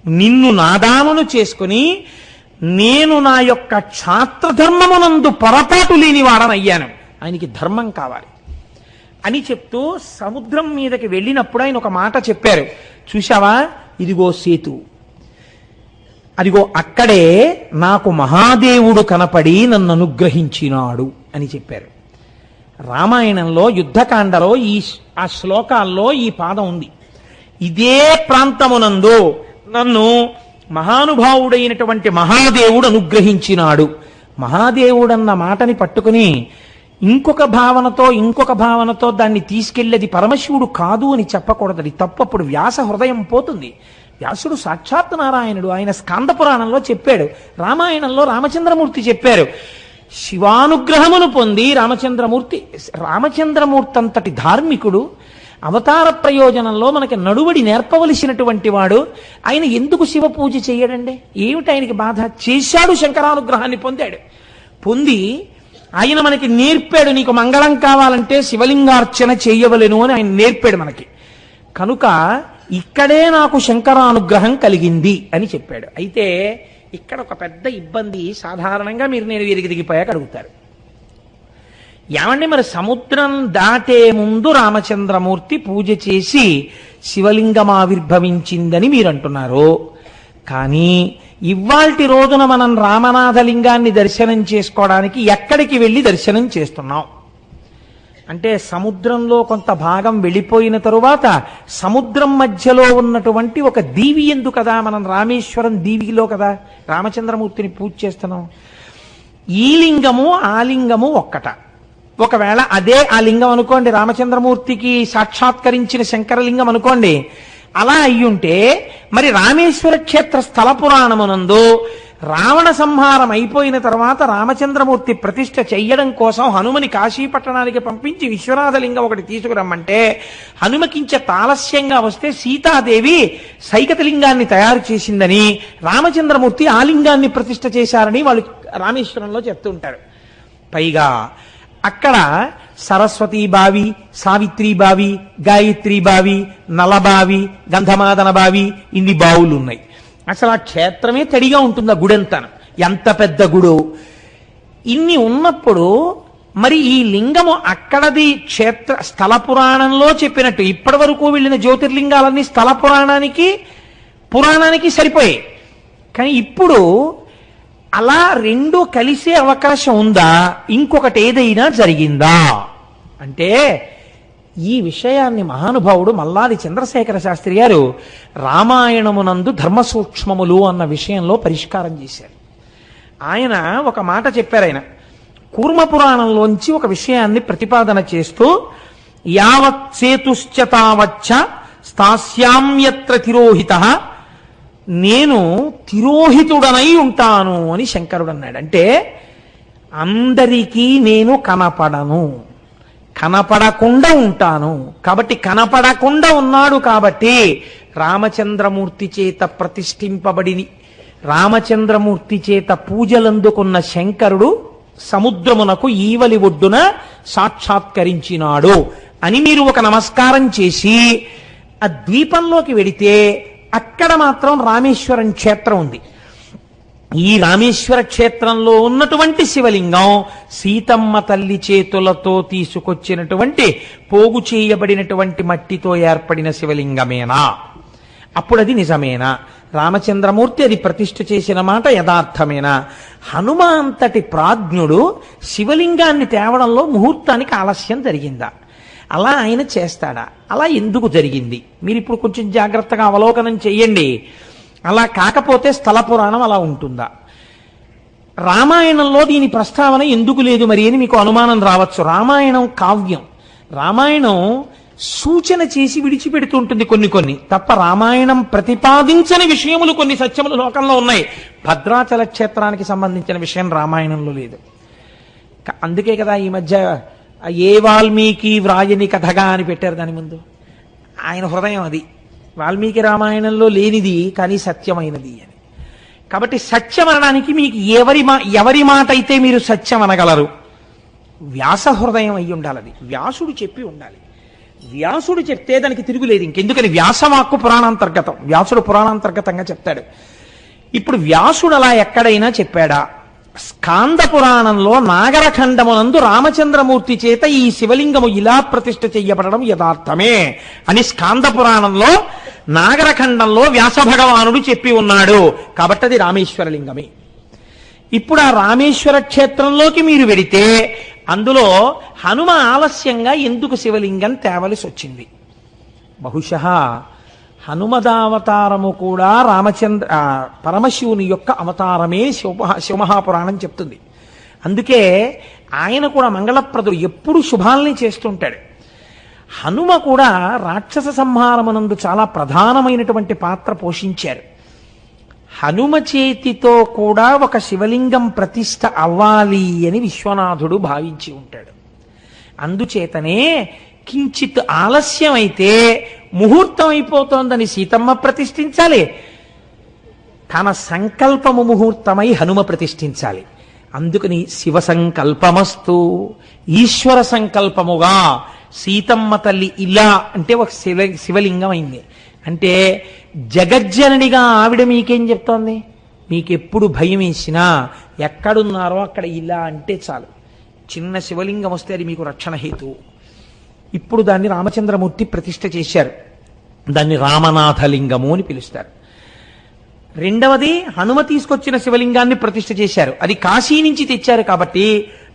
నిన్ను నాదానను చేసుకుని నేను నా యొక్క క్షాత్రధర్మమునందు పొరపాటు లేని వాడనయ్యాను. ఆయనకి ధర్మం కావాలి అని చెప్తూ సముద్రం మీదకి వెళ్ళినప్పుడు ఆయన ఒక మాట చెప్పారు. చూశావా, ఇదిగో సేతు, అదిగో అక్కడే నాకు మహాదేవుడు కనపడి నన్ను అనుగ్రహించినాడు అని చెప్పారు. రామాయణంలో యుద్ధకాండలో ఆ శ్లోకాల్లో ఈ పాదం ఉంది. ఇదే ప్రాంతమునందు నన్ను మహానుభావుడైనటువంటి మహాదేవుడు అనుగ్రహించినాడు. మహాదేవుడన్న మాటని పట్టుకుని ఇంకొక భావనతో దాన్ని తీసుకెళ్ళేది పరమశివుడు కాదు అని చెప్పకూడదు. అది తప్పు. అప్పుడు వ్యాస హృదయం పోతుంది. వ్యాసుడు సాక్షాత్ నారాయణుడు. ఆయన స్కాంద పురాణంలో చెప్పాడు, రామాయణంలో రామచంద్రమూర్తి చెప్పారు. శివానుగ్రహమును పొంది రామచంద్రమూర్తి అంతటి ధార్మికుడు, అవతార ప్రయోజనంలో మనకి నడువడి నేర్పవలసినటువంటి వాడు, ఆయన ఎందుకు శివ పూజ చెయ్యడండి? ఏమిటి ఆయనకి బాధ? చేశాడు, శంకరానుగ్రహాన్ని పొందాడు. పొంది ఆయన మనకి నేర్పాడు, నీకు మంగళం కావాలంటే శివలింగార్చన చెయ్యవలెను అని ఆయన నేర్పాడు మనకి. కనుక ఇక్కడే నాకు శంకరానుగ్రహం కలిగింది అని చెప్పాడు. అయితే ఇక్కడ ఒక పెద్ద ఇబ్బంది. సాధారణంగా నేను వీరికి దిగిపోయాక అడుగుతారు, ఏమండి మరి సముద్రం దాటే ముందు రామచంద్రమూర్తి పూజ చేసి శివలింగం ఆవిర్భవించిందని మీరు అంటున్నారు, కానీ ఇవాల్టి రోజున మనం రామనాథలింగాన్ని దర్శనం చేసుకోవడానికి ఎక్కడికి వెళ్ళి దర్శనం చేస్తున్నాం అంటే, సముద్రంలో కొంత భాగం వెళ్ళిపోయిన తరువాత సముద్రం మధ్యలో ఉన్నటువంటి ఒక దీవి ఎందు కదా, మనం రామేశ్వరం దీవిలో కదా రామచంద్రమూర్తిని పూజ చేస్తున్నాం. ఈ లింగము ఆ లింగము ఒక్కట. ఒకవేళ అదే ఆ లింగం అనుకోండి, రామచంద్రమూర్తికి సాక్షాత్కరించిన శంకరలింగం అనుకోండి, అలా అయ్యుంటే మరి రామేశ్వర క్షేత్ర స్థల పురాణమునందు రావణ సంహారం అయిపోయిన తర్వాత రామచంద్రమూర్తి ప్రతిష్ఠ చెయ్యడం కోసం హనుమని కాశీపట్టణానికి పంపించి విశ్వనాథలింగం ఒకటి తీసుకురమ్మంటే, హనుమకించ తాలస్యంగా వస్తే సీతాదేవి సైకతలింగాన్ని తయారు చేసిందని, రామచంద్రమూర్తి ఆ లింగాన్ని ప్రతిష్ఠ చేశారని వాళ్ళు రామేశ్వరంలో చెప్తూ ఉంటారు. పైగా అక్కడ సరస్వతీ బావి, సావిత్రి బావి, గాయత్రి బావి, నలబావి, గంధమాదన బావి, ఇన్ని బావులు ఉన్నాయి. అసలు ఆ క్షేత్రమే తడిగా ఉంటుంది, ఆ గుడంతాను. ఎంత పెద్ద గుడు! ఇన్ని ఉన్నప్పుడు మరి ఈ లింగము అక్కడది క్షేత్ర స్థల పురాణంలో చెప్పినట్టు ఇప్పటి వరకు వెళ్ళిన జ్యోతిర్లింగాలన్నీ స్థల పురాణానికి సరిపోయాయి. కానీ ఇప్పుడు అలా రెండు కలిసే అవకాశం ఉందా? ఇంకొకటి ఏదైనా జరిగిందా అంటే, ఈ విషయాన్ని మహానుభావుడు మల్లాది చంద్రశేఖర శాస్త్రి గారు రామాయణమునందు ధర్మ సూక్ష్మములు అన్న విషయంలో పరిష్కారం చేశారు. ఆయన ఒక మాట చెప్పారు. ఆయన కూర్మపురాణంలోంచి ఒక విషయాన్ని ప్రతిపాదన చేస్తూ, యావత్ సేతుశ్చ తావచ్చ స్థాస్యామ్యత్ర తిరోహితః, నేను తిరోహితుడనై ఉంటాను అని శంకరుడు అన్నాడు. అంటే అందరికీ నేను కనపడను, కనపడకుండా ఉంటాను. కాబట్టి కనపడకుండా ఉన్నాడు కాబట్టి రామచంద్రమూర్తి చేత ప్రతిష్ఠింపబడి రామచంద్రమూర్తి చేత పూజలందుకున్న శంకరుడు సముద్రమునకు ఈవలి ఒడ్డున సాక్షాత్కరించినాడు అని మీరు ఒక నమస్కారం చేసి ఆ ద్వీపంలోకి వెడితే అక్కడ మాత్రం రామేశ్వరం క్షేత్రం ఉంది. ఈ రామేశ్వర క్షేత్రంలో ఉన్నటువంటి శివలింగం సీతమ్మ తల్లి చేతులతో తీసుకొచ్చినటువంటి పోగు చేయబడినటువంటి మట్టితో ఏర్పడిన శివలింగమేనా? అప్పుడు అది నిజమేనా? రామచంద్రమూర్తి అది ప్రతిష్ఠ చేసిన మాట యథార్థమేనా? హనుమ అంతటి ప్రాజ్ఞుడు శివలింగాన్ని తేవడంలో ముహూర్తానికి ఆలస్యం జరిగిందా? అలా ఆయన చేస్తాడా? అలా ఎందుకు జరిగింది? మీరు ఇప్పుడు కొంచెం జాగ్రత్తగా అవలోకనం చెయ్యండి. అలా కాకపోతే స్థల పురాణం అలా ఉంటుందా? రామాయణంలో దీని ప్రస్తావన ఎందుకు లేదు మరి అని మీకు అనుమానం రావచ్చు. రామాయణం కావ్యం. రామాయణం సూచన చేసి విడిచిపెడుతుంటుంది కొన్ని తప్ప రామాయణం ప్రతిపాదించని విషయములు కొన్ని సత్యములు లోకంలో ఉన్నాయి. భద్రాచల క్షేత్రానికి సంబంధించిన విషయం రామాయణంలో లేదు. అందుకే కదా ఈ మధ్య ఏ వాల్మీకి వ్రాయని కథగా అని పెట్టారు దాని ముందు. ఆయన హృదయం అది వాల్మీకి రామాయణంలో లేనిది కానీ సత్యమైనది అని. కాబట్టి సత్యం అనడానికి మీకు ఎవరి మాట అయితే మీరు సత్యం అనగలరు? వ్యాస హృదయం అయి ఉండాలి. అది వ్యాసుడు చెప్పి ఉండాలి. వ్యాసుడు చెప్తే దానికి తిరుగులేదు. ఇంకెందుకని వ్యాసవాక్కు పురాణాంతర్గతం. వ్యాసుడు పురాణాంతర్గతంగా చెప్తాడు. ఇప్పుడు వ్యాసుడు అలా ఎక్కడైనా చెప్పాడా? స్కాంద పురాణంలో నాగరఖండమునందు రామచంద్రమూర్తి చేత ఈ శివలింగము ఇలా ప్రతిష్ఠ చెయ్యబడడం యథార్థమే అని స్కాంద పురాణంలో నాగరఖండంలో వ్యాస భగవానుడు చెప్పి ఉన్నాడు. కాబట్టి అది రామేశ్వర లింగమే. ఇప్పుడు ఆ రామేశ్వర క్షేత్రంలోకి మీరు వెడితే అందులో హనుమ ఆలస్యంగా ఎందుకు శివలింగం తేవలసి వచ్చింది? బహుశః హనుమదావతారము కూడా పరమశివుని యొక్క అవతారమే శివమహాపురాణం చెప్తుంది. అందుకే ఆయన కూడా మంగళప్రదుడు, ఎప్పుడు శుభాల్ని చేస్తుంటాడు. హనుమ కూడా రాక్షస సంహారమునందు చాలా ప్రధానమైనటువంటి పాత్ర పోషించారు. హనుమ చేతితో కూడా ఒక శివలింగం ప్రతిష్ఠ అవ్వాలి అని విశ్వనాథుడు భావించి ఉంటాడు. అందుచేతనే కించిత్ ఆలస్యం అయితే ముహూర్తం అయిపోతోందని సీతమ్మ ప్రతిష్ఠించాలి, తన సంకల్పము ముహూర్తమై హనుమ ప్రతిష్ఠించాలి. అందుకని శివ సంకల్పమస్తు, ఈశ్వర సంకల్పముగా సీతమ్మ తల్లి ఇలా అంటే ఒక శివలింగం అయింది. అంటే జగజ్జననిగా ఆవిడ మీకేం చెప్తోంది? మీకెప్పుడు భయం వేసినా ఎక్కడున్నారో అక్కడ ఇలా అంటే చాలు, చిన్న శివలింగం వస్తే అది మీకు రక్షణ హేతు. ఇప్పుడు దాన్ని రామచంద్రమూర్తి ప్రతిష్ఠ చేశారు. దాన్ని రామనాథలింగము అని పిలుస్తారు. రెండవది హనుమ తీసుకొచ్చిన శివలింగాన్ని ప్రతిష్ఠ చేశారు. అది కాశీ నుంచి తెచ్చారు కాబట్టి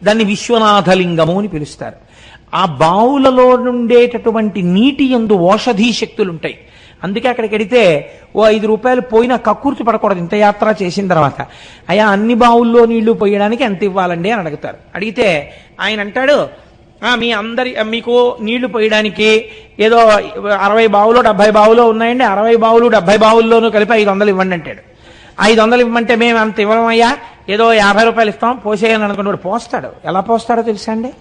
దాన్ని విశ్వనాథలింగము అని పిలుస్తారు. ఆ బావులలో నుండేటటువంటి నీటి యందు ఓషధీ శక్తులుంటాయి. అందుకే అక్కడికి వెడితే ఓ 5 రూపాయలు పోయినా కక్కుర్తి పడకూడదు. ఇంత యాత్ర చేసిన తర్వాత అయ్యా అన్ని బావుల్లో నీళ్లు పోయడానికి ఎంత ఇవ్వాలండి అని అడుగుతారు. అడిగితే ఆయన అంటాడు, మీకు నీళ్లు పోయడానికి ఏదో 60 బావులో 70 బావులో ఉన్నాయండి, 60 బావులు 70 బావుల్లోనూ కలిపి 500 ఇవ్వండి అంటాడు. 500 ఇవ్వమంటే మేము అంత ఇవ్వమయ్యా, ఏదో 50 రూపాయలు ఇస్తాం పోసేయని అనుకున్నాడు. పోస్తాడు. ఎలా పోస్తాడో తెలుసా అండి?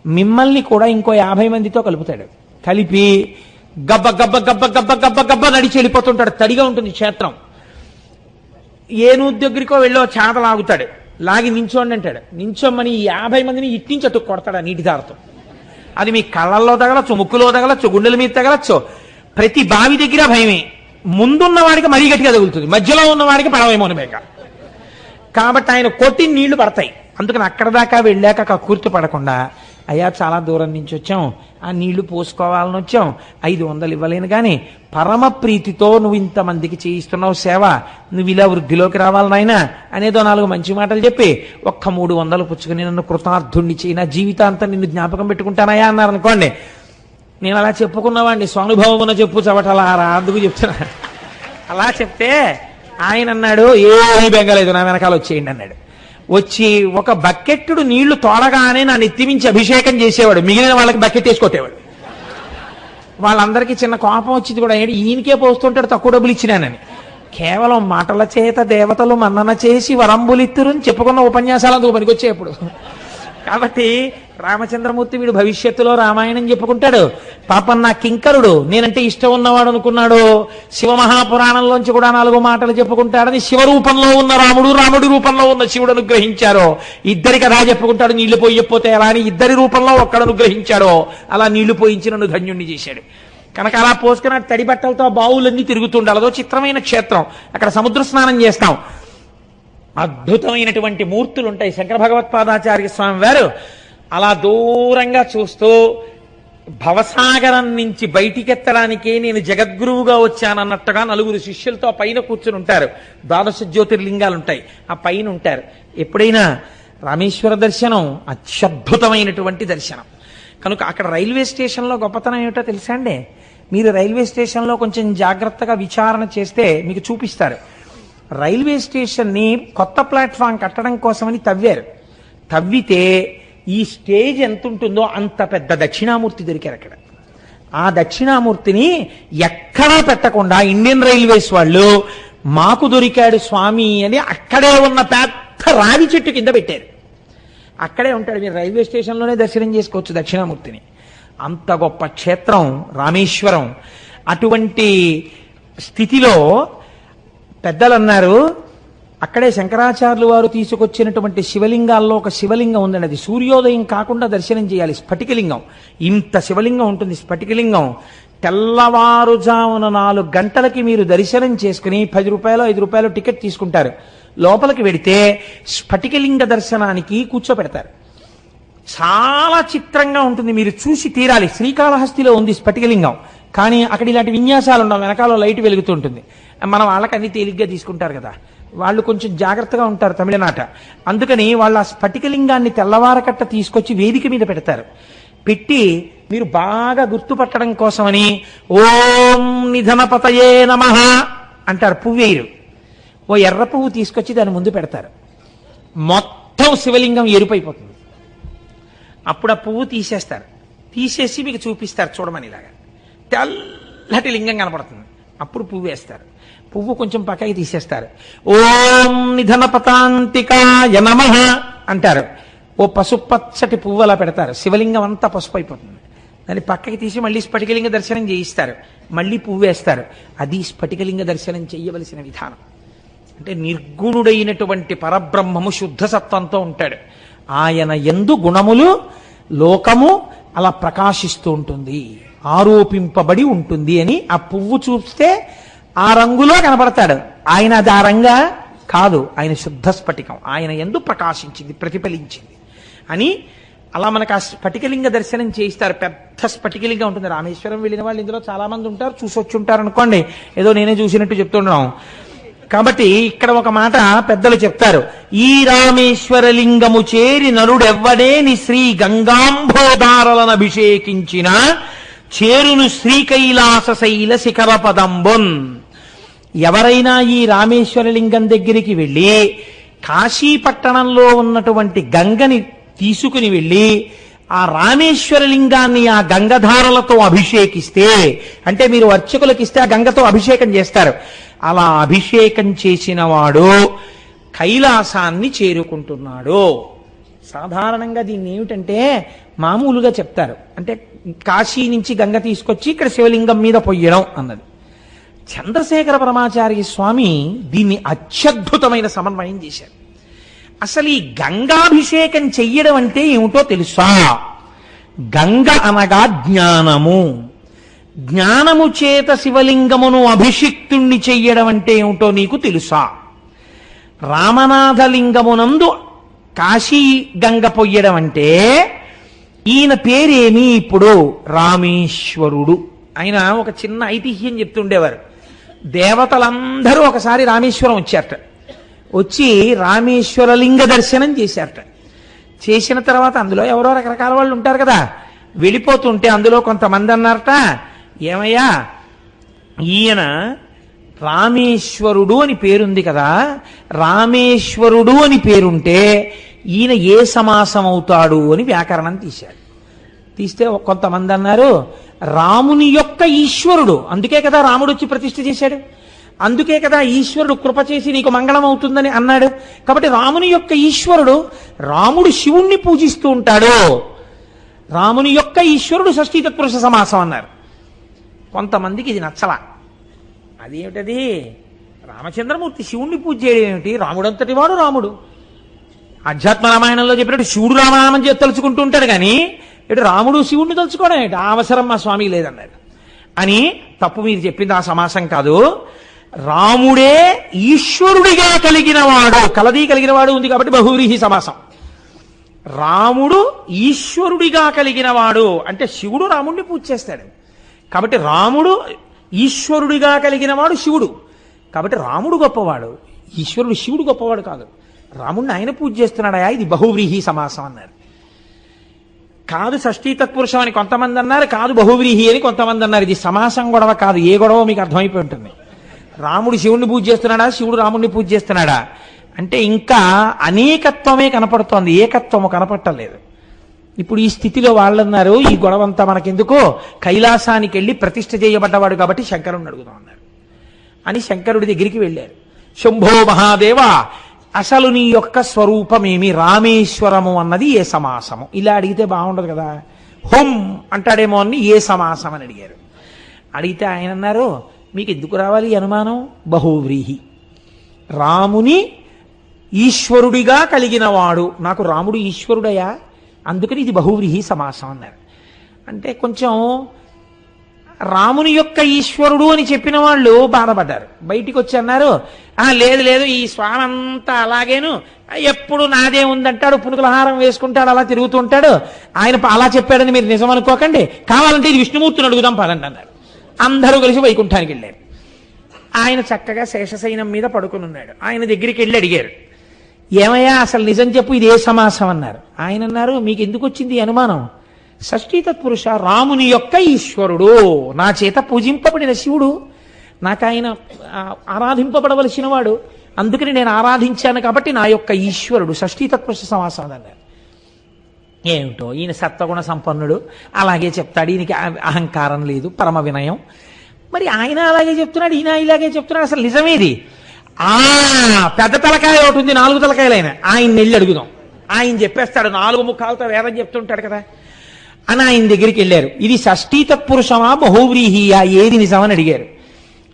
మిమ్మల్ని కూడా ఇంకో 50 మందితో కలుపుతాడు. కలిపి గబ్బ గబ్బ గబ్బ గబ్బ గబ్బ గబ్బ నడిచి వెళ్ళిపోతుంటాడు. తడిగా ఉంటుంది క్షేత్రం. ఏనుగు దగ్గరికో వెళ్ళో చేత లాగుతాడు. లాగి నించోండి అంటాడు. నించోమ్మని 50 మందిని ఇట్టించి అటు కొడతాడు నీటి దారతో. అది మీ కళ్ళల్లో తగలచ్చు, ముక్కులో తగలచ్చు, గుండెల మీద తగలచ్చు. ప్రతి బావి దగ్గర భయమే. ముందున్న వాడికి మరీ గట్టిగా తగులుతుంది, మధ్యలో ఉన్న వాడికి పడవేమోనమేక. కాబట్టి ఆయన కొట్టి నీళ్లు పడతాయి. అందుకని అక్కడ దాకా వెళ్ళాక కక్కుర్తి పడకుండా, అయ్యా చాలా దూరం నుంచి వచ్చాం, ఆ నీళ్లు పోసుకోవాలని వచ్చాం, 500 ఇవ్వలేను కానీ పరమ ప్రీతితో నువ్వు ఇంతమందికి చేయిస్తున్నావు సేవ, నువ్వు ఇలా వృద్ధిలోకి రావాలి నాయనా అనేదో 4 మంచి మాటలు చెప్పి ఒక్క 300 పుచ్చుకుని నన్ను కృతార్థుణ్ణి చేయి, నా జీవితాంతం నిన్ను జ్ఞాపకం పెట్టుకుంటానయా అన్నారనుకోండి. నేను అలా చెప్పుకున్నవాడిని, స్వానుభవమున చెప్పు చవటలారా అందుకు చెప్తున్నా. అలా చెప్తే ఆయన అన్నాడు, ఏమీ బెంగలేదు నా వెనకాల వచ్చేయండి అన్నాడు. వచ్చి ఒక బకెట్టుడు నీళ్లు తోడగానే నా నెత్తిమించి అభిషేకం చేసేవాడు. మిగిలిన వాళ్ళకి బకెట్ వేసుకొట్టేవాడు. వాళ్ళందరికీ చిన్న కోపం వచ్చింది కూడా, ఏంటి ఈయనకే పోస్తుంటాడు తక్కువ డబ్బులు ఇచ్చినానని. కేవలం మాటల చేత దేవతలు మన్నన చేసి వరంబులిత్తురని చెప్పుకున్న ఉపన్యాసాలు అందుకు పనికొచ్చేప్పుడు. కాబట్టి రామచంద్రమూర్తి వీడు భవిష్యత్తులో రామాయణం చెప్పుకుంటాడు. పాపం నా కింకరుడు నేనంటే ఇష్టం ఉన్నవాడు అనుకున్నాడు, శివమహాపురాణంలోంచి కూడా 4 మాటలు చెప్పుకుంటాడని శివరూపంలో ఉన్న రాముడు, రాముడి రూపంలో ఉన్న శివుడు అనుగ్రహించారో. ఇద్దరి కథ చెప్పుకుంటాడు, నీళ్లు పోయకపోతే ఎలా అని. ఇద్దరి రూపంలో ఒక్కడు అనుగ్రహించాడో అలా నీళ్లు పోయించి నన్ను ధన్యుణ్ణి చేశాడు. కనుక అలా పోసుకున్న తడి బట్టలతో బావులన్నీ తిరుగుతుండాలి. అదో చిత్రమైన క్షేత్రం. అక్కడ సముద్ర స్నానం చేస్తాం. అద్భుతమైనటువంటి మూర్తులు ఉంటాయి. శంకర భగవత్పాదాచార్య స్వామి వారు అలా దూరంగా చూస్తూ భవసాగరం నుంచి బయటికెత్తడానికే నేను జగద్గురువుగా వచ్చానన్నట్టుగా 4 శిష్యులతో పైన కూర్చుని ఉంటారు. 12 జ్యోతిర్లింగాలు ఉంటాయి, ఆ పైన ఉంటారు. ఎప్పుడైనా రామేశ్వర దర్శనం అత్యద్భుతమైనటువంటి దర్శనం. కనుక అక్కడ రైల్వే స్టేషన్లో గొప్పతనం ఏమిటో తెలుసా అండి? మీరు రైల్వే స్టేషన్లో కొంచెం జాగ్రత్తగా విచారణ చేస్తే మీకు చూపిస్తారు. రైల్వే స్టేషన్ని కొత్త ప్లాట్ఫామ్ కట్టడం కోసమని తవ్వితే ఈ స్టేజ్ ఎంత ఉంటుందో అంత పెద్ద దక్షిణామూర్తి దొరికారు అక్కడ. ఆ దక్షిణామూర్తిని ఎక్కడా పెట్టకుండా ఇండియన్ రైల్వేస్ వాళ్ళు మాకు దొరికాడు స్వామి అని అక్కడే ఉన్న పెద్ద రావి చెట్టు కింద పెట్టారు. అక్కడే ఉంటాడు. మీరు రైల్వే స్టేషన్లోనే దర్శనం చేసుకోవచ్చు దక్షిణామూర్తిని. అంత గొప్ప క్షేత్రం రామేశ్వరం. అటువంటి స్థితిలో పెద్దలు అన్నారు, అక్కడే శంకరాచార్యులు వారు తీసుకొచ్చినటువంటి శివలింగాల్లో ఒక శివలింగం ఉందండి. అది సూర్యోదయం కాకుండా దర్శనం చేయాలి. స్ఫటికలింగం. ఇంత శివలింగం ఉంటుంది స్ఫటికలింగం. తెల్లవారుజామున 4 గంటలకి మీరు దర్శనం చేసుకుని 10 రూపాయలు 5 రూపాయలు టికెట్ తీసుకుంటారు. లోపలికి వెడితే స్ఫటికలింగ దర్శనానికి కూర్చోపెడతారు. చాలా చిత్రంగా ఉంటుంది, మీరు చూసి తీరాలి. శ్రీకాళహస్తిలో ఉంది స్ఫటికలింగం, కానీ అక్కడ ఇలాంటి విన్యాసాలు ఉండవు. వెనకాల లైట్ వెలుగుతుంటుంది. మన వాళ్ళకి అన్ని తేలిగ్గా తీసుకుంటారు కదా, వాళ్ళు కొంచెం జాగ్రత్తగా ఉంటారు తమిళనాట. అందుకని వాళ్ళ ఆ స్ఫటికలింగాన్ని తెల్లవారకట్ట తీసుకొచ్చి వేదిక మీద పెడతారు. పెట్టి మీరు బాగా గుర్తుపట్టడం కోసమని ఓం నిధనపతయే నమః అంటారు. పువ్వేరు ఓ ఎర్ర పువ్వు తీసుకొచ్చి దాని ముందు పెడతారు. మొత్తం శివలింగం ఎరుపైపోతుంది. అప్పుడు ఆ పువ్వు తీసేస్తారు. తీసేసి మీకు చూపిస్తారు చూడమని. ఇలాగా తెల్లటి లింగం కనపడుతుంది. అప్పుడు పువ్వు వేస్తారు. పువ్వు కొంచెం పక్కకి తీసేస్తారు. ఓం నిధన పతాంతికాయ నమః అంటారు. ఓ పసుపచ్చటి పువ్వు అలా పెడతారు. శివలింగం అంతా పసుపు అయిపోతుంది. దాన్ని పక్కకి తీసి మళ్ళీ స్ఫటికలింగ దర్శనం చేయిస్తారు. మళ్ళీ పువ్వు వేస్తారు. అది స్ఫటికలింగ దర్శనం చేయవలసిన విధానం. అంటే నిర్గుణుడైనటువంటి పరబ్రహ్మము శుద్ధ సత్వంతో ఉంటాడు. ఆయన యందు గుణములు లోకము అలా ప్రకాశిస్తూ ఉంటుంది, ఆరోపింపబడి ఉంటుంది అని ఆ పువ్వు చూస్తే ఆ రంగులో కనబడతాడు. ఆయన అది ఆ రంగా కాదు, ఆయన శుద్ధ స్ఫటికం, ఆయన యందు ప్రకాశించింది, ప్రతిఫలించింది అని అలా మనకు ఆ స్ఫటికలింగ దర్శనం చేయిస్తారు. పెద్ద స్ఫటికలింగం ఉంటుంది. రామేశ్వరం వెళ్ళిన వాళ్ళు ఇందులో చాలా మంది ఉంటారు, చూసొచ్చి ఉంటారు అనుకోండి. ఏదో నేనే చూసినట్టు చెప్తున్నాం. కాబట్టి ఇక్కడ ఒక మాట పెద్దలు చెప్తారు. ఈ రామేశ్వర లింగము చేరి నరుడెవ్వడేని శ్రీ గంగాంబోదారలను అభిషేకించిన చేరును శ్రీకైలాస శైల శిఖర పదంబున్. ఎవరైనా ఈ రామేశ్వర లింగం దగ్గరికి వెళ్ళి కాశీపట్టణంలో ఉన్నటువంటి గంగని తీసుకుని వెళ్ళి ఆ రామేశ్వర లింగాన్ని ఆ గంగధారలతో అభిషేకిస్తే, అంటే మీరు అర్చకులకు ఇస్తే ఆ గంగతో అభిషేకం చేస్తారు. అలా అభిషేకం చేసిన వాడు కైలాసాన్ని చేరుకుంటున్నాడు. సాధారణంగా దీన్ని ఏమిటంటే మామూలుగా చెప్తారు. అంటే కాశీ నుంచి గంగ తీసుకొచ్చి ఇక్కడ శివలింగం మీద పొయ్యడం అన్నది. చంద్రశేఖర పరమాచార్య స్వామి దీన్ని అత్యద్భుతమైన సమన్వయం చేశారు. అసలు ఈ గంగాభిషేకం చెయ్యడం అంటే ఏమిటో తెలుసా? గంగ అనగా జ్ఞానము. జ్ఞానము చేత శివలింగమును అభిషిక్తుణ్ణి చెయ్యడం అంటే ఏమిటో నీకు తెలుసా? రామనాథలింగమునందు కాశీ గంగ పొయ్యడం అంటే ఈయన పేరేమి? ఇప్పుడు రామేశ్వరుడు. ఆయన ఒక చిన్న ఐతిహ్యం చెప్తుండేవారు. దేవతలందరూ ఒకసారి రామేశ్వరం వచ్చారట. వచ్చి రామేశ్వర లింగ దర్శనం చేశారట. చేసిన తర్వాత అందులో ఎవరో రకరకాల వాళ్ళు ఉంటారు కదా, వెళ్ళిపోతుంటే అందులో కొంతమంది అన్నారట, ఏమయ్యా ఈయన రామేశ్వరుడు అని పేరుంది కదా, రామేశ్వరుడు అని పేరుంటే ఈయన ఏ సమాసం అవుతాడు అని వ్యాకరణం తీశాడు. తీస్తే కొంతమంది అన్నారు రాముని యొక్క ఈశ్వరుడు, అందుకే కదా రాముడు వచ్చి ప్రతిష్ఠ చేశాడు, అందుకే కదా ఈశ్వరుడు కృప చేసి నీకు మంగళం అవుతుందని అన్నాడు. కాబట్టి రాముని యొక్క ఈశ్వరుడు, రాముడు శివుణ్ణి పూజిస్తూ ఉంటాడు, రాముని యొక్క ఈశ్వరుడు షష్ఠీ తత్పురుష సమాసం అన్నారు. కొంతమందికి ఇది నచ్చలా. అదేమిటది, రామచంద్రమూర్తి శివుణ్ణి పూజ చేయడం ఏమిటి, రాముడంతటి వాడు రాముడు. అధ్యాత్మ రామాయణంలో చెప్పినట్టు శివుడు రామనామం చేసి తలుచుకుంటూ ఉంటాడు కానీ ఇటు రాముడు శివుణ్ణి తలుచుకోవడం ఏంటి, ఆ అవసరం మా స్వామి లేదన్నాడు. అని తప్పు మీరు చెప్పింది ఆ సమాసం కాదు. రాముడే ఈశ్వరుడిగా కలిగిన వాడు, కలది కలిగిన వాడు ఉంది కాబట్టి బహువ్రీహి సమాసం. రాముడు ఈశ్వరుడిగా కలిగిన వాడు అంటే శివుడు రాముడిని పూజ చేస్తాడు కాబట్టి రాముడు ఈశ్వరుడిగా కలిగిన వాడు శివుడు. కాబట్టి రాముడు గొప్పవాడు, ఈశ్వరుడు శివుడు గొప్పవాడు కాదు. రాముడిని ఆయన పూజ చేస్తున్నాడా, ఇది బహువ్రీహి సమాసం అన్నారు. కాదు షష్ఠీ తత్పురుషం అని కొంతమంది అన్నారు, కాదు బహువ్రీహి అని కొంతమంది అన్నారు. ఇది సమాసం గొడవ కాదు, ఏ గొడవ మీకు అర్థమైపోయి ఉంటుంది. రాముడు శివుణ్ణి పూజ చేస్తున్నాడా, శివుడు రాముడిని పూజ చేస్తున్నాడా అంటే ఇంకా అనేకత్వమే కనపడుతోంది, ఏకత్వము కనపట్టలేదు. ఇప్పుడు ఈ స్థితిలో వాళ్ళన్నారు ఈ గొడవంతా మనకెందుకో, కైలాసానికి వెళ్ళి ప్రతిష్ఠ చేయబడ్డవాడు కాబట్టి శంకరుడిని అడుగుదాం అన్నారు. అని శంకరుడి దగ్గరికి వెళ్ళారు. శంభో మహాదేవ, అసలు నీ యొక్క స్వరూపమేమి, రామేశ్వరము అన్నది ఏ సమాసము? ఇలా అడిగితే బాగుండదు కదా, హోం అంటాడేమో అని ఏ సమాసం అని అడిగారు. అడిగితే ఆయన అన్నారు, మీకు ఎందుకు రావాలి అనుమానం, బహువ్రీహి, రాముని ఈశ్వరుడిగా కలిగిన వాడు, నాకు రాముడు ఈశ్వరుడయా, అందుకని ఇది బహువ్రీహి సమాసం అన్నారు. అంటే కొంచెం రాముని యొక్క ఈశ్వరుడు అని చెప్పిన వాళ్ళు బాధపడ్డారు. బయటికి వచ్చి అన్నారు, లేదు లేదు ఈ స్వామి అంతా అలాగేను, ఎప్పుడు నాదే ఉందంటాడు, పునుకులహారం వేసుకుంటాడు, అలా తిరుగుతుంటాడు, ఆయన అలా చెప్పాడని మీరు నిజం అనుకోకండి, కావాలంటే ఇది విష్ణుమూర్తిని అడుగుదాం పదండి అన్నారు. అందరూ కలిసి వైకుంఠానికి వెళ్ళారు. ఆయన చక్కగా శేషశయనం మీద పడుకుని ఉన్నాడు. ఆయన దగ్గరికి వెళ్ళి అడిగారు, ఏమయ్యా అసలు నిజం చెప్పు, ఇది ఏ సమాసం అన్నారు. ఆయన అన్నారు, మీకు ఎందుకు వచ్చింది అనుమానం, షష్ఠీ తత్పురుష రాముని యొక్క ఈశ్వరుడు, నా చేత పూజింపబడిన శివుడు, నాకు ఆయన ఆరాధింపబడవలసిన వాడు, అందుకని నేను ఆరాధించాను కాబట్టి నా యొక్క ఈశ్వరుడు, షష్ఠీ తత్పురుష సమాసం అన్నారు. ఏమిటో ఈయన సత్వగుణ సంపన్నుడు, అలాగే చెప్తాడు, ఈయనకి అహంకారం లేదు, పరమ వినయం. మరి ఆయన అలాగే చెప్తున్నాడు, ఈయన ఇలాగే చెప్తున్నాడు, అసలు నిజమేది? పెద్ద తలకాయ ఒకటి ఉంది, 4 తలకాయలైన ఆయన వెళ్ళి అడుగుదాం. ఆయన చెప్పేస్తాడు, 4 ముఖాలతో వేదం చెప్తుంటాడు కదా అని ఆయన దగ్గరికి వెళ్ళారు. ఇది షష్ఠీ తత్పురుషమా బహువ్రీహియా, ఏది నిజమని అడిగారు.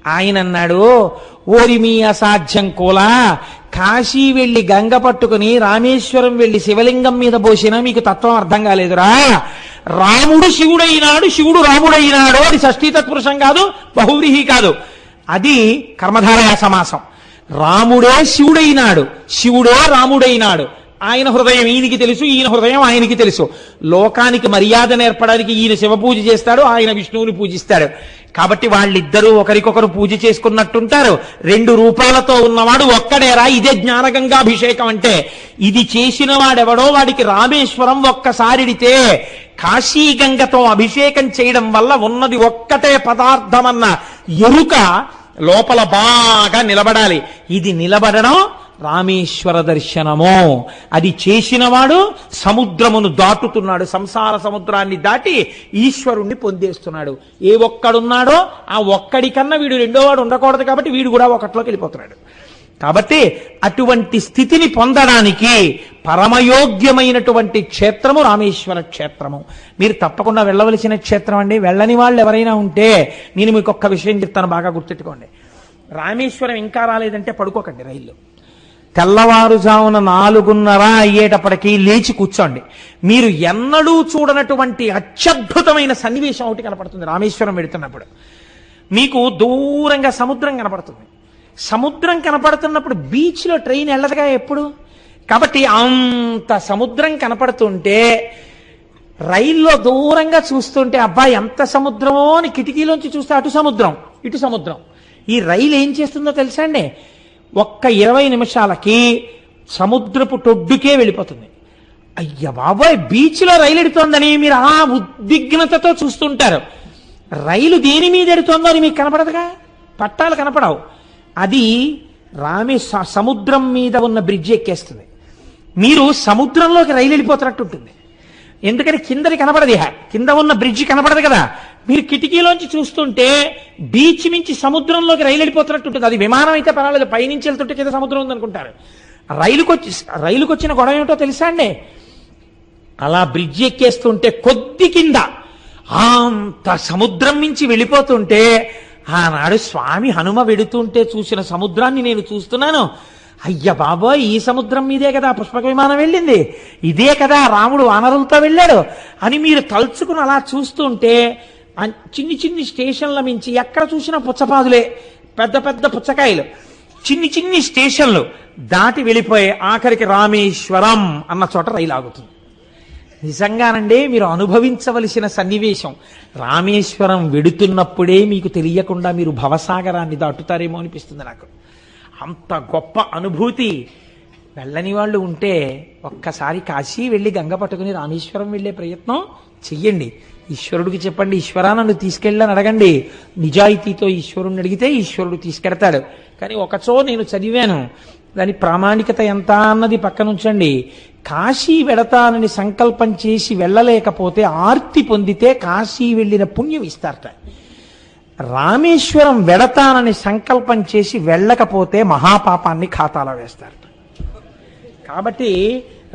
ఆయన అన్నాడు, ఓరి మీ అసాధ్యం కూలా, కాశీ వెళ్లి గంగ పట్టుకుని రామేశ్వరం వెళ్లి శివలింగం మీద పోసినా మీకు తత్వం అర్థం కాలేదురా. రాముడు శివుడైనాడు, శివుడు రాముడైనాడు, అది షష్ఠీ తత్పురుషం కాదు, బహువ్రీహి కాదు, అది కర్మధారయ సమాసం. రాముడే శివుడైనాడు, శివుడే రాముడైనాడు. ఆయన హృదయం ఈయనకి తెలుసు, ఈయన హృదయం ఆయనకి తెలుసు. లోకానికి మర్యాద నేర్పడానికి ఈయన శివ పూజ చేస్తాడు, ఆయన విష్ణువుని పూజిస్తాడు. కాబట్టి వాళ్ళిద్దరూ ఒకరికొకరు పూజ చేసుకున్నట్టుంటారు. 2 రూపాలతో ఉన్నవాడు ఒక్కడేరా, ఇదే జ్ఞానగంగాభిషేకం అంటే. ఇది చేసిన వాడెవడో వాడికి రామేశ్వరం ఒక్కసారిడితే కాశీ గంగతో అభిషేకం చేయడం వల్ల ఉన్నది ఒక్కటే పదార్థమన్న ఎరుక లోపల బాగా నిలబడాలి. ఇది నిలబడడం రామేశ్వర దర్శనము. అది చేసినవాడు సముద్రమును దాటుతున్నాడు, సంసార సముద్రాన్ని దాటి ఈశ్వరుణ్ణి పొందేస్తున్నాడు. ఏ ఒక్కడున్నాడో ఆ ఒక్కడి కన్నా వీడు రెండోవాడు ఉండకూడదు, కాబట్టి వీడు కూడా ఒకటిలోకి వెళ్ళిపోతున్నాడు. కాబట్టి అటువంటి స్థితిని పొందడానికి పరమయోగ్యమైనటువంటి క్షేత్రము రామేశ్వర క్షేత్రము. మీరు తప్పకుండా వెళ్ళవలసిన క్షేత్రం అండి. వెళ్ళని వాళ్ళు ఎవరైనా ఉంటే నేను మీకు ఒక్క విషయం చెప్తాను, బాగా గుర్తెట్టుకోండి. రామేశ్వరం ఇంకా రాలేదంటే పడుకోకండి, రైల్లో తెల్లవారుజామున 4:30 అయ్యేటప్పటికీ లేచి కూర్చోండి. మీరు ఎన్నడూ చూడనటువంటి అత్యద్భుతమైన సన్నివేశం ఒకటి కనపడుతుంది రామేశ్వరం వెడుతున్నప్పుడు. మీకు దూరంగా సముద్రం కనపడుతుంది. సముద్రం కనపడుతున్నప్పుడు బీచ్లో ట్రైన్ వెళ్ళదుగా ఎప్పుడు. కాబట్టి అంత సముద్రం కనపడుతుంటే రైల్లో దూరంగా చూస్తుంటే అబ్బా ఎంత సముద్రమో అని కిటికీలోంచి చూస్తే అటు సముద్రం ఇటు సముద్రం. ఈ రైలు ఏం చేస్తుందో తెలుసా అండి, ఒక్క 20 నిమిషాలకి సముద్రపు టొడ్డుకే వెళ్ళిపోతుంది. అయ్య బాబోయ్, బీచ్లో రైలు ఎడుతోందని మీరు ఆ ఉద్విగ్నతతో చూస్తుంటారు. రైలు దేని మీద ఎడుతోందో అని మీకు కనపడదుగా, పట్టాలు కనపడవు. అది సముద్రం మీద ఉన్న బ్రిడ్జ్ ఎక్కేస్తుంది. మీరు సముద్రంలోకి రైలు వెళ్ళిపోతున్నట్టు ఉంటుంది. ఎందుకని కిందది కనపడదు, కింద ఉన్న బ్రిడ్జ్ కనపడదు కదా. మీరు కిటికీలోంచి చూస్తుంటే బీచ్ నుంచి సముద్రంలోకి రైలు వెళ్ళిపోతున్నట్టు ఉంటుంది. అది విమానం అయితే పర్వాలేదు, పైనుంచి వెళ్తుంటే కింద సముద్రం ఉందనుకుంటారు. రైలుకి వచ్చిన గొడవ ఏమిటో తెలుసా అండి, అలా బ్రిడ్జ్ ఎక్కేస్తుంటే కొద్ది కింద అంత సముద్రం నుంచి వెళ్ళిపోతుంటే ఆనాడు స్వామి హనుమ వెడుతుంటే చూసిన సముద్రాన్ని నేను చూస్తున్నాను. అయ్య బాబోయ్, ఈ సముద్రం మీదే కదా పుష్పక విమానం వెళ్ళింది, ఇదే కదా రాముడు వానరులతో వెళ్ళాడు అని మీరు తలుచుకుని అలా చూస్తుంటే చిన్ని చిన్ని స్టేషన్ల మించి ఎక్కడ చూసినా పుచ్చపాదులే, పెద్ద పెద్ద పుచ్చకాయలు, చిన్ని స్టేషన్లు దాటి వెళ్ళిపోయి ఆఖరికి రామేశ్వరం అన్న చోట రైలు ఆగుతుంది. నిజంగానండి మీరు అనుభవించవలసిన సన్నివేశం. రామేశ్వరం వెడుతున్నప్పుడే మీకు తెలియకుండా మీరు భవసాగరాన్ని దాటుతారేమో అనిపిస్తుంది నాకు. అంత గొప్ప అనుభూతి. వెళ్ళని వాళ్ళు ఉంటే ఒక్కసారి కాశీ వెళ్ళి గంగ పట్టుకుని రామేశ్వరం వెళ్ళే ప్రయత్నం చెయ్యండి. ఈశ్వరుడికి చెప్పండి, ఈశ్వరా నన్ను తీసుకెళ్ళని అడగండి. నిజాయితీతో ఈశ్వరుణ్ణి అడిగితే ఈశ్వరుడు తీసుకెడతాడు. కానీ ఒకచో నేను చదివాను, దాని ప్రామాణికత ఎంత అన్నది పక్కనుంచండి. కాశీ వెడతానని సంకల్పం చేసి వెళ్ళలేకపోతే ఆర్తి పొందితే కాశీ వెళ్ళిన పుణ్యం ఇస్తారట. రామేశ్వరం వెడతానని సంకల్పం చేసి వెళ్ళకపోతే మహాపాపాన్ని ఖాతాలో వేస్తారట. కాబట్టి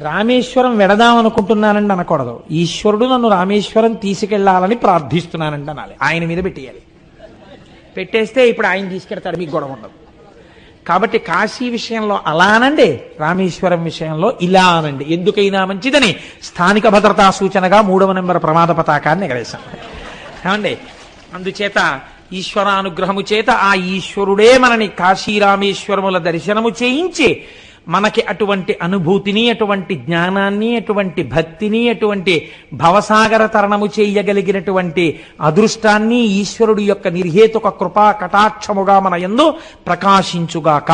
రామేశ్వరం వెడదామనుకుంటున్నానండి అనకూడదు. ఈశ్వరుడు నన్ను రామేశ్వరం తీసుకెళ్లాలని ప్రార్థిస్తున్నానండి అనాలి. ఆయన మీద పెట్టేయాలి. పెట్టేస్తే ఇప్పుడు ఆయన తీసుకెడతాడు, మీకు గొడవ ఉండదు. కాబట్టి కాశీ విషయంలో అలా అనండి, రామేశ్వరం విషయంలో ఇలా అనండి. ఎందుకైనా మంచిదని స్థానిక భద్రతా సూచనగా 3వ నెంబర్ ప్రమాద పతాకాన్ని ఎగరేశాం. ఏమండి, అందుచేత ఈశ్వరానుగ్రహము చేత ఆ ఈశ్వరుడే మనని కాశీ రామేశ్వరముల దర్శనము చేయించి మనకి అటువంటి అనుభూతిని, అటువంటి జ్ఞానాన్ని, అటువంటి భక్తిని, అటువంటి భవసాగర తరణము చేయగలిగినటువంటి అదృష్టాన్ని ఈశ్వరుడు యొక్క నిర్హేతుక కృపా కటాక్షముగా మన యందు ప్రకాశించుగాక.